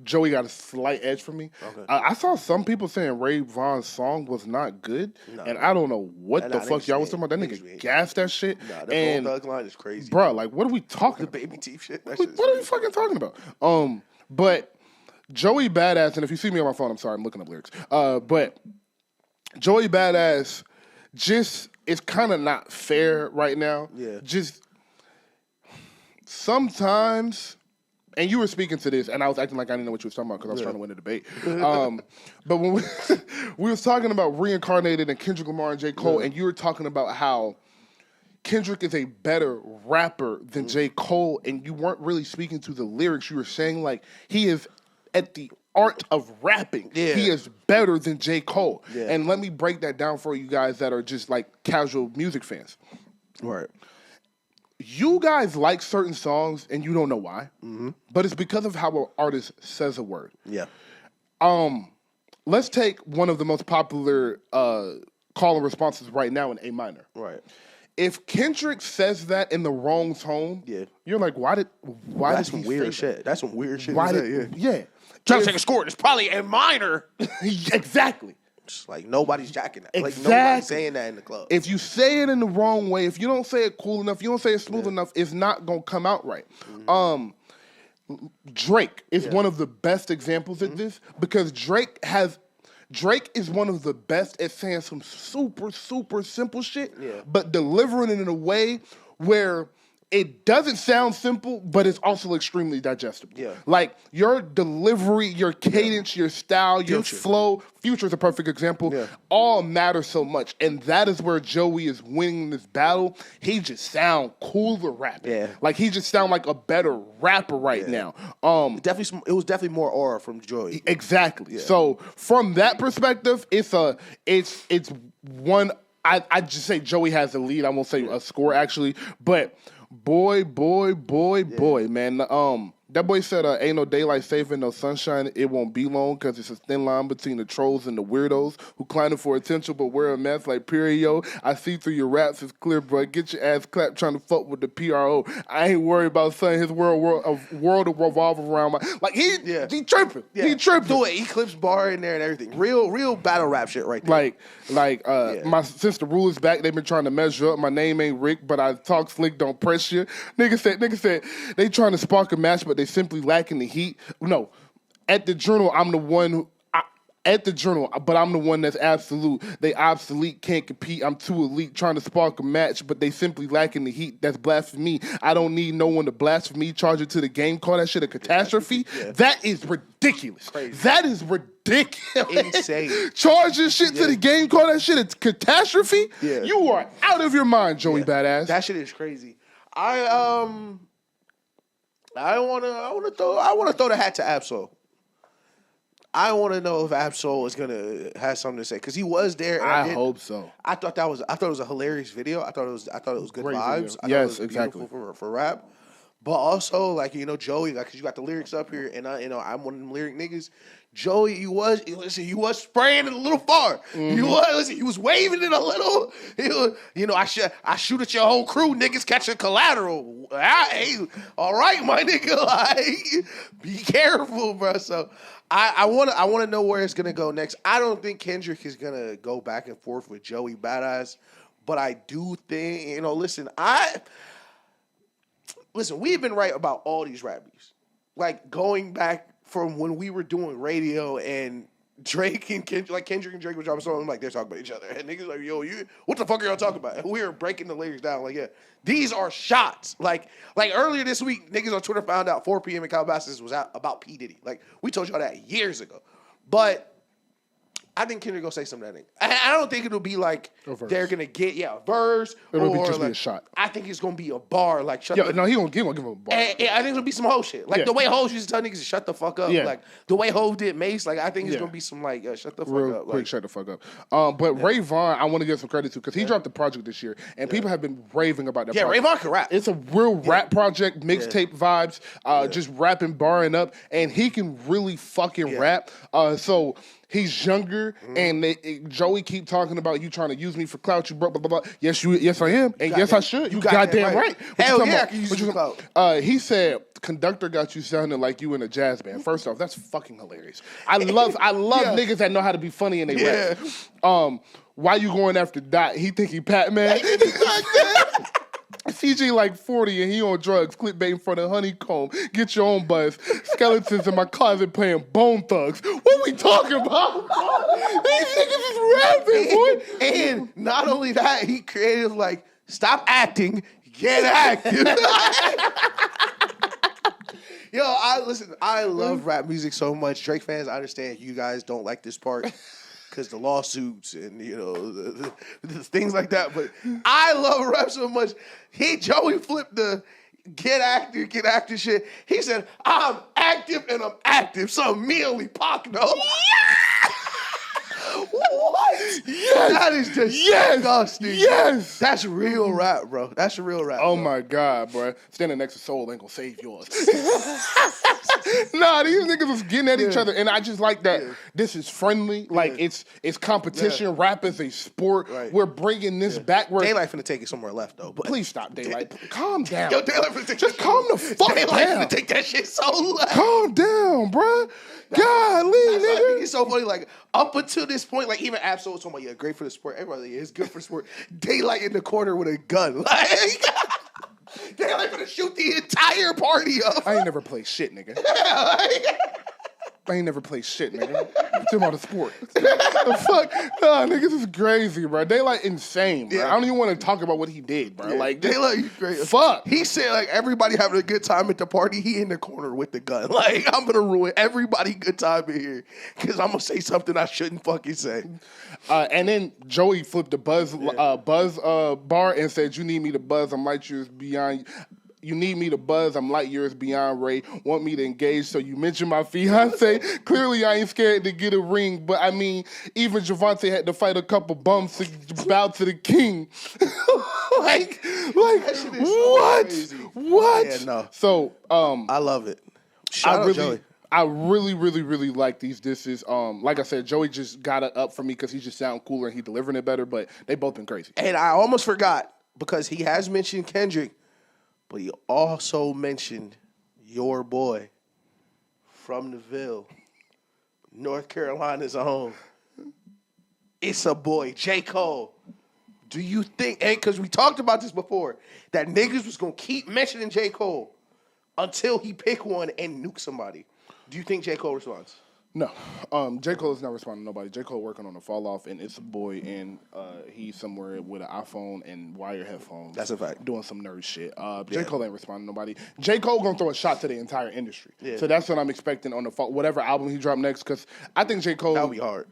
Joey got a slight edge for me. Okay. I saw some people saying Ray Vaughn's song was not good, and I don't know what the fuck y'all was talking about. That nigga gassed that shit. Nah, the Thug line is crazy. Bro, like, what are we talking about? The baby teeth shit. What are we fucking talking about? But Joey Badass, and if you see me on my phone, I'm sorry, I'm looking up lyrics. But Joey Badass just is kind of not fair right now. Yeah. Just sometimes... And you were speaking to this, and I was acting like I didn't know what you were talking about because I was trying to win the debate. But when we was talking about Reincarnated and Kendrick Lamar and J. Cole, and you were talking about how Kendrick is a better rapper than J. Cole, and you weren't really speaking to the lyrics. You were saying, like, he is at the art of rapping. Yeah. He is better than J. Cole. Yeah. And let me break that down for you guys that are just, like, casual music fans. Right. You guys like certain songs and you don't know why, but it's because of how an artist says a word. Yeah. Let's take one of the most popular call and responses right now in A minor. Right. if Kendrick says that in the wrong tone, you're like, why did That's some he weird say shit. that? That's some weird shit. Why did, yeah. Trying to take a score. It's probably a minor. Exactly. Just like nobody's jacking that. Exactly. Like nobody's saying that in the club. If you say it in the wrong way, if you don't say it cool enough, you don't say it smooth enough, it's not gonna come out right. Drake is one of the best examples of this because Drake is one of the best at saying some super, super simple shit, but delivering it in a way where it doesn't sound simple, but it's also extremely digestible. Yeah. Like your delivery, your cadence, your style, your flow, Future's a perfect example, all matter so much. And that is where Joey is winning this battle. He just sound cooler rapping. Yeah. Like he just sound like a better rapper right now. It was definitely more aura from Joey. Exactly. Yeah. So from that perspective, it's one. I just say Joey has the lead. I won't say a score actually, but boy, man. That boy said, ain't no daylight saving, no sunshine. It won't be long because it's a thin line between the trolls and the weirdos who climbing for attention but wear a mask like Perio. I see through your raps. It's clear, bro. Get your ass clapped trying to fuck with the PRO. I ain't worried about something. His world to revolve around my... Like, he tripping. Yeah. He tripping. Do it. Eclipse bar in there and everything. Real battle rap shit right there. Since the rule is back, they've been trying to measure up. My name ain't Rick, but I talk slick, don't press you. Nigga said they trying to spark a match, but they simply lacking the heat. No, at the Journal, I'm the one but I'm the one that's absolute. They obsolete, can't compete. I'm too elite, trying to spark a match, but they simply lacking the heat. That's blasphemy. I don't need no one to blaspheme. Charge it to the game, call that shit a catastrophe. Yeah. That is ridiculous. Crazy. That is ridiculous. Insane. Charging shit to the game, call that shit a catastrophe. Yeah. You are out of your mind, Joey Badass. That shit is crazy. I want to throw the hat to Absol. I want to know if Absol is gonna have something to say because he was there. And I hope so. I thought it was a hilarious video. I thought it was good great vibes. Yes, exactly for rap. But also, like, Joey, like, cause you got the lyrics up here, and I'm one of them lyric niggas. Joey, you was spraying it a little far. Mm-hmm. He was waving it a little. I shoot at your whole crew, niggas catching collateral. Hey, all right, my nigga, like, be careful, bro. So I want to know where it's gonna go next. I don't think Kendrick is gonna go back and forth with Joey Badass, but I do think, Listen, we've been right about all these rap beefs. Like, going back from when we were doing radio and Drake and Kendrick and Drake were dropping songs, I'm like, they're talking about each other. And niggas like, yo, what the fuck are y'all talking about? And we were breaking the lyrics down. Like, yeah, these are shots. Like earlier this week, niggas on Twitter found out 4 p.m. in Calabasas was out about P. Diddy. Like, we told y'all that years ago. But I think Kendrick gonna say something that nigga. I don't think it'll be like they're gonna get a verse it'll or just like, be a shot. I think it's gonna be a bar like he gonna give him a bar. And I think it'll be some whole shit like the way Hov used to tell niggas to shut the fuck up. Like the way Hov did Mace. Like I think it's gonna be some like shut the fuck real up. Quick, like, shut the fuck up. But Ray Vaughn, I want to give some credit to because he dropped the project this year, and people have been raving about that. Yeah, project. Ray Vaughn can rap. It's a real rap project, mixtape vibes, just rapping, barring up, and he can really fucking rap. So. He's younger, and Joey keep talking about you trying to use me for clout. You blah blah blah. Yes, I am, and yes, I should. You goddamn right. Hell yeah, I can use you clout. He said, "Conductor got you sounding like you in a jazz band." First off, that's fucking hilarious. I love niggas that know how to be funny in their rap. Why you going after Dot? He think he Pat-Man. CJ like 40 and he on drugs, clickbait in front of Honeycomb. Get your own buzz. Skeletons in my closet playing Bone Thugs. What we talking about? These niggas is rapping, boy. And not only that, he created like, stop acting, get active. Yo, I love rap music so much. Drake fans, I understand you guys don't like this part. Because the lawsuits and, the things like that. But I love rap so much. Joey flipped the get active shit. He said, I'm active and I'm active. So immediately Pac knows. Yeah! What? Yes! Yes. That is disgusting. Yes. That's real rap, bro. That's real rap. Oh bro. my God, bro. Standing next to Soul ain't gonna save yours. Nah, these niggas was getting at each other, and I just like that. This is friendly, like it's competition. Rap is a sport. Right. We're bringing this back. Daylight finna take it somewhere left though. But Please stop, Daylight. Calm down. Yo, Daylight finna take Just calm the fuck Daylight down. finna take that shit so left. Calm down, bro. Golly, I think nigga. it's so funny. Like up until this point, like even Absol was talking about, yeah, great for the sport. Everybody, yeah, it's good for the sport. Daylight in the corner with a gun, like Daylight finna shoot the entire party up. I ain't never played shit, nigga. I ain't never played shit, nigga. I'm talking about the sport. The fuck? Nah, nigga, this is crazy, bro. Daylight insane, bro. Yeah. I don't even want to talk about what he did, bro. Like, Daylight, you great. Fuck. He said like everybody having a good time at the party. He in the corner with the gun. Like I'm gonna ruin everybody good time in here because I'm gonna say something I shouldn't fucking say. And then Joey flipped the buzz bar and said, "You need me to buzz. I'm light years beyond. You need me to buzz. I'm light years beyond Ray. Want me to engage? So you mentioned my fiance. Clearly, I ain't scared to get a ring. But I mean, even Javante had to fight a couple bums to bow to the king. like That shit is so what? crazy. What? Yeah, no. So I love it. Shout out Joey. I really like these disses. Like I said, Joey just got it up for me because he just sound cooler and he delivering it better. But they both been crazy. And I almost forgot because he has mentioned Kendrick, but he also mentioned your boy from the Ville, North Carolina's home. It's a boy, J. Cole. Do you think, and because we talked about this before, that niggas was going to keep mentioning J. Cole until he pick one and nuke somebody? Do you think J. Cole responds? No. J. Cole is not responding to nobody. J. Cole working on a fall off, and it's a boy, and he's somewhere with an iPhone and wire headphones. That's a fact. Doing some nerd shit. J. Cole ain't responding to nobody. J. Cole gonna throw a shot to the entire industry. Yeah. So that's what I'm expecting on the fall, whatever album he drop next, because I think J. Cole... That'll be hard.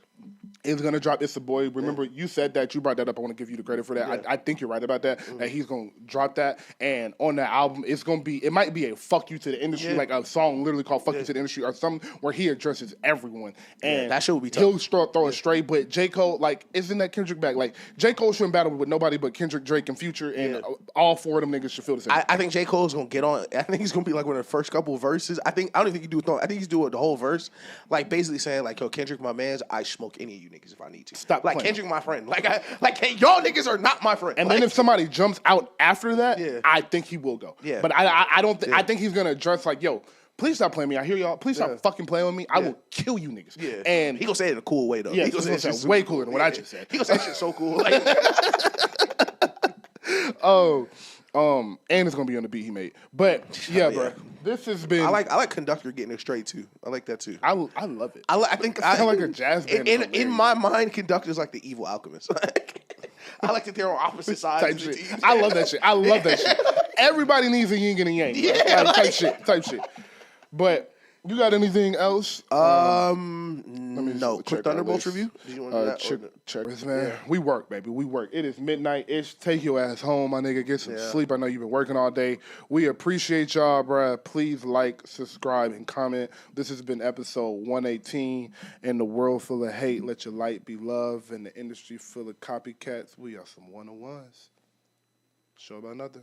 Is gonna drop It's a Boy. Remember, you said that, you brought that up. I want to give you the credit for that. Yeah. I think you're right about that. That he's gonna drop that, and on that album, it's gonna be. It might be a fuck you to the industry, like a song literally called "Fuck You to the Industry" or something where he addresses everyone. And that shit would be tough. He'll throw it straight. But J. Cole, like, isn't that Kendrick back? Like, J. Cole shouldn't battle with nobody but Kendrick, Drake, and Future, and all four of them niggas should feel the same. I think J. Cole's gonna get on. I think he's gonna be like one of the first couple of verses. I don't even think he do it. I think he's doing the whole verse, like basically saying like, "Yo, Kendrick, my man's, I smoke any of you niggas if I need to." Stop like playing. Kendrick, my friend. Like y'all niggas are not my friend. And like, then if somebody jumps out after that, I think he will go. Yeah. But I don't think I think he's gonna address like, yo, please stop playing me. I hear y'all. Please stop fucking playing with me. I will kill you niggas. Yeah. And he gonna say it in a cool way though. Yeah, he gonna say it sound way cooler than what I just said. He gonna say shit so cool. Like, and it's gonna be on the beat he made. But yeah, bro. This has been. I like Conductor getting it straight too. I like that too. I love it. I think I sound like a jazz band. In my mind, Conductor's like the evil alchemist. I like that they're on opposite sides. Type shit. I love that shit. I love that shit. Everybody needs a yin and a yang. Yeah, type shit. But you got anything else? No. Quick Thunderbolts review. Did you want to do that? Check this, man. Yeah. We work, baby. We work. It is midnight-ish. Take your ass home, my nigga. Get some sleep. I know you've been working all day. We appreciate y'all, bruh. Please like, subscribe, and comment. This has been episode 118. In the world full of hate, let your light be love. In the industry full of copycats, we are some one-on-ones. Show about nothing.